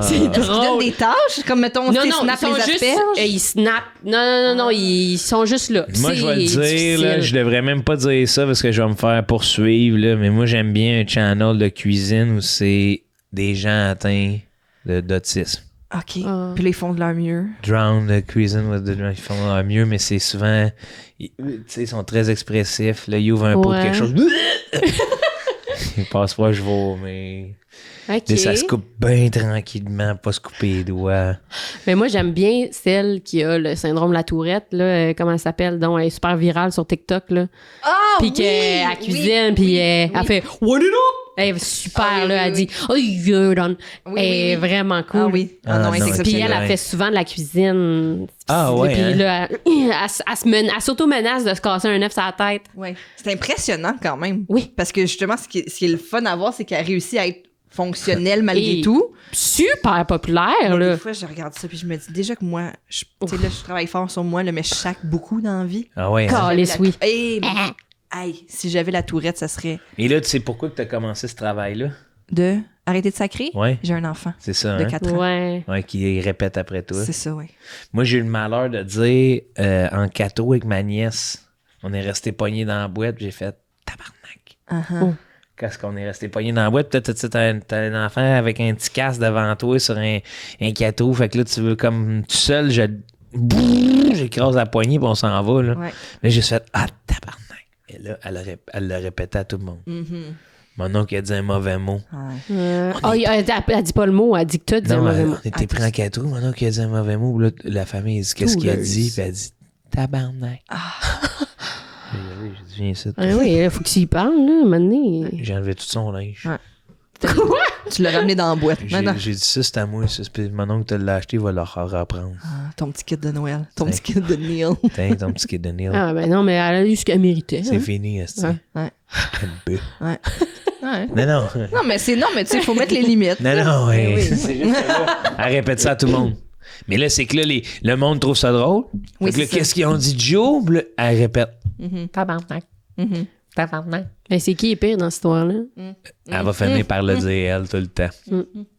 S2: C'est
S3: Tu donnes
S2: drôle.
S3: des tâches, comme mettons,
S2: Non,
S3: tu
S2: non, ils
S3: snaps
S2: sont
S3: les
S2: juste...
S3: asperges.
S2: ils snappent. Non, ils sont juste là.
S4: Moi, je vais le
S2: C'est
S4: dire, là,
S2: difficile.
S4: je devrais même pas dire ça parce que je vais me faire poursuivre, là, mais moi, j'aime bien un channel de cuisine où c'est des gens atteints d'autisme.
S3: OK.
S2: Ah.
S3: Puis là, ils font de leur mieux.
S4: Drown the cuisine with the... Ils font leur mieux, mais c'est souvent... Tu sais, ils sont très expressifs. Là, ils ouvrent un pot de
S2: Ouais.
S4: quelque chose. Ils passent pas, je vais, mais...
S2: OK.
S4: Mais ça se coupe bien tranquillement, pas se couper les doigts.
S2: Mais moi, j'aime bien celle qui a le syndrome de la tourette, là, comment elle s'appelle, donc elle est super virale sur TikTok, là.
S3: Ah,
S2: Puis qu'elle cuisine, puis elle fait « What it up? » Elle est super,
S3: Ah, oui,
S2: là,
S3: oui,
S2: elle
S3: oui.
S2: dit « Oh, you're done.
S3: Oui,
S2: Elle est
S3: oui, oui.
S2: vraiment cool.
S3: Ah oui. Ah
S4: Ah,
S3: non, elle est
S4: non,
S2: Puis
S3: exceptionnelle.
S2: elle
S4: Ouais.
S2: fait souvent de la cuisine.
S4: Ah, ouais,
S2: Puis
S4: hein?
S2: là, elle s'auto-menace de se casser un œuf sur la tête.
S3: Ouais. C'est impressionnant quand même.
S2: Oui.
S3: Parce que justement, ce qui est le fun à voir, c'est qu'elle réussit à être fonctionnelle malgré
S2: Et-
S3: tout.
S2: Super populaire,
S3: Mais
S2: là.
S3: des fois, je regarde ça puis je me dis déjà que moi, tu sais, là, je travaille fort sur moi, là, mais je sac beaucoup dans la vie.
S4: Ah ouais, hein?
S2: Calisse, oui.
S3: Hey, hey, si j'avais la tourette, ça serait
S4: Et là, tu sais pourquoi tu as commencé ce travail-là?
S3: de arrêter de sacrer.
S4: Ouais.
S3: J'ai un enfant
S4: C'est ça,
S3: de
S4: hein?
S3: 4 ans.
S2: Ouais.
S4: Ouais, qui répète après toi.
S3: C'est ça, oui.
S4: Moi, j'ai eu le malheur de dire en cateau avec ma nièce, on est resté pognés dans la boîte, puis j'ai fait tabarnak.
S2: Oh.
S4: Quand est-ce qu'on est resté pognés dans la boîte, peut-être tu sais, t'as un enfant avec un petit casque devant toi sur un cateau, fait que là, tu veux comme tout seul, j'écrase la poignée, puis on s'en va. Là,
S3: Ouais.
S4: là j'ai fait tabarnak. Et là, elle le répétait à tout le monde.
S3: Mhm.
S4: Mon oncle a dit un mauvais mot.
S3: Ouais.
S2: Elle dit pas le mot, elle dit que toi, tu dis un
S4: Non,
S2: mauvais mot.
S4: on était pris en cateau. Mon oncle a dit un mauvais mot. Là, la famille, elle dit qu'est-ce qu'il a
S2: Touleuse.
S4: dit? Puis elle dit tabarnak. J'ai dit, viens ici.
S2: Ah oui, il faut que tu y parles, là, maintenant.
S4: J'ai enlevé tout son linge.
S3: Ouais. Tu l'as ramené dans la boîte.
S4: J'ai
S3: Maintenant.
S4: j'ai dit ça, c'est à moi. Ça. Puis mon oncle te l'a acheté, il va le reprendre.
S3: Ah, ton petit kit de Noël. Ton
S4: Ouais.
S3: petit kit de Neil.
S4: Tiens, ton petit kid de Neil.
S2: Ah, ben non, mais elle a eu ce qu'elle méritait.
S4: C'est
S2: hein.
S4: fini, est-ce
S2: Ouais.
S3: Ouais.
S4: que
S3: Ouais. Ouais.
S4: Non, non.
S3: Non, mais tu sais, il faut mettre les limites.
S4: Non, non, ouais.
S3: oui.
S4: C'est juste que là, elle répète ça à tout le monde. Mais là, c'est que là, le monde trouve ça drôle.
S3: Oui,
S4: Fait que là,
S3: c'est ça.
S4: qu'est-ce qu'ils ont dit de Joe? Puis là, elle répète.
S2: Tabarnak.
S3: Mhm.
S2: Tabarnak. Ben, c'est qui est pire dans cette histoire-là?
S4: Elle va finir par le dire, elle, tout le temps.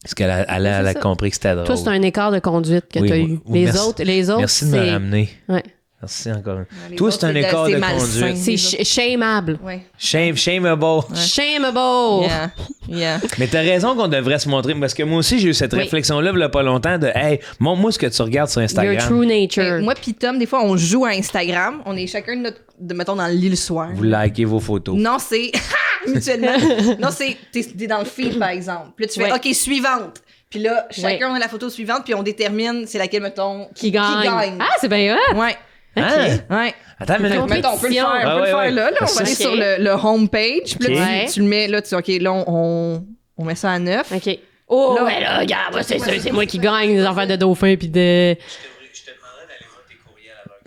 S4: Parce qu'elle a, elle a
S3: C'est ça.
S4: compris que c'était drôle.
S2: Toi, c'est un écart de conduite que
S4: Oui,
S2: tu as
S4: oui,
S2: eu.
S4: oui,
S2: Les autres,
S4: Merci de me
S2: c'est...
S4: ramener.
S2: Ouais.
S4: Merci encore.
S3: Les
S4: Toi,
S3: autres,
S4: c'est un écart
S3: c'est
S4: de
S3: malsain.
S4: conduite.
S2: C'est shameable.
S3: Ouais.
S4: Shameable.
S2: Shameable.
S3: Yeah. Yeah.
S4: Mais t'as raison qu'on devrait se montrer. Parce que moi aussi, j'ai eu cette
S2: Oui.
S4: réflexion-là, il y a pas longtemps, de hey, montre-moi ce que tu regardes sur Instagram.
S2: Your true nature.
S3: Moi pis Tom, des fois, on joue à Instagram. On est chacun mettons, dans le lit le soir.
S4: Vous likez vos photos.
S3: Non, c'est... mutuellement. Non, c'est... T'es dans le feed, par exemple. Puis là, tu fais,
S2: Ouais.
S3: OK, suivante. Puis là, chacun a la photo suivante, puis on détermine c'est laquelle, mettons...
S2: Qui gagne. Ah, c'est bien hot.
S3: Ouais.
S4: Hein?
S3: Ouais.
S4: Attends, mais
S2: Compétition.
S3: Mettons, on peut le faire,
S4: Ah,
S3: on peut
S4: ouais,
S3: le faire
S4: ouais.
S3: là. On va aller
S2: Ok.
S3: sur le homepage. Puis là,
S2: Ok.
S3: tu le mets, là, tu dis, OK, là, on met ça à 9.
S2: OK. Oh,
S3: Là-
S2: ben là, regarde, moi, c'est sûr, c'est moi qui gagne les affaires de dauphin puis de...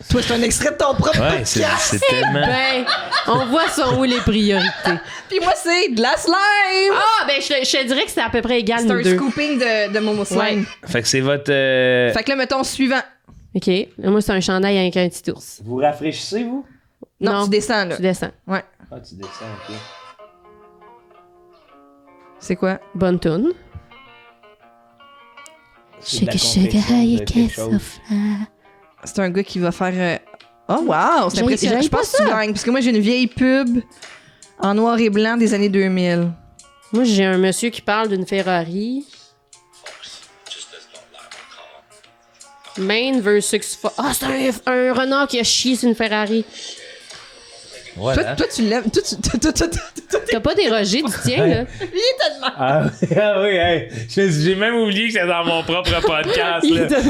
S3: Toi, c'est un extrait de ton propre
S4: Ouais, c'est
S3: podcast.
S4: tellement.
S2: Ben, on voit sont où les priorités.
S3: Puis moi, c'est de la slime.
S2: Ah, ben, je te dirais que c'est à peu près égal,
S3: C'est
S2: nous
S3: un
S2: deux.
S3: scooping de Momo Slime.
S2: Ouais.
S4: Fait que c'est votre.
S3: Fait que là, mettons, suivant.
S2: OK. Moi, c'est un chandail avec un petit ours.
S4: Vous rafraîchissez, vous?
S3: Non, tu descends, là.
S2: Tu descends.
S3: Ouais.
S4: Ah, tu descends, ok.
S3: C'est quoi?
S2: Bonne toune.
S4: C'est de la confection de quelque chose.
S3: C'est un gars qui va faire... Oh, wow! C'est
S2: J'ai-
S3: impressionnant.
S2: j'aille
S3: Je pense
S2: pas
S3: que tu
S2: ça.
S3: gagnes. Parce que moi, j'ai une vieille pub en noir et blanc des années 2000.
S2: Moi, j'ai un monsieur qui parle d'une Ferrari. Maine versus... Ah, c'est un renard qui a chié sur une Ferrari.
S4: Voilà.
S3: Toi, tu lèves...
S2: T'as pas dérogé du tien, là?
S4: Ah, ah oui, hey. J'ai même oublié que c'était dans mon propre podcast.
S2: Il
S4: Là.
S2: était-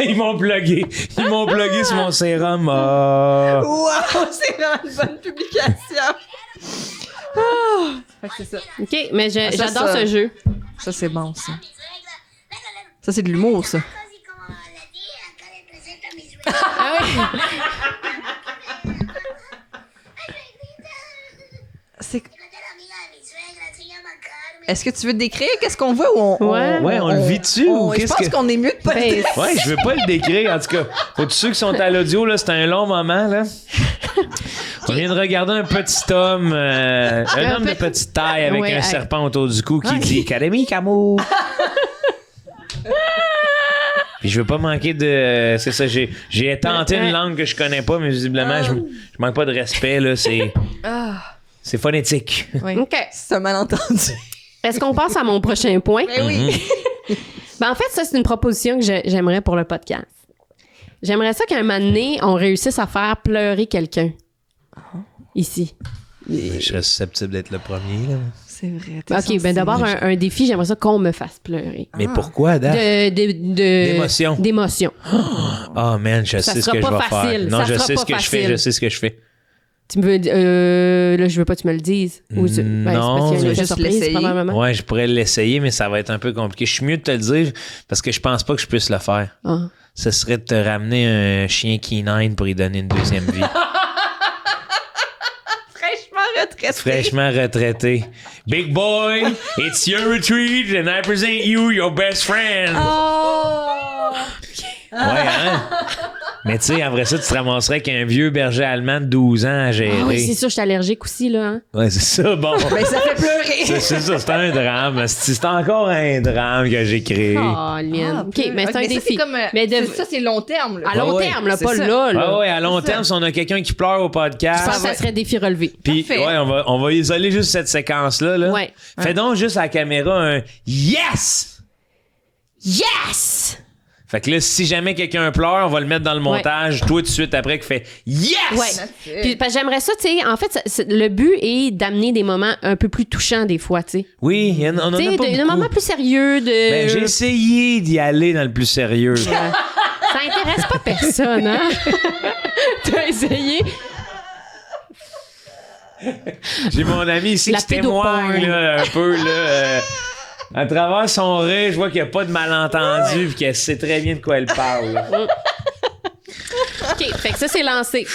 S4: Ils m'ont plugué. Ils m'ont plugué sur mon sérum. Ah.
S3: Wow! C'est vraiment une bonne publication. Ah! Fait que c'est ça.
S2: OK, mais
S3: ça,
S2: j'adore
S3: ça.
S2: ce jeu.
S3: Ça, c'est bon, ça. Ça, c'est de l'humour, ça.
S2: Ah oui?
S3: C'est... Est-ce que tu veux te décrire? Qu'est-ce qu'on voit ou on...
S2: Ouais.
S4: Ouais, on le vit dessus ou
S3: Je
S4: qu'est-ce
S3: pense
S4: que.
S3: qu'on est mieux de pas le
S2: Ben,
S3: décrire.
S4: Ouais, je veux pas le décrire. En tout cas, pour tous ceux qui sont à l'audio, là, c'est un long moment, là. On vient de regarder un petit homme, un homme de petite taille avec un serpent autour du cou qui dit « Académie, Camo! » Puis je veux pas manquer de... C'est ça, j'ai tenté une langue que je connais pas, mais visiblement, je manque pas de respect, là. C'est phonétique.
S3: Oui.
S2: OK.
S3: C'est un malentendu.
S2: Est-ce qu'on passe à mon prochain point?
S3: Ben oui.
S2: Ben, en fait, ça, c'est une proposition que j'aimerais pour le podcast. J'aimerais ça qu'un moment donné, on réussisse à faire pleurer quelqu'un. Ici.
S4: Je serais susceptible d'être le premier, là.
S3: C'est vrai.
S2: OK, ben d'abord, un défi, j'aimerais ça qu'on me fasse pleurer.
S4: Mais pourquoi, Dan?
S2: D'émotion. D'émotion.
S4: Oh, man, je sais ce que je vais faire. Non, je sais ce que je fais, je sais ce que je fais.
S2: Tu me veux... là, je veux pas que tu me le dises. Ou
S4: Non,
S2: c'est parce qu'il y a une
S3: juste
S2: surprise
S3: l'essayer.
S2: probablement.
S4: Ouais, je pourrais l'essayer, mais ça va être un peu compliqué. Je suis mieux de te le dire parce que je pense pas que je puisse le faire.
S2: Ah.
S4: Ce serait de te ramener un chien K9 pour lui donner une deuxième vie. Fraîchement retraité. Big boy, it's your retreat and I present you your best friend.
S3: Oh!
S4: Ouais, hein? Mais tu sais, après ça, tu te ramasserais avec un vieux berger allemand de 12 ans à gérer.
S2: Ah oui, c'est sûr, je suis allergique aussi, là. Hein?
S4: Ouais, c'est ça, bon.
S3: Ben, ça fait pleurer.
S4: C'est ça, c'est un drame. C'est encore un drame que j'ai créé.
S2: Oh, Lynn. OK, mais c'est un défi. Mais
S3: Ça, c'est long terme. Là.
S2: à long
S4: ouais,
S2: terme, là,
S3: c'est
S2: pas
S3: ça.
S2: là.
S4: Ah ouais, à long terme, si on a quelqu'un qui pleure au
S2: Je
S4: podcast.
S2: pense que ça serait défi relevé.
S4: Puis,
S3: Parfait.
S4: ouais, on va isoler juste cette séquence-là. Là.
S2: Ouais.
S4: Fais donc juste à la caméra un yes!
S2: Yes!
S4: Fait que là, si jamais quelqu'un pleure, on va le mettre dans le montage, toi, tout de suite après, qui fait yes!
S2: Ouais. Puis, parce que j'aimerais ça, tu sais, en fait, le but est d'amener des moments un peu plus touchants des fois, tu sais.
S4: Oui, on en a
S2: Tu sais,
S4: pas
S2: des
S4: beaucoup.
S2: moments plus sérieux.
S4: Ben, j'ai essayé d'y aller dans le plus sérieux.
S2: Ça intéresse pas personne, hein? T'as essayé?
S4: J'ai mon ami ici
S2: La
S4: qui témoigne
S2: pédoporn.
S4: là, un peu. Là, à travers son rire, je vois qu'il n'y a pas de malentendu puis qu'elle sait très bien de quoi elle parle. là.
S2: OK, fait que ça, c'est lancé.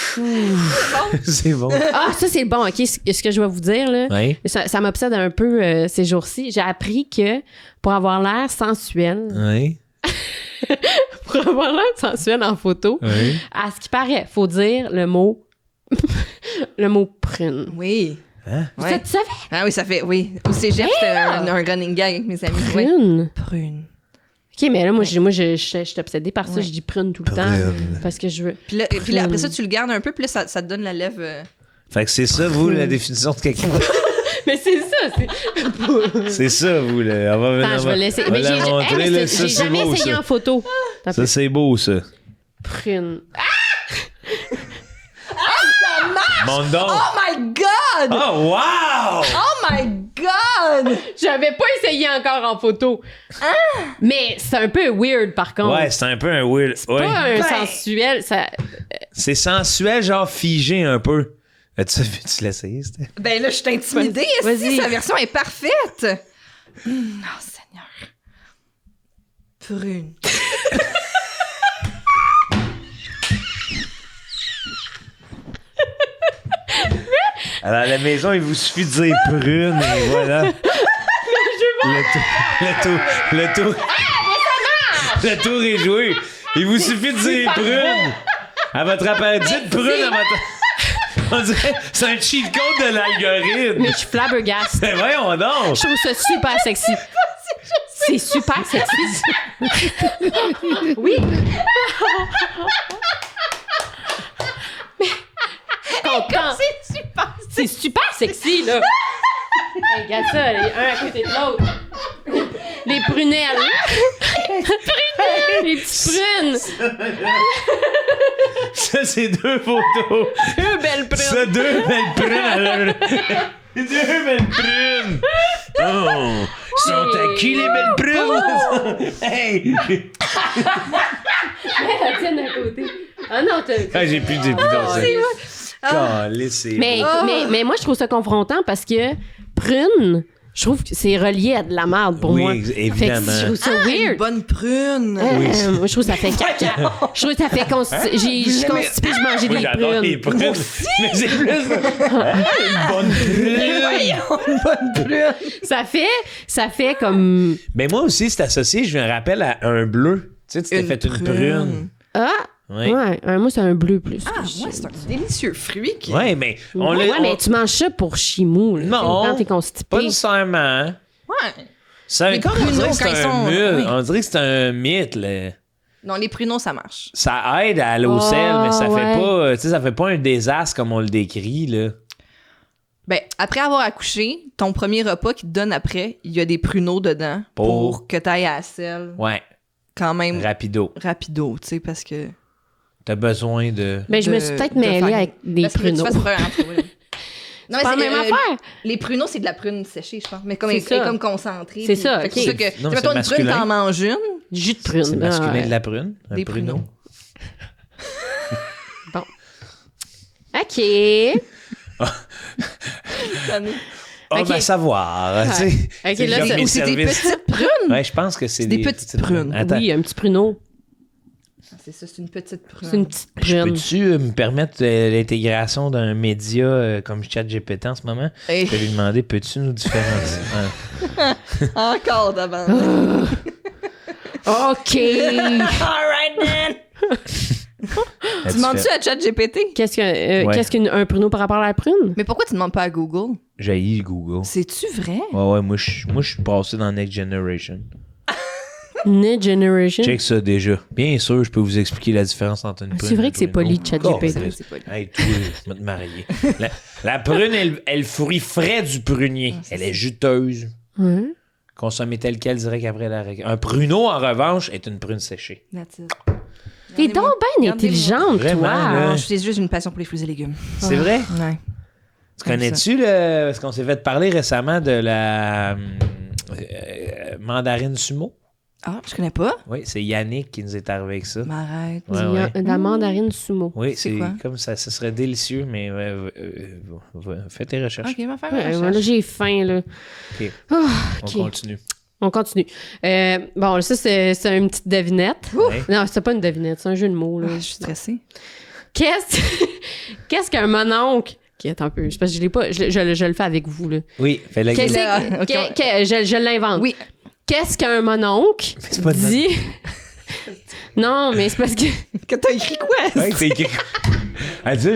S4: C'est bon.
S2: Ah, ça, c'est bon, OK, ce que je vais vous dire, là.
S4: Oui.
S2: Ça m'obsède un peu ces jours-ci. J'ai appris que pour avoir l'air sensuel,
S4: Oui.
S2: pour avoir l'air sensuel en photo,
S4: Oui.
S2: à ce qui paraît, faut dire le mot le mot prune.
S3: Oui.
S4: Hein?
S2: Ça, tu savais?
S3: Ah oui, ça fait... Oui. Au cégep, c'était un running gag avec mes amis. Oui.
S2: Prune.
S3: Prune.
S2: OK, mais là, moi, je suis obsédée par ça. Je dis prune tout le temps. Parce que je veux...
S3: Puis là, après ça, tu le gardes un peu, puis là, ça te donne la lèvre...
S4: Fait que c'est ça, vous, la définition de quelqu'un.
S2: Mais c'est ça,
S4: C'est ça, vous, là. On va venir.
S2: Attends, je vais laisser.
S4: on va
S2: Mais
S4: la montrer,
S2: j'ai
S4: là. Ça,
S2: j'ai
S4: c'est
S2: jamais
S4: beau,
S2: essayé
S4: ça.
S2: en photo.
S4: Ça, c'est beau, ça.
S2: Prune.
S4: Monte donc.
S3: Oh my God!
S4: Oh, wow!
S3: Oh my God!
S2: J'avais pas essayé encore en photo. Mais c'est un peu weird, par contre.
S4: Ouais, c'est un peu un weird. Ouais.
S2: Pas un
S3: Ben.
S2: sensuel, ça...
S4: C'est sensuel, genre figé un peu. Veux-tu l'essayer, c'était?
S3: Ben là, je suis intimidée.
S2: Vas-y.
S3: Sa version est parfaite. Oh, Seigneur. Prune.
S4: Alors, à la maison, il vous suffit de dire prune et voilà. Le tour est joué. Il vous suffit de dire prune. À votre appareil, dites prune à votre... On dirait, c'est un cheat code de l'algorithme.
S2: Mais je suis flabbergasted.
S4: Mais voyons donc.
S2: Je trouve ça super sexy. C'est super sexy. Oui. Content. C'est super sexy, là. Hey, regarde ça, un à côté de l'autre. Les prunelles. Les petites prunes.
S4: Ça, c'est deux photos.
S2: Deux belles prunes.
S4: Ça, deux belles prunes. Deux belles prunes. Oh, sont à qui les belles prunes? Hey!
S2: La tienne à côté. Ah non, t'as...
S4: Ah, j'ai plus de début c'est
S2: Mais moi, je trouve ça confrontant parce que prune, je trouve que c'est relié à de la merde pour
S4: Oui,
S2: moi.
S4: évidemment.
S2: Fait que je trouve ça
S3: Une
S2: weird.
S3: bonne prune.
S2: Moi, je trouve que ça fait caca. Je trouve que ça fait constipé. J'ai constipé, je mangeais
S4: Moi,
S2: des
S4: j'adore les
S2: prunes.
S4: prunes. Mais c'est plus... Une bonne prune.
S3: Voyons, une bonne prune.
S2: Ça fait comme...
S4: Mais moi aussi, c'est associé, je me rappelle à un bleu. Tu sais, tu t'es
S3: Une
S4: fait une
S3: prune.
S4: prune.
S2: Ah!
S4: Oui.
S2: Ouais, moi, c'est un bleu plus.
S3: Ah, moi, c'est un délicieux fruit qui...
S4: Ouais, mais on
S2: Ouais,
S4: l'a.
S2: mais tu manges ça pour chimou, là.
S4: Non,
S2: Quand t'es constipé.
S4: Pas nécessairement.
S3: Ouais.
S4: Ça,
S3: Les
S4: comme on
S3: pruneaux,
S4: dirait que c'est
S3: quand ils
S4: un
S3: sont-
S4: mythe.
S3: oui.
S4: On dirait que c'est un mythe, là.
S3: Non, les pruneaux, ça marche.
S4: Ça aide à l'eau sel, mais ça
S2: ouais.
S4: fait pas, tu sais, ça fait pas un désastre comme on le décrit, là.
S3: Ben, après avoir accouché, ton premier repas qui te donne après, il y a des pruneaux dedans pour que t'ailles à la selle
S4: Ouais,
S3: quand même
S4: rapido.
S3: rapido, tu sais, parce que...
S4: T'as besoin de...
S2: Ben, je me suis peut-être mêlée avec des
S3: Parce que tu
S2: pruneaux.
S3: fasses première entre vous, là. Non,
S2: C'est pas la même affaire.
S3: Les pruneaux, c'est de la prune séchée, je pense. Mais comme
S2: C'est
S3: elle est
S2: ça.
S3: comme concentrée.
S2: C'est
S3: puis-
S2: ça,
S3: fait que
S2: ok.
S3: c'est ça que,
S4: Non,
S3: tu sais,
S4: mais
S3: mettons,
S4: c'est
S3: une prune,
S4: masculin.
S3: t'en manges une.
S2: Jus de prune.
S4: C'est
S2: Ah,
S4: masculin
S2: ouais.
S4: de la prune, un
S3: Des
S4: pruneau.
S2: Bon. OK.
S4: Ah,
S2: Ok.
S4: ben, savoir, tu sais.
S2: Ok,
S4: C'est
S2: là,
S4: comme
S2: c'est-
S4: mes
S3: Ou c'est des
S4: services.
S3: petites prunes.
S4: Ouais, je pense que c'est
S3: C'est des petites prunes.
S4: Attends,
S2: Oui, un petit pruneau.
S3: C'est ça, c'est une petite prune.
S2: C'est une petite
S4: je
S2: prune.
S4: peux-tu me permettre l'intégration d'un média comme ChatGPT en ce moment?
S3: Hey.
S4: Je vais lui demander, peux-tu nous différencier?
S3: Encore d'avant.
S2: OK.
S3: Alright, then. Tu demandes-tu à ChatGPT?
S2: Qu'est-ce qu'un
S4: Ouais.
S2: qu'est-ce qu'un pruneau par rapport à la prune?
S3: Mais pourquoi tu demandes pas à Google?
S4: J'ai Google.
S3: C'est-tu vrai?
S4: Ouais, moi, je suis passé dans Next Generation.
S2: Next Generation.
S4: Check ça déjà. Bien sûr, je peux vous expliquer la différence entre une prune
S2: C'est vrai
S4: et
S2: que c'est
S4: une
S2: poli,
S4: autre.
S2: ChatGPT.
S3: C'est pas lui.
S4: Hey, toi, je vais te marier. La prune, elle fruit frais du prunier. Elle est juteuse.
S2: Ouais.
S4: Consommée telle qu'elle direct après la récolte. Un pruneau, en revanche, est une prune séchée.
S3: That's it.
S2: T'es donc bien intelligente,
S4: Vraiment,
S2: toi.
S4: là.
S3: J'ai juste une passion pour les fruits et légumes.
S4: C'est vrai?
S3: Ouais.
S4: Tu connais-tu le... Parce qu'on s'est fait parler récemment de la mandarine sumo.
S3: Ah, je connais pas.
S4: Oui, c'est Yannick qui nous est arrivé avec ça.
S3: M'arrête.
S4: Ouais,
S2: Il y a
S4: ouais.
S2: de la mandarine sumo.
S4: Oui,
S3: C'est
S4: c'est
S3: quoi?
S4: comme ça. Ce serait délicieux, mais fais tes recherches.
S3: Ok, on va faire
S2: Ouais,
S3: une
S2: là,
S3: recherche.
S2: j'ai faim, là.
S4: OK.
S2: Ah,
S4: On
S2: OK.
S4: continue.
S2: On continue. Bon, ça, c'est une petite devinette.
S4: Ouais.
S2: Non, c'est pas une devinette, c'est un jeu de mots. Là.
S3: Ah, je suis stressée.
S2: Qu'est-ce qu'un mononcle... Qui est un peu... C'est parce que je l'ai pas... Je le fais avec vous, là.
S4: Oui, fais-le.
S2: Qu'est-ce
S3: là,
S2: que-
S3: ok,
S2: je l'invente.
S3: Oui.
S2: Qu'est-ce qu'un mononcle
S4: c'est pas de
S2: dit... Non, mais c'est parce que...
S3: Que t'as écrit quoi?
S4: Ouais, c'est écrit. Elle dit,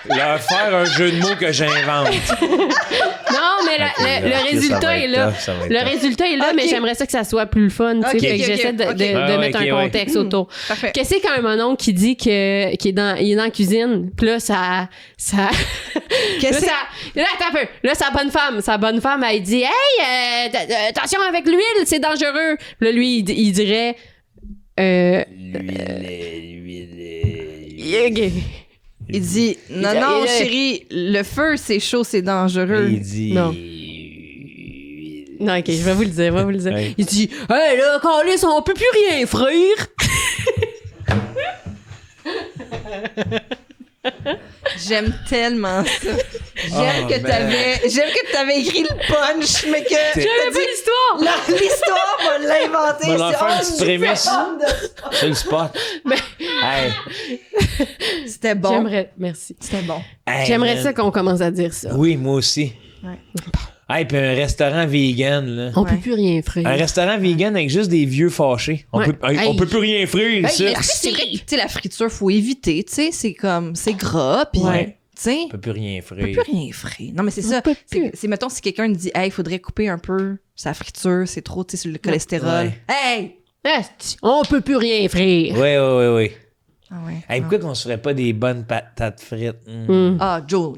S4: leur faire un jeu de mots que j'invente.
S2: Non, mais le résultat est là. Le résultat est là,
S3: Ok.
S2: mais j'aimerais ça que ça soit plus le fun. tu sais.
S3: Ok,
S2: Fait que
S3: ok,
S2: j'essaie de,
S3: ok.
S2: de
S4: Ah,
S2: mettre
S4: ok,
S2: un
S4: ouais.
S2: contexte autour.
S3: Parfait.
S2: Qu'est-ce qu'un mononcle qui dit qu'il est dans la cuisine? Puis là, ça...
S3: Qu'est-ce que
S2: Là, attends un peu. Là, sa bonne femme, elle dit « Hey, attention avec l'huile, c'est dangereux. » Puis là, lui, il dirait...
S3: Il dit non,
S2: Il-
S3: non,
S2: il-
S3: chérie, le feu, c'est chaud, c'est dangereux.
S4: Il dit.
S2: Non. Non, OK, je vais vous le dire,
S4: Ouais.
S2: Il dit « Hey, là, câlisse, on peut plus rien frire.
S3: J'aime tellement ça. J'aime
S4: Oh,
S3: que t'avais écrit le punch, mais que
S2: J'avais pas l'histoire.
S3: l'histoire va l'inventer.
S4: On va en
S3: C'est-
S4: faire une
S3: oh,
S4: petite
S3: je suis
S4: prémisse.
S3: fan de-
S4: C'est le spot. Hey.
S3: C'était bon.
S2: Merci.
S3: C'était bon.
S4: Hey,
S2: J'aimerais
S4: man.
S2: ça qu'on commence à dire ça.
S4: Oui, moi aussi.
S3: Ouais.
S4: Hey, puis un restaurant vegan, là.
S2: On
S3: Ouais.
S2: peut plus rien frire.
S4: Un restaurant vegan avec juste des vieux fâchés. On,
S2: Ouais.
S4: on peut plus rien frire
S3: Ben,
S4: ici.
S3: mais c'est vrai que tu sais, la friture, faut éviter. Tu sais, c'est comme, c'est gras, puis
S2: Ouais.
S3: tu sais,
S4: On peut plus rien
S3: on peut
S4: frire.
S3: plus rien frire. Non, mais c'est
S2: On
S3: ça.
S2: peut plus.
S3: C'est, mettons, si quelqu'un dit, hey, il faudrait couper un peu sa friture, c'est trop, tu sais, sur le cholestérol.
S4: Ouais.
S3: Hey!
S2: Esti, on peut plus rien frire.
S4: Oui.
S3: Ah ouais.
S4: Hey,
S3: Ah.
S4: pourquoi qu'on se ferait pas des bonnes patates frites? Hmm.
S3: Ah, Joe.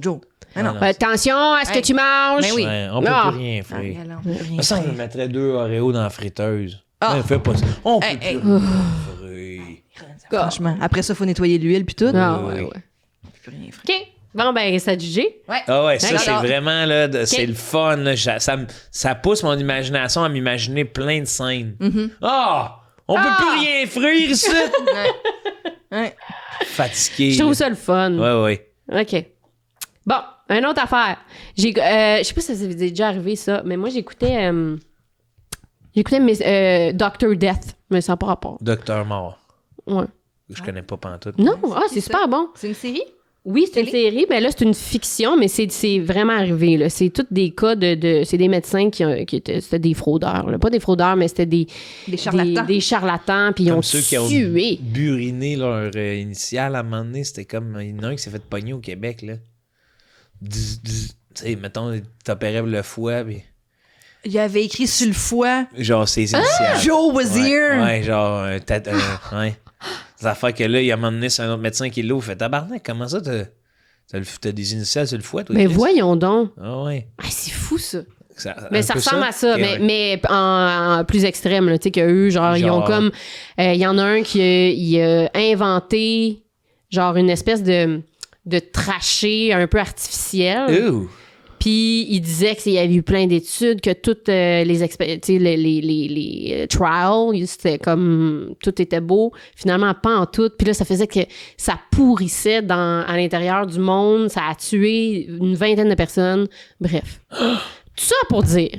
S3: Ah non.
S4: non.
S2: Attention à ce que
S3: Hey.
S2: tu manges.
S3: Ben oui.
S4: Ouais, on peut
S2: Ah.
S4: plus rien
S3: Ah,
S4: frire.
S3: regarde là, on peut plus rien
S4: Ça, on
S3: frire.
S4: mettrait 2 Oreos dans la friteuse.
S3: Ah.
S4: Ouais, fais pas ça. On peut
S3: Hey,
S4: plus
S3: hey.
S4: rien frire.
S3: Franchement. Après ça, faut nettoyer l'huile, puis tout.
S2: Ah,
S4: Oui,
S2: ouais,
S4: oui.
S2: ouais.
S3: On peut plus rien frire.
S2: OK. Bon, ben, ça jugé.
S4: Ah ouais, ça,
S2: D'accord.
S4: c'est vraiment, là, c'est le fun. Là. Ça pousse mon imagination à m'imaginer plein de scènes. Ah! On peut plus rien frire ici!
S3: Ouais.
S4: Fatigué.
S2: Je trouve ça le fun.
S4: Ouais.
S2: OK. Bon, une autre affaire. Je sais pas si ça vous est déjà arrivé, ça, mais moi, j'écoutais Dr. Death, mais ça n'a pas rapport.
S4: Docteur Mort.
S2: Ouais.
S4: Je connais pas pantoute.
S2: Non, c'est
S3: C'est ça?
S2: super bon.
S3: C'est une série?
S2: Oui, c'est une série, mais là, c'est une fiction, mais c'est vraiment arrivé. Là. C'est tous des cas c'est des médecins qui étaient... C'était des fraudeurs. Là. Pas des fraudeurs, mais c'était des
S3: charlatans.
S2: Des charlatans, puis ils ont
S4: ceux qui ont
S2: tué.
S4: buriné leur initiale à un moment donné. C'était comme... Il y en a un qui s'est fait pogner au Québec, là. Tu sais, mettons, t'opérais le foie, puis...
S3: Il avait écrit sur le foie.
S4: Genre, ses initiales.
S3: Joe was here.
S4: Ouais, genre, ouais. Des affaires que là, il a demandé c'est un autre médecin qui l'ouvre. Fait tabarnak, comment ça, t'as des initiales sur le foie, toi?
S2: Mais
S4: Chris?
S2: voyons donc.
S4: Ah ouais.
S2: Ah, c'est fou, ça.
S4: Un
S2: Mais ça
S4: peu
S2: ressemble à ça,
S4: Ok, ouais.
S2: mais en plus extrême, là, tu sais, qu'eux, genre, ils ont comme... Il y en a un qui il a inventé, genre, une espèce de trachée un peu artificielle.
S4: Ouh.
S2: Puis il disait qu'il y avait eu plein d'études, que toutes les trials, c'était comme... Tout était beau. Finalement, pas en tout. Puis là, ça faisait que ça pourrissait à l'intérieur du monde. Ça a tué une vingtaine de personnes. Bref. Tout ça pour dire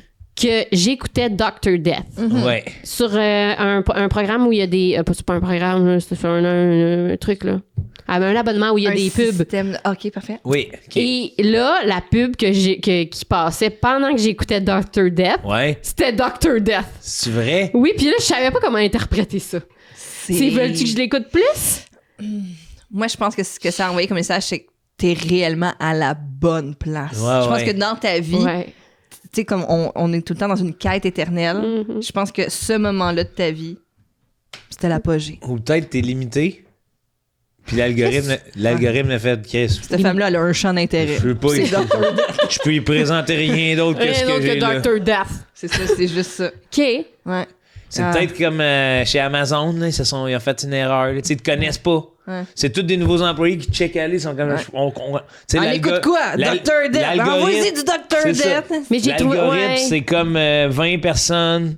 S2: que j'écoutais Dr. Death
S4: Ouais.
S2: sur un programme où il y a des... c'est pas un programme, là, c'est sur un truc, là. Un abonnement où il y a des pubs.
S3: Système... OK, parfait.
S4: Oui. OK.
S2: Et là, la pub qui passait pendant que j'écoutais Dr. Death,
S4: Ouais.
S2: c'était Dr. Death.
S4: C'est vrai?
S2: Oui, puis là, je savais pas comment interpréter ça. C'est veux-tu que je l'écoute plus?
S3: Moi, je pense que ce que ça a envoyé comme message, c'est que t'es réellement à la bonne place.
S4: Ouais,
S3: je pense
S4: ouais.
S3: que dans ta vie,
S2: Ouais.
S3: tu sais, comme on est tout le temps dans une quête éternelle, je pense que ce moment-là de ta vie, c'était l'apogée.
S4: Ou peut-être t'es limité. Puis l'algorithme a fait Chris.
S3: Cette femme-là, elle a un champ d'intérêt.
S4: Je peux y présenter rien d'autre que ce
S2: Rien
S4: que
S2: d'autre
S4: j'ai là.
S2: que Dr. Death.
S3: C'est ça, c'est juste ça.
S2: OK.
S3: Ouais.
S4: C'est peut-être comme chez Amazon, là, ils ont fait une erreur. Là. Tu sais, ils te connaissent pas.
S3: Ouais.
S4: C'est tous des nouveaux employés qui checkent aller, ils sont comme...
S3: Ouais.
S4: Tu sais,
S3: On écoute quoi? Dr. Death. Envoyez du Dr.
S4: C'est ça.
S3: Death.
S2: Mais j'ai trouvé...
S4: L'algorithme,
S2: Ouais.
S4: c'est comme 20 personnes.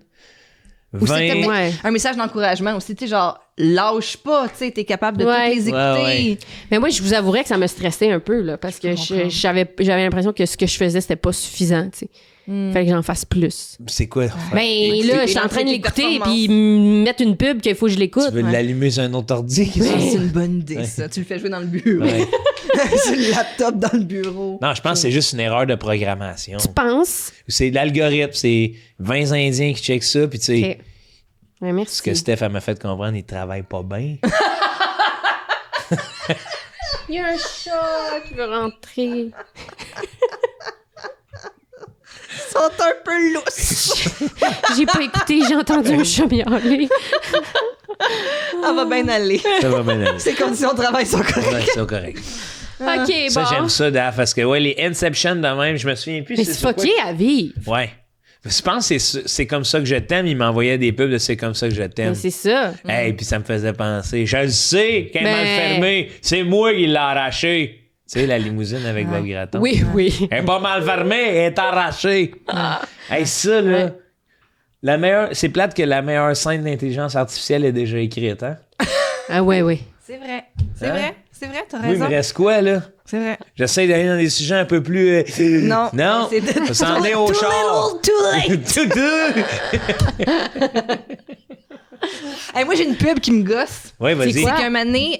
S3: Ou c'était
S4: 20...
S2: Ouais.
S3: un message d'encouragement aussi, tu sais, genre, lâche pas, tu sais, t'es capable de
S2: Ouais.
S3: toutes les écouter.
S4: Ouais.
S2: Mais moi, je vous avouerais que ça me stressait un peu, là, parce que j'avais l'impression que ce que je faisais, c'était pas suffisant, tu sais. Fallait que j'en fasse plus.
S4: C'est quoi?
S2: Ben là, je suis en train de l'écouter, puis mettre une pub qu'il faut que je l'écoute.
S4: Tu veux l'allumer sur un autre ordi? qu'est-ce que
S3: C'est une bonne idée, ça. Tu le fais jouer dans le bureau.
S4: Ouais.
S3: Sur le laptop dans le bureau.
S4: Non, je pense que c'est juste une erreur de programmation.
S2: Tu penses?
S4: C'est l'algorithme, c'est 20 Indiens qui checkent ça, puis tu sais...
S2: OK. Ouais, merci.
S4: Ce que Steph elle m'a fait comprendre, il travaille pas bien.
S2: Il y a un chat qui veut rentrer.
S3: Ils sont un peu lousses.
S2: J'ai pas écouté, j'ai entendu un chat miauler.
S3: Elle va bien aller.
S4: Ça va bien aller.
S3: Ses conditions de travail sont correctes.
S4: Ouais, c'est correct.
S2: OK,
S4: Ça,
S2: bon.
S4: j'aime ça, Daph, parce que ouais, les Inception de même, je me souviens plus.
S2: Mais c'est
S4: sur quoi
S2: fucké à vivre.
S4: Ouais. Je pense que c'est comme ça que je t'aime. Il m'envoyait des pubs de c'est comme ça que je t'aime.
S2: Mais c'est ça.
S4: Hey, puis ça me faisait penser. Je le sais, quand il m'a
S2: Ben-
S4: fermé, c'est moi qui l'ai arraché. Tu sais, la limousine avec Bob Gratton.
S2: Oui, oui.
S4: Elle est pas mal fermée, elle est arrachée. Hey, ça, là.
S2: Ouais.
S4: La meilleure, c'est plate que la meilleure scène d'intelligence artificielle est déjà écrite, hein?
S2: Ah ouais, ouais.
S3: C'est vrai. C'est
S4: Hein?
S3: vrai. C'est vrai, t'as
S4: Oui, il me
S3: raison.
S4: reste quoi, là?
S3: C'est vrai.
S4: J'essaie d'aller dans des sujets un peu plus.
S3: Non.
S4: Non.
S3: C'est de-
S4: Ça s'en est au
S3: Too
S4: char.
S3: little, too late.
S4: Tout.
S3: Hey, moi, j'ai une pub qui me gosse.
S4: Ouais, vas-y.
S3: C'est qu'un moment donné,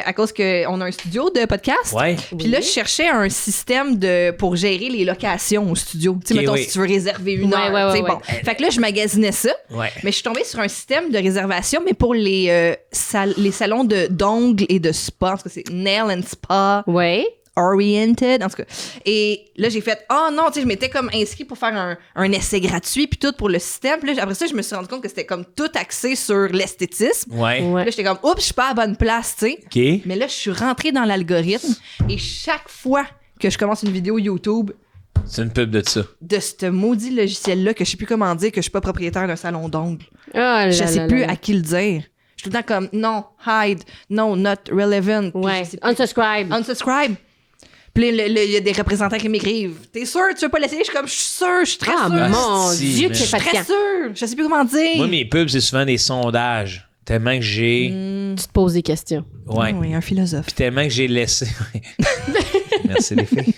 S3: à cause qu'on a un studio de podcast,
S4: Ouais.
S3: puis là, je cherchais un système pour gérer les locations au studio. Tu sais,
S4: Ok,
S3: mettons,
S4: oui.
S3: si tu veux réserver une
S2: Ouais,
S3: heure.
S2: ouais,
S3: tu sais,
S2: ouais,
S3: bon. Fait que là, je magasinais ça.
S4: Ouais.
S3: Mais je suis tombée sur un système de réservation, mais pour les salons d'ongles et de spa. En tout cas, c'est Nail and Spa
S2: Ouais.
S3: Oriented, en tout cas. Et là, j'ai fait, oh non, tu sais, je m'étais comme inscrit pour faire un essai gratuit, puis tout pour le système. Puis là, après ça, je me suis rendu compte que c'était comme tout axé sur l'esthétisme.
S4: Ouais.
S3: Puis
S2: Ouais.
S3: là, j'étais comme, oups, je suis pas à la bonne place, tu sais.
S4: OK.
S3: Mais là, je suis rentrée dans l'algorithme et chaque fois que je commence une vidéo YouTube
S4: C'est une pub de ça.
S3: de ce maudit logiciel-là, que je sais plus comment dire, que je suis pas propriétaire d'un salon d'ongles,
S2: Oh là
S3: je sais
S2: là
S3: plus
S2: là.
S3: à qui le dire. Je suis tout le temps comme, non, hide, no, not relevant. Puis
S2: Ouais.
S3: je sais plus.
S2: Unsubscribe.
S3: Unsubscribe. Puis là, il y a des représentants qui m'écrivent. T'es sûr, tu veux pas l'essayer? Je suis comme, je suis sûr, je suis très
S2: Ah,
S3: sûre.
S2: mon
S4: Si,
S2: Dieu,
S4: mais-
S2: que c'est
S3: Je suis très
S2: fatigant.
S3: sûre. Je sais plus comment dire.
S4: Moi, mes pubs, c'est souvent des sondages. Tellement que j'ai.
S2: Tu te poses des questions.
S4: Ouais.
S3: Oui, un philosophe.
S4: Puis tellement que j'ai laissé. Merci, les filles.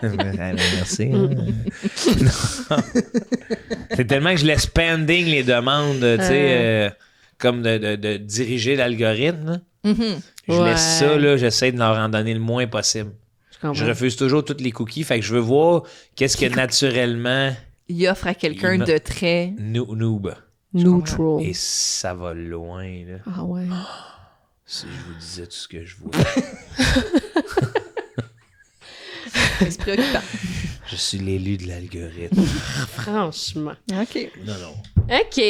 S4: Merci. hein. Non. C'est tellement que je laisse pending les demandes, tu sais, comme de diriger l'algorithme. là. Je
S2: Ouais.
S4: laisse ça, là, j'essaie de leur en donner le moins possible.
S2: Je comprends.
S4: Je refuse toujours tous les cookies, fait que je veux voir qu'est-ce que naturellement
S3: Il offre à quelqu'un
S4: Il
S3: de très...
S4: noob.
S2: Neutral.
S4: Et ça va loin, là.
S2: Ah ouais.
S4: Si je vous disais tout ce que je vois.
S3: C'est préoccupant.
S4: Je suis l'élu de l'algorithme.
S2: Franchement.
S3: OK.
S4: Non, non.
S2: OK.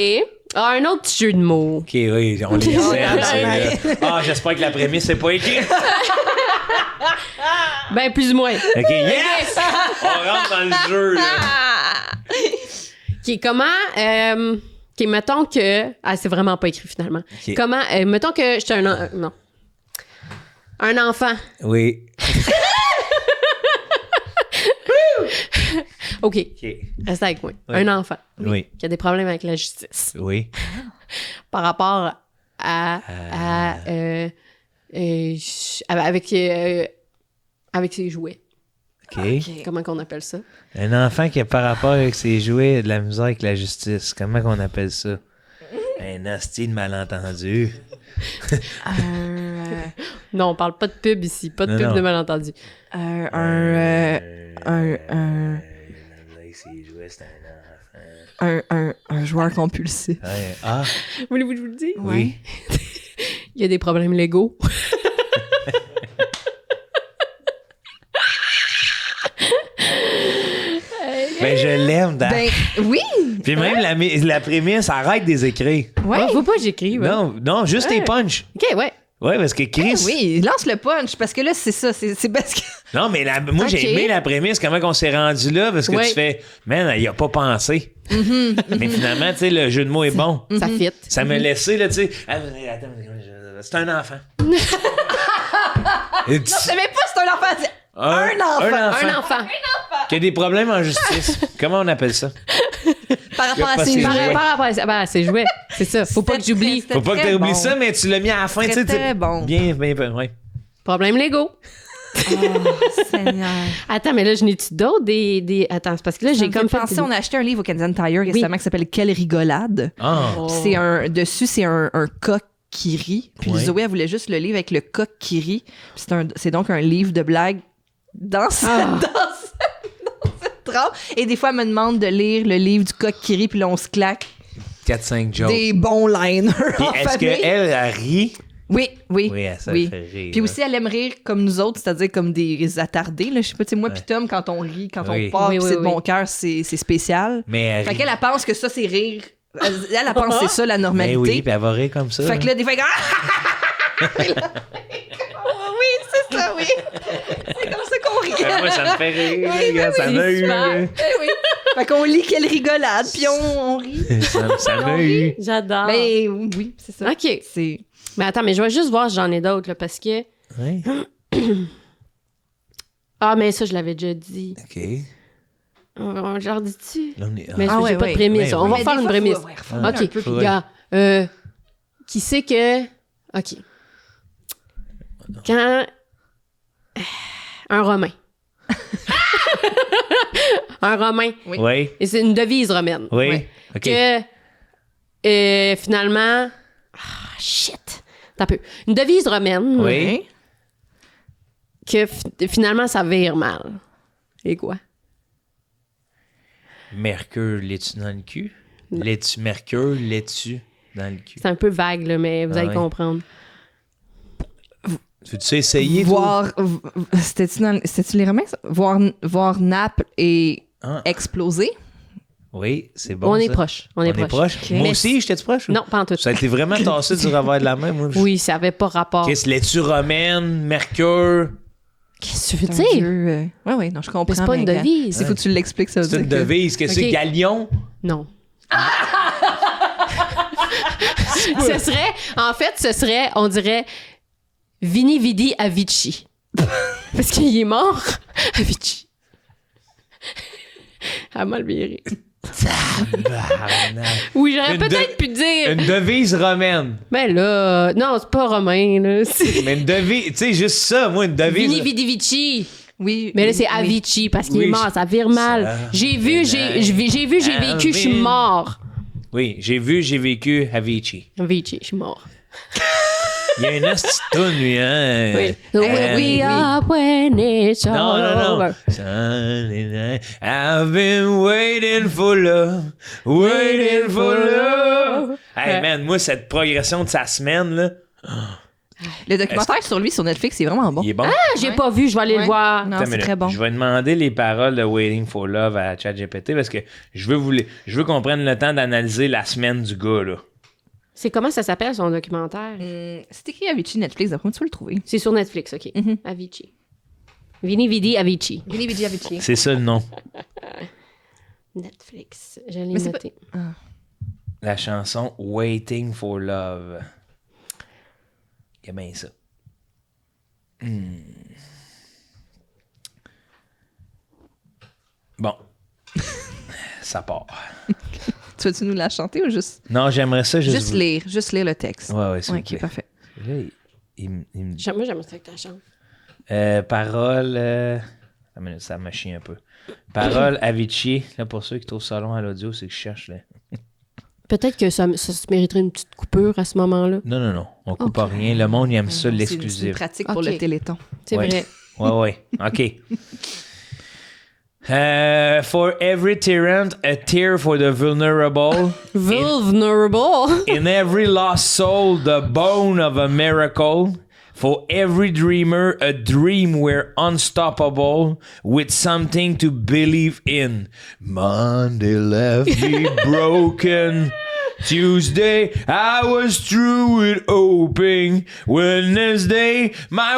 S2: Ah, un autre petit jeu de mots.
S4: OK, oui, on les aime, ceux-là. Ah, j'espère que la prémisse n'est pas écrite.
S2: Ben, plus ou moins.
S4: OK, yes! On rentre dans le jeu, là.
S2: OK, comment... OK, mettons que... Ah, c'est vraiment pas écrit, finalement.
S4: OK.
S2: Comment... mettons que j'étais non. Un enfant.
S4: Oui.
S2: OK,
S4: OK.
S2: reste avec moi.
S4: Oui.
S2: Un enfant
S4: Oui.
S2: qui a des problèmes avec la justice
S4: Oui.
S2: par rapport avec ses jouets.
S4: OK.
S2: Comment qu'on appelle ça?
S4: Un enfant qui a par rapport avec ses jouets de la misère avec la justice. Comment qu'on appelle ça? Un hostie de malentendu.
S2: Non, on parle pas de pub ici, pas de
S4: Non,
S2: pub
S4: non.
S2: de malentendu.
S4: Avec ses jouets, c'est un enfant.
S3: Un joueur compulsif.
S4: Ouais. Ah,
S2: Voulez-vous que je vous le dise?
S4: oui.
S2: Il y a des problèmes légaux.
S4: Ben, je l'aime, Dan.
S3: Ben, oui!
S4: Puis même la prémisse, arrête des écrits.
S3: Ouais.
S2: Ah, faut pas que j'écrive.
S4: Non, non, juste tes punch.
S2: OK, ouais.
S4: Ouais, parce que Chris.
S3: Oui, lance le punch, parce que là, c'est ça, c'est parce que...
S4: Non, mais moi,
S2: Ok.
S4: j'ai aimé la prémisse, comment on s'est rendu là, parce que
S2: Ouais.
S4: tu fais, man, il a pas pensé. Mais finalement, tu sais, le jeu de mots est bon.
S2: Ça fit.
S4: Ça me laissait, là, tu sais. Ah, attends, c'est un enfant. Et tu-
S3: Je savais pas si c'est un enfant, c'est un enfant.
S2: Un enfant.
S4: Qui a des problèmes en justice. Comment on appelle ça?
S3: Par rapport à
S4: pas
S3: ses
S4: ses
S3: jouets.
S4: jouets.
S2: Par rapport à ses jouets. C'est ça. Faut pas que j'oublie.
S3: C'était
S4: Faut pas que
S3: très
S4: t'oublies
S3: bon.
S4: ça, mais tu l'as mis à la fin, tu sais.
S3: C'était très bon.
S4: Bien, ouais.
S2: Problèmes légaux.
S3: Seigneur.
S2: Attends, mais là, je n'ai-tu d'autres des... Attends, c'est parce que là, j'ai comme fait...
S3: On a acheté un livre au Canadian Tire récemment qui s'appelle Quelle rigolade.
S4: Ah,
S2: Oh.
S3: Puis dessus, c'est un coq qui rit. Puis
S4: Ouais.
S3: Zoé, elle voulait juste le livre avec le coq qui rit. Puis c'est donc un livre de blagues dans cette trempe. Et des fois, elle me demande de lire le livre du coq qui rit, puis là, on se claque
S4: 4-5 jokes.
S3: des bons liners
S4: Puis
S3: en
S4: est-ce
S3: famille.
S4: qu'elle, elle rit?
S3: Oui.
S4: Oui, ça
S3: oui.
S4: fait rire.
S3: Puis aussi, elle aime rire comme nous autres, c'est-à-dire comme des attardés. Là. Je sais pas, tu sais, moi puis Tom, quand on rit, quand
S4: Oui.
S3: on part,
S2: Oui,
S3: puis
S2: oui,
S3: c'est de
S2: oui.
S3: bon cœur, c'est spécial.
S4: Mais elle
S3: Fait
S4: rit.
S3: qu'elle, elle pense que ça, c'est rire. Elle pense que c'est ça, la normalité.
S4: Ben oui, puis elle va rire comme ça.
S3: Fait que là, des fois, elle... oui, c'est ça, oui. C'est comme ça qu'on rit.
S4: Ben, moi, ça me fait rire.
S3: Oui,
S4: regarde, ça
S2: oui,
S4: m'a
S2: c'est
S4: eu.
S2: super.
S4: là.
S3: Eh oui. Fait qu'on lit Quelle rigolade, puis on rit.
S4: Ça m'a eu.
S2: J'adore.
S3: Ben oui, c'est ça.
S2: OK.
S3: C'est...
S2: Mais attends, mais je vais juste voir si j'en ai d'autres, là, parce que...
S4: Oui.
S2: Ah, mais ça, je l'avais déjà dit.
S4: OK.
S2: On leur dit-tu?
S4: Là, on est...
S2: Mais
S3: Ah
S2: j'ai
S3: ouais,
S2: pas
S3: ouais.
S2: de prémisse.
S4: Ouais,
S2: On va
S4: oui.
S2: faire une prémisse. OK,
S4: peu.
S2: gars. Qui sait que... OK. Quand... Un Romain. Un Romain.
S4: Oui.
S2: Et c'est une devise romaine.
S4: Oui.
S3: Ouais.
S4: OK.
S2: Que finalement... Ah, shit. T'as peu. Une devise romaine.
S4: Oui.
S2: Que finalement, ça vire mal. Et quoi?
S4: Mercure, l'es-tu dans le cul? L'es-tu Mercure, l'es-tu dans le cul?
S2: C'est un peu vague, là, mais vous
S4: Ah
S2: allez
S4: ouais.
S2: comprendre.
S4: Veux-tu essayer, toi?
S3: C'était-tu les Romains, ça? Voir Naples et
S4: Ah.
S3: exploser.
S4: Oui, c'est bon.
S2: On est
S4: ça.
S2: proche. On est proche.
S3: Ok.
S4: Moi
S2: Mais
S4: aussi, j'étais-tu proche? ou-
S2: Non, pas en tout.
S4: Ça a été vraiment tassé du revers de la main, moi.
S2: Oui, ça avait pas rapport.
S4: Qu'est-ce, l'es-tu romaine, Mercure?
S2: Qu'est-ce que tu veux
S3: C'est un
S2: dire?
S3: dieu, ouais, non, je comprends.
S2: Mais c'est pas une
S3: gars,
S2: devise.
S3: Il faut que tu l'expliques, ça veut
S4: C'est une
S3: dire que-
S4: devise. Qu'est-ce que c'est?
S2: Ok.
S4: Galion?
S2: Non. ce serait, on dirait, Vini Vidi Avicii. Parce qu'il est mort, Avicii. À mal viré. Oui, j'aurais
S4: Une
S2: peut-être pu dire.
S4: Une devise romaine.
S2: Mais là, non, c'est pas romain, là. C'est
S4: Mais une devise, tu sais, juste ça, moi, une devise.
S2: Vini Vidi Vici.
S3: Oui.
S2: Mais là,
S3: oui,
S2: c'est
S3: oui.
S2: Avicii parce qu'il
S4: Oui,
S2: est mort, ça vire mal.
S4: ça-
S2: J'ai vu, j'ai vécu, je suis mort.
S4: Oui, j'ai vu, j'ai vécu Avicii.
S2: Avicii, je suis mort.
S4: Il y a une hostie de toune, lui, hein?
S2: Oui.
S4: And
S2: We are when it's all
S4: Non.
S2: over.
S4: Sunday night, I've been waiting for love, waiting for love. Hey, man, moi, cette progression de sa semaine, là,
S3: Le documentaire sur lui sur Netflix, c'est vraiment bon.
S4: il est bon.
S2: J'ai
S3: Ouais.
S2: pas vu, je vais aller le
S3: Ouais.
S2: voir.
S3: Non,
S4: Attends,
S3: c'est
S4: mais
S3: très
S4: là,
S3: bon.
S4: Je vais demander les paroles de Waiting for Love à ChatGPT parce que je veux qu'on prenne le temps d'analyser la semaine du gars, là.
S2: C'est comment ça s'appelle, son documentaire?
S3: C'est écrit Avicii Netflix, donc comment tu vas le trouver?
S2: C'est sur Netflix, OK.
S3: Mhm.
S2: Avicii. Vini Vidi Avicii.
S3: Vini Vidi Avicii.
S4: C'est ça le nom.
S2: Netflix. Je l'ai
S3: Mais c'est
S2: noté.
S4: La chanson Waiting for Love. Il y a bien ça. Bon. Ça part.
S3: Tu veux-tu nous la chanter ou juste...
S4: Non, j'aimerais ça juste...
S3: Juste lire le texte.
S4: Ouais, s'il vous
S3: Ok,
S4: plaît.
S3: parfait.
S4: Là, il me dit...
S2: Moi, j'aimerais ça que tu chantes.
S4: Parole... Attends une minute, ça m'a chié un peu. Parole Avicii. Là, pour ceux qui trouvent ça long à l'audio, c'est que je cherche... Là.
S2: Peut-être que ça se mériterait une petite coupure à ce moment-là.
S4: Non. On coupe pas rien. Le monde, il aime ça,
S3: C'est une
S4: l'exclusif.
S3: pratique pour
S2: Ok.
S3: le Téléthon.
S2: C'est
S4: Ouais.
S2: vrai.
S4: Ouais. OK. For every tyrant, a tear for the vulnerable.
S2: Vulnerable.
S4: In every lost soul, the bone of a miracle. For every dreamer, a dream we're unstoppable, with something to believe in. Monday left me broken. Tuesday, I was through with hoping. Wednesday, my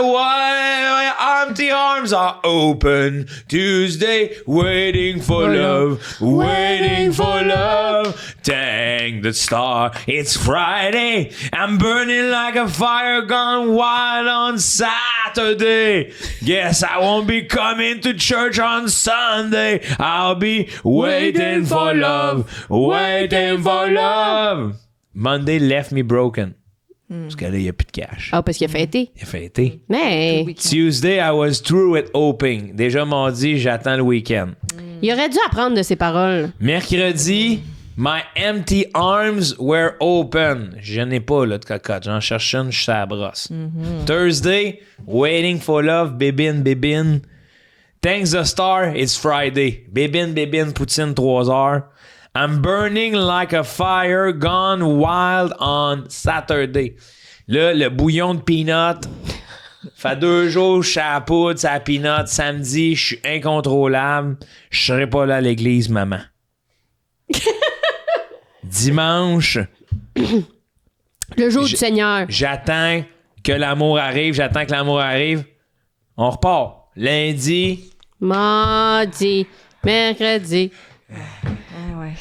S4: empty arms are open. Tuesday, waiting for love, waiting for love. Thank the star, it's Friday. I'm burning like a fire gone wild on Saturday. Guess I won't be coming to church on Sunday. I'll be waiting for love, waiting for love. Monday left me broken. Parce que là, il n'y a plus de cash.
S2: Ah, parce qu'il a fêté.
S4: Il a fêté.
S2: Mais
S4: Tuesday, I was through with hoping. Déjà mardi, j'attends le week-end.
S2: il aurait dû apprendre de ses paroles.
S4: Mercredi, my empty arms were open. Je n'ai pas là, de cocotte. J'en cherche une, je suis à la brosse. Thursday, waiting for love, bébine. Thanks the star, it's Friday. Bébine, poutine, 3 heures. I'm burning like a fire gone wild on Saturday. Là, le bouillon de peanut. Fait 2 jours, je suis à la poudre, c'est à la peanut. Samedi, je suis incontrôlable. Je serai pas là à l'église, maman. Dimanche,
S2: Le jour du Seigneur.
S4: j'attends que l'amour arrive. On repart. Lundi,
S2: Mardi. Mercredi.
S3: Ah ouais.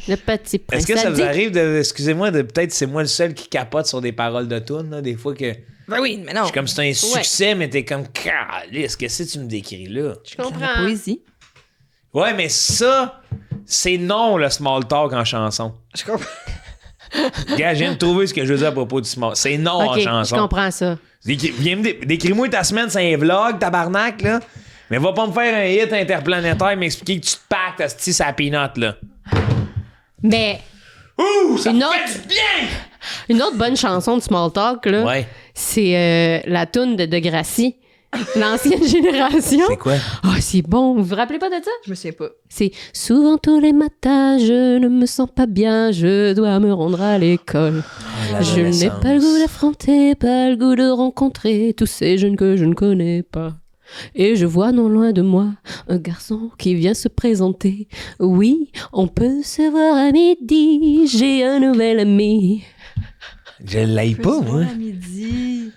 S2: Le petit prince.
S4: est-ce que ça
S2: a
S4: vous
S2: dit-
S4: arrive de... Excusez-moi, peut-être c'est moi le seul qui capote sur des paroles de tunes, là, des fois que...
S3: Ben oui, mais non.
S4: Comme c'est un succès, mais t'es comme, calisse, qu'est-ce que tu me décris là?
S2: Je
S3: C'est la
S2: comprends.
S3: poésie.
S4: Ouais, mais ça, c'est non le small talk en chanson.
S3: Je comprends.
S4: Gars, je viens de trouver ce que je veux dire à propos du small. C'est non en
S2: OK, je
S4: chanson.
S2: comprends ça.
S4: Décris-moi ta semaine, c'est un vlog, tabarnak, là. Mais va pas me faire un hit interplanétaire et m'expliquer que tu te pactes, asti, sa peanut, là.
S2: Mais
S4: Ouh, ça
S2: Une
S4: me
S2: autre-
S4: fait du bien!
S2: une autre bonne chanson de Small Talk, là,
S4: Ouais.
S2: c'est la toune de Degrassi. L'ancienne génération.
S4: C'est quoi?
S2: Ah, c'est bon. Vous vous rappelez pas de ça?
S3: Je me souviens pas.
S2: C'est souvent tous les matins, je ne me sens pas bien, je dois me rendre à l'école. Je n'ai pas le goût d'affronter, pas le goût de rencontrer tous ces jeunes que je ne connais pas. Et je vois non loin de moi un garçon qui vient se présenter. Oui, on peut se voir à midi, j'ai un nouvel ami.
S4: Je l'aille pas, moi.
S3: À midi.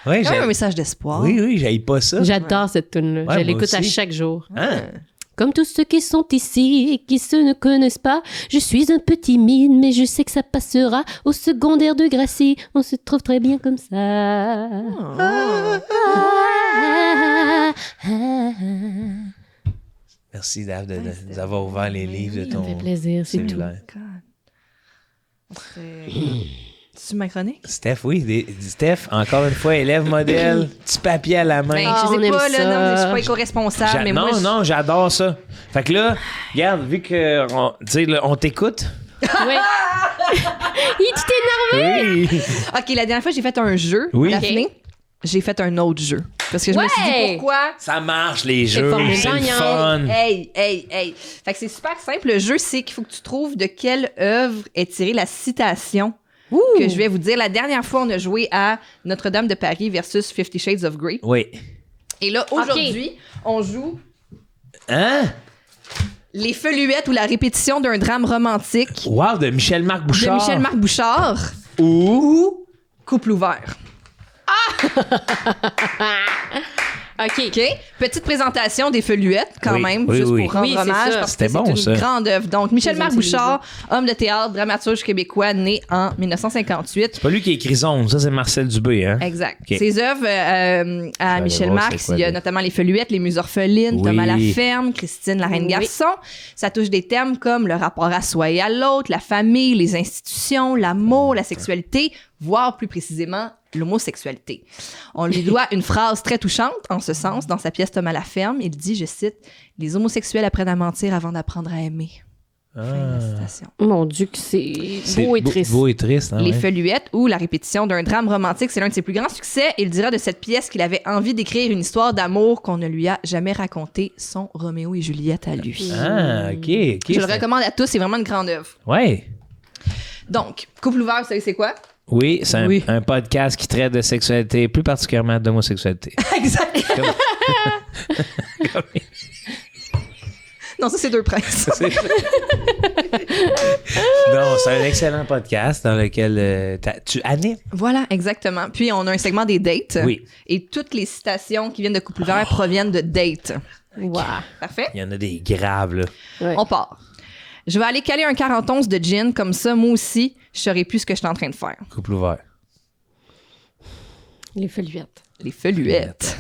S4: Ouais,
S3: Quand même un
S4: j'ai...
S3: message d'espoir.
S4: Oui, j'aille pas ça.
S2: J'adore cette tune-là.
S4: Ouais,
S2: Je
S4: moi
S2: l'écoute à
S4: aussi.
S2: chaque jour.
S4: Hein?
S2: Comme tous ceux qui sont ici et qui se ne connaissent pas, je suis un peu timide, mais je sais que ça passera. Au secondaire de Gracie, on se trouve très bien comme ça.
S4: Merci, Dave, de nous avoir ouvert les livres de
S2: Ça
S4: ton
S2: me fait plaisir, c'est tout.
S4: cellulaire.
S3: C'est ma chronique?
S4: Steph, oui. Steph, encore une fois, élève modèle, petit papier à la main.
S3: Ben,
S2: Ah,
S3: je
S2: on
S3: sais
S2: aime
S3: pas, là,
S2: ça.
S3: non, je suis pas éco-responsable, mais moi...
S4: Non, j'adore ça. Fait que là, regarde, vu que tu sais, là, on t'écoute,
S2: Oui. Il t'est énervé!
S1: Oui.
S3: OK, la dernière fois, j'ai fait un jeu.
S1: Oui.
S3: Daphné, j'ai fait un autre jeu. Parce que je me suis dit,
S2: Ouais.
S3: pourquoi?
S1: Ça marche, les jeux.
S2: formule
S1: C'est le
S2: gagnante.
S1: fun.
S3: Hey. Fait que c'est super simple. Le jeu, c'est qu'il faut que tu trouves de quelle œuvre est tirée la citation que je vais vous dire. La dernière fois, on a joué à Notre-Dame de Paris versus 50 Shades of Grey.
S1: Oui.
S3: Et là, aujourd'hui, on joue
S1: Hein?
S3: Les Feluettes ou la répétition d'un drame romantique
S1: Wow, de Michel-Marc
S3: de
S1: Bouchard.
S3: Michel-Marc Bouchard
S1: Ou...
S3: Couple ouvert.
S2: OK.
S3: OK? Petite présentation des Feluettes, quand
S1: Oui,
S3: même,
S1: oui,
S3: juste
S1: oui.
S3: pour rendre
S2: Oui, c'est
S3: hommage,
S2: ça.
S3: parce
S1: C'était
S3: que
S1: bon,
S3: c'est
S1: ça.
S3: une grande œuvre. Donc, Michel-Marc
S2: Ils ont
S3: Bouchard, homme de théâtre, dramaturge québécois, né en 1958.
S1: C'est pas lui qui a écrit Zone, ça c'est Marcel Dubé, hein?
S3: Exact.
S1: OK.
S3: Ses œuvres à
S1: aller
S3: Michel
S1: voir
S3: Marx,
S1: c'est quoi,
S3: il y a
S1: les-
S3: notamment Les Feluettes, Les Muses orphelines,
S1: Oui.
S3: Thomas Laferme, Christine la Reine
S2: Oui.
S3: Garçon. Ça touche des thèmes comme le rapport à soi et à l'autre, la famille, les institutions, l'amour, la sexualité, voire plus précisément l'homosexualité. On lui doit une phrase très touchante en ce sens dans sa pièce Thomas Laferme. Il dit, je cite, « Les homosexuels apprennent à mentir avant d'apprendre à aimer ». Fin de la citation.
S2: Mon Dieu, que c'est beau et triste.
S1: Beau et triste, hein?
S3: Les
S1: ouais.
S3: Feluettes ou la répétition d'un drame romantique, c'est l'un de ses plus grands succès. Il dira de cette pièce qu'il avait envie d'écrire une histoire d'amour qu'on ne lui a jamais racontée, son Roméo et Juliette à lui.
S1: Ah, OK.
S3: Je le recommande à tous, c'est vraiment une grande œuvre.
S1: Ouais.
S3: Donc, Couple ouvert, vous savez c'est quoi?
S1: Oui, c'est
S3: Oui.
S1: un podcast qui traite de sexualité, plus particulièrement d'homosexualité.
S3: Exact. Non, ça, c'est Deux Princes.
S1: Non, c'est un excellent podcast dans lequel tu animes.
S3: Voilà, exactement. Puis, on a un segment des dates.
S1: Oui.
S3: Et toutes les citations qui viennent de Couple ouvert proviennent de dates.
S2: Wow.
S3: Parfait?
S1: Il y en a des graves, là.
S2: Ouais.
S3: On part. Je vais aller caler un 41 de gin, comme ça, moi aussi, je saurais plus ce que je suis en train de faire.
S1: Couple ouvert.
S2: Les Feluettes.
S3: Les Feluettes.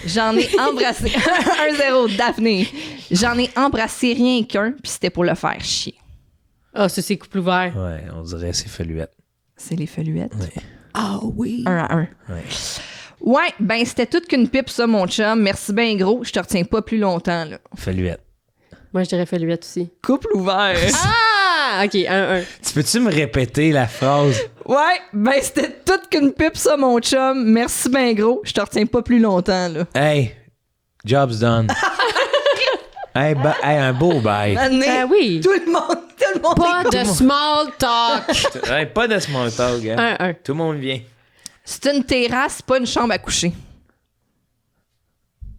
S3: J'en ai embrassé. 1-0, Daphné. J'en ai embrassé rien qu'un, puis c'était pour le faire chier.
S2: Ah, ça, c'est couple ouvert.
S1: Ouais, on dirait c'est Feluette.
S3: C'est les Feluettes.
S1: Ouais.
S3: Ah oui. 1-1.
S1: Ouais.
S3: Ouais, ben c'était toute qu'une pipe, ça, mon chum. Merci ben gros. Je te retiens pas plus longtemps, là.
S1: Feluette.
S2: Moi, je dirais Feluette aussi.
S3: Couple ouvert.
S2: Ah! OK, 1-1.
S1: Tu peux-tu me répéter la phrase?
S3: Ouais, ben c'était toute qu'une pipe, ça, mon chum. Merci ben gros. Je te retiens pas plus longtemps, là.
S1: Hey, job's done. Hey, un beau bye.
S3: Année,
S2: Ah oui.
S3: Tout le monde
S2: Pas
S3: écoute.
S2: de small talk.
S1: Hey, pas de small talk, hein.
S2: 1-1.
S1: Tout le monde vient.
S3: C'est une terrasse, pas une chambre à coucher.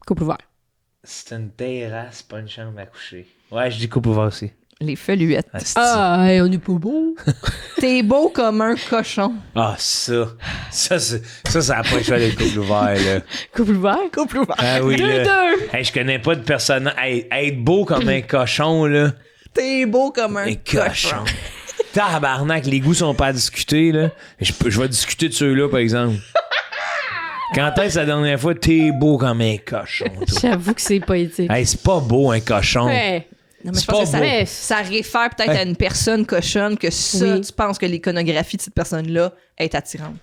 S2: Couple ouvert.
S1: C'est une terrasse, pas une chambre à coucher. Ouais, je dis couple ouvert aussi.
S3: Les Feluettes.
S1: Asti.
S2: Ah, hey, on est pas beau.
S3: T'es beau comme un cochon.
S1: Ah, ça a pas le choix d'être couple ouvert, là.
S2: Couple ouvert.
S3: Couple ouvert.
S1: Ah oui, là.
S2: 2-2.
S1: Hey, je connais pas de personne. Hey, être beau comme un cochon, là.
S3: T'es beau comme un cochon.
S1: Tabarnak, les goûts sont pas à discuter, là. Je vais discuter de ceux-là, par exemple. Quand est-ce la dernière fois t'es beau comme un cochon, toi?
S2: J'avoue que c'est poétique.
S1: Hey, c'est pas beau, un cochon.
S2: Ouais.
S3: Non, mais je
S1: C'est
S3: pense que
S1: pas beau.
S3: ça réfère peut-être à une personne cochonne que ça,
S2: Oui.
S3: tu penses que l'iconographie de cette personne-là est attirante.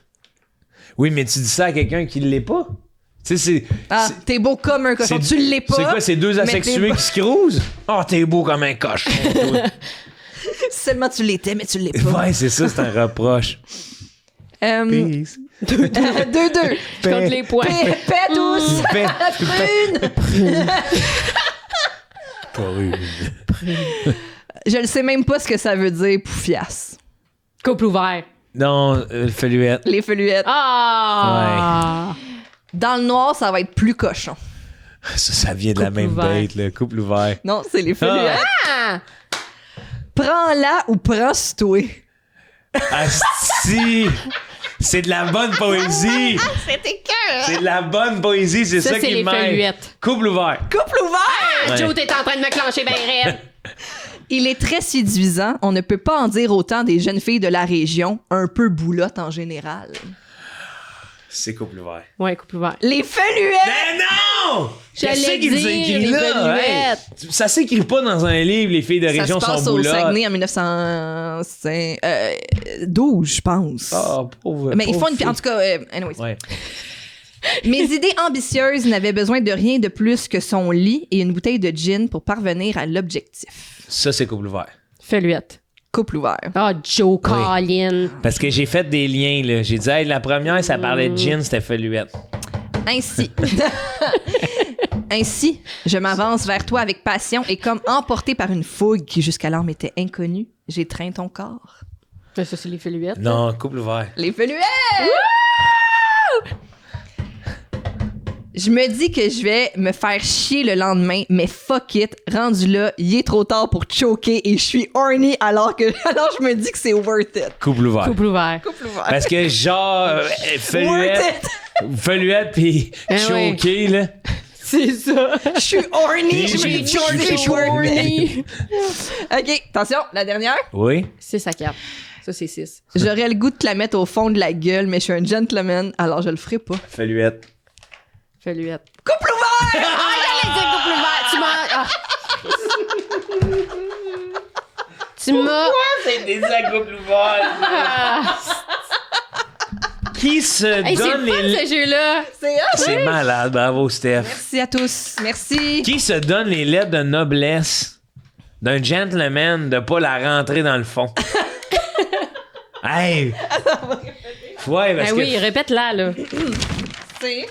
S1: Oui, mais tu dis ça à quelqu'un qui l'est pas. Tu sais,
S3: Ah, t'es beau comme un cochon. Tu l'es pas.
S1: C'est quoi, c'est deux
S3: mais
S1: asexués
S3: t'es
S1: qui se crousent? Oh, t'es beau comme un cochon, toi.
S3: Seulement tu l'étais, mais tu l'es pas.
S1: Ouais, c'est ça, c'est un reproche.
S3: 2-2.
S2: Je compte les points.
S3: Paix douce. Prune. Je ne sais même pas ce que ça veut dire, poufiasse.
S2: Couple ouvert.
S1: Non, Feluette.
S3: Les Feluettes.
S2: Ah!
S3: Dans le noir, ça va être plus cochon.
S1: Ça vient de la
S2: Couple
S1: même
S2: ouvert.
S1: bête, le couple ouvert.
S3: Non, c'est les Feluettes.
S2: Ah!
S3: Prends-la ou prends-toi.
S1: Asti! C'est de la bonne poésie!
S3: C'était cœur.
S1: C'est de la bonne poésie, c'est ça,
S2: Ça, c'est
S1: qui
S2: les
S1: m'aide.
S2: Feluettes.
S1: Couple ouvert.
S3: Couple ouvert.
S1: Ouais.
S2: Joe, t'es en train de me clencher ben raide.
S3: Il est très séduisant. On ne peut pas en dire autant des jeunes filles de la région, un peu boulottes en général.
S1: C'est couple ouvert.
S2: Ouais, couple ouvert.
S3: Les Feluettes.
S1: Mais non!
S2: J'allais
S1: Qu'est-ce qu'ils
S2: dire,
S1: écrivent
S2: les
S1: là?
S2: Feluettes.
S1: Ça s'écrit pas dans un livre, les filles de
S3: Ça
S1: région
S3: se passe
S1: sont
S3: au
S1: boulottes.
S3: Saguenay en 1912, je pense.
S1: Ah, pauvre.
S3: Mais ils font
S1: pauvre
S3: une... En tout cas, anyways.
S1: Ouais.
S3: Mes idées ambitieuses n'avaient besoin de rien de plus que son lit et une bouteille de gin pour parvenir à l'objectif.
S1: Ça, c'est couple ouvert.
S2: Feluette.
S3: couple ouvert.
S2: Ah, Joe Collin.
S4: Parce que j'ai fait des liens, là. J'ai dit, hey, la première, ça parlait de gin, c'était Feluette.
S3: Ainsi. Ainsi, je m'avance vers toi avec passion et comme emporté par une fougue qui jusqu'alors m'était inconnue, j'étreins ton corps.
S2: Ça, c'est les Feluettes.
S4: Non, couple ouvert.
S3: Les Feluettes! Je me dis que je vais me faire chier le lendemain, mais fuck it, rendu là, il est trop tard pour choquer et je suis horny alors je me dis que c'est worth it.
S4: Couple ouvert.
S2: Couple ouvert.
S3: Couple ouvert.
S4: Parce que genre, Feluette pis choqué, là.
S2: C'est ça.
S3: Je suis horny, je suis
S4: Je suis
S3: horny. OK, attention, la dernière.
S4: Oui.
S2: 6 à 4. Ça, c'est 6.
S3: J'aurais le goût de te la mettre au fond de la gueule, mais je suis un gentleman, alors je le ferai pas.
S4: Feluette.
S2: Feluette.
S3: Couple ouvert!
S2: Ah, j'allais dire couple ouvert. Tu m'as...
S4: C'est des couple ouvert. Qui se
S2: Hey, c'est
S4: donne
S2: fun,
S4: les...
S2: ce jeu-là.
S4: C'est malade, bravo Steph.
S3: Merci à tous. Merci.
S4: Qui se donne les lettres de noblesse d'un gentleman de pas la rentrer dans le fond? Hey! Ouais, parce
S2: Ben oui,
S4: que...
S2: répète-la, là.
S3: C'est...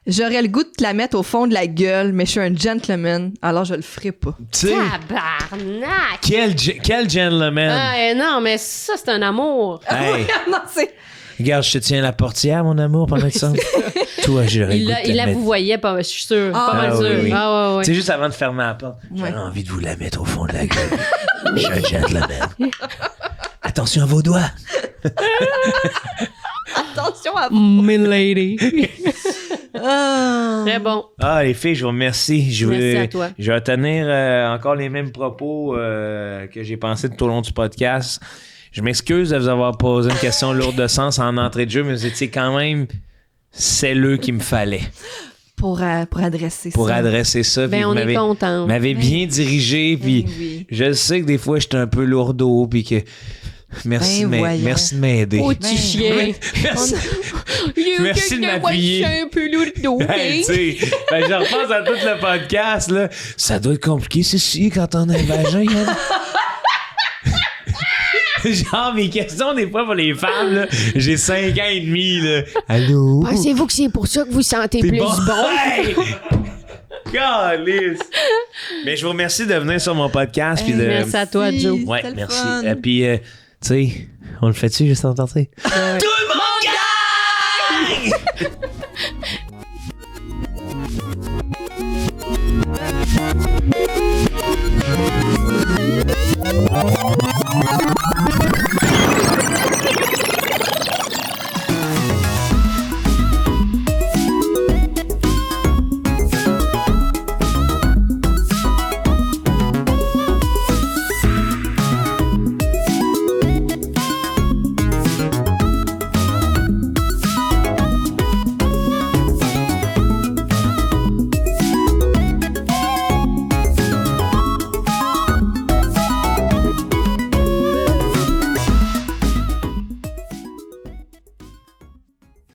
S3: J'aurais le goût de te la mettre au fond de la gueule, mais je suis un gentleman, alors je le ferai pas.
S4: Tu sais,
S2: Tabarnak!
S4: quel gentleman!
S2: Ah, non, mais ça, c'est un amour.
S4: Hey,
S3: Non, c'est...
S4: regarde, je te tiens la portière, mon amour, pendant que ça. Toi, j'aurais le goût de te
S2: Il la
S4: mettre...
S2: vous voyait pas, je suis sûre. Pas mal
S4: Ah,
S2: sûre.
S4: oui, oui.
S2: Ah, ouais.
S4: C'est juste avant de fermer la porte. J'aurais envie de vous la mettre au fond de la gueule. Je suis un gentleman. Attention à vos doigts.
S3: Attention à...
S2: Milady.
S3: Ah.
S2: Très bon.
S4: Ah, les filles, je vous remercie.
S2: Merci à toi.
S4: Je vais tenir encore les mêmes propos que j'ai pensé tout au long du podcast. Je m'excuse de vous avoir posé une question lourde de sens en entrée de jeu, mais vous étiez quand même celleux qu'il me fallait
S3: Pour adresser ça.
S4: pour adresser ça. Puis
S2: Ben,
S4: vous
S2: on est content.
S4: m'avez bien dirigé, puis
S3: oui.
S4: je sais que des fois, j'étais un peu lourdeau, puis que... Merci,
S3: Ben, voyons.
S4: merci de m'aider.
S2: Oh, petit chien.
S4: Merci. Merci de m'appuyer.
S2: un peu lourd,
S4: Hey, tu sais, ben, je repense à tout le podcast, là. Ça doit être compliqué, ceci, quand on a un vagin, hein? Genre, mes questions, des fois, pour les femmes, là, j'ai 5 ans et demi, là. Allô?
S2: Pensez-vous que c'est pour ça que vous sentez
S4: T'es
S2: plus
S4: bon?
S2: bon?
S4: Hey! Calice! Mais je vous remercie de venir sur mon podcast. Puis de...
S2: Merci à toi, Joe.
S4: Ouais,
S3: C'était le
S4: merci.
S3: fun.
S4: Et puis, tu sais, on le fait-tu juste en tenter?
S2: Ouais.
S4: Tout le monde gagne!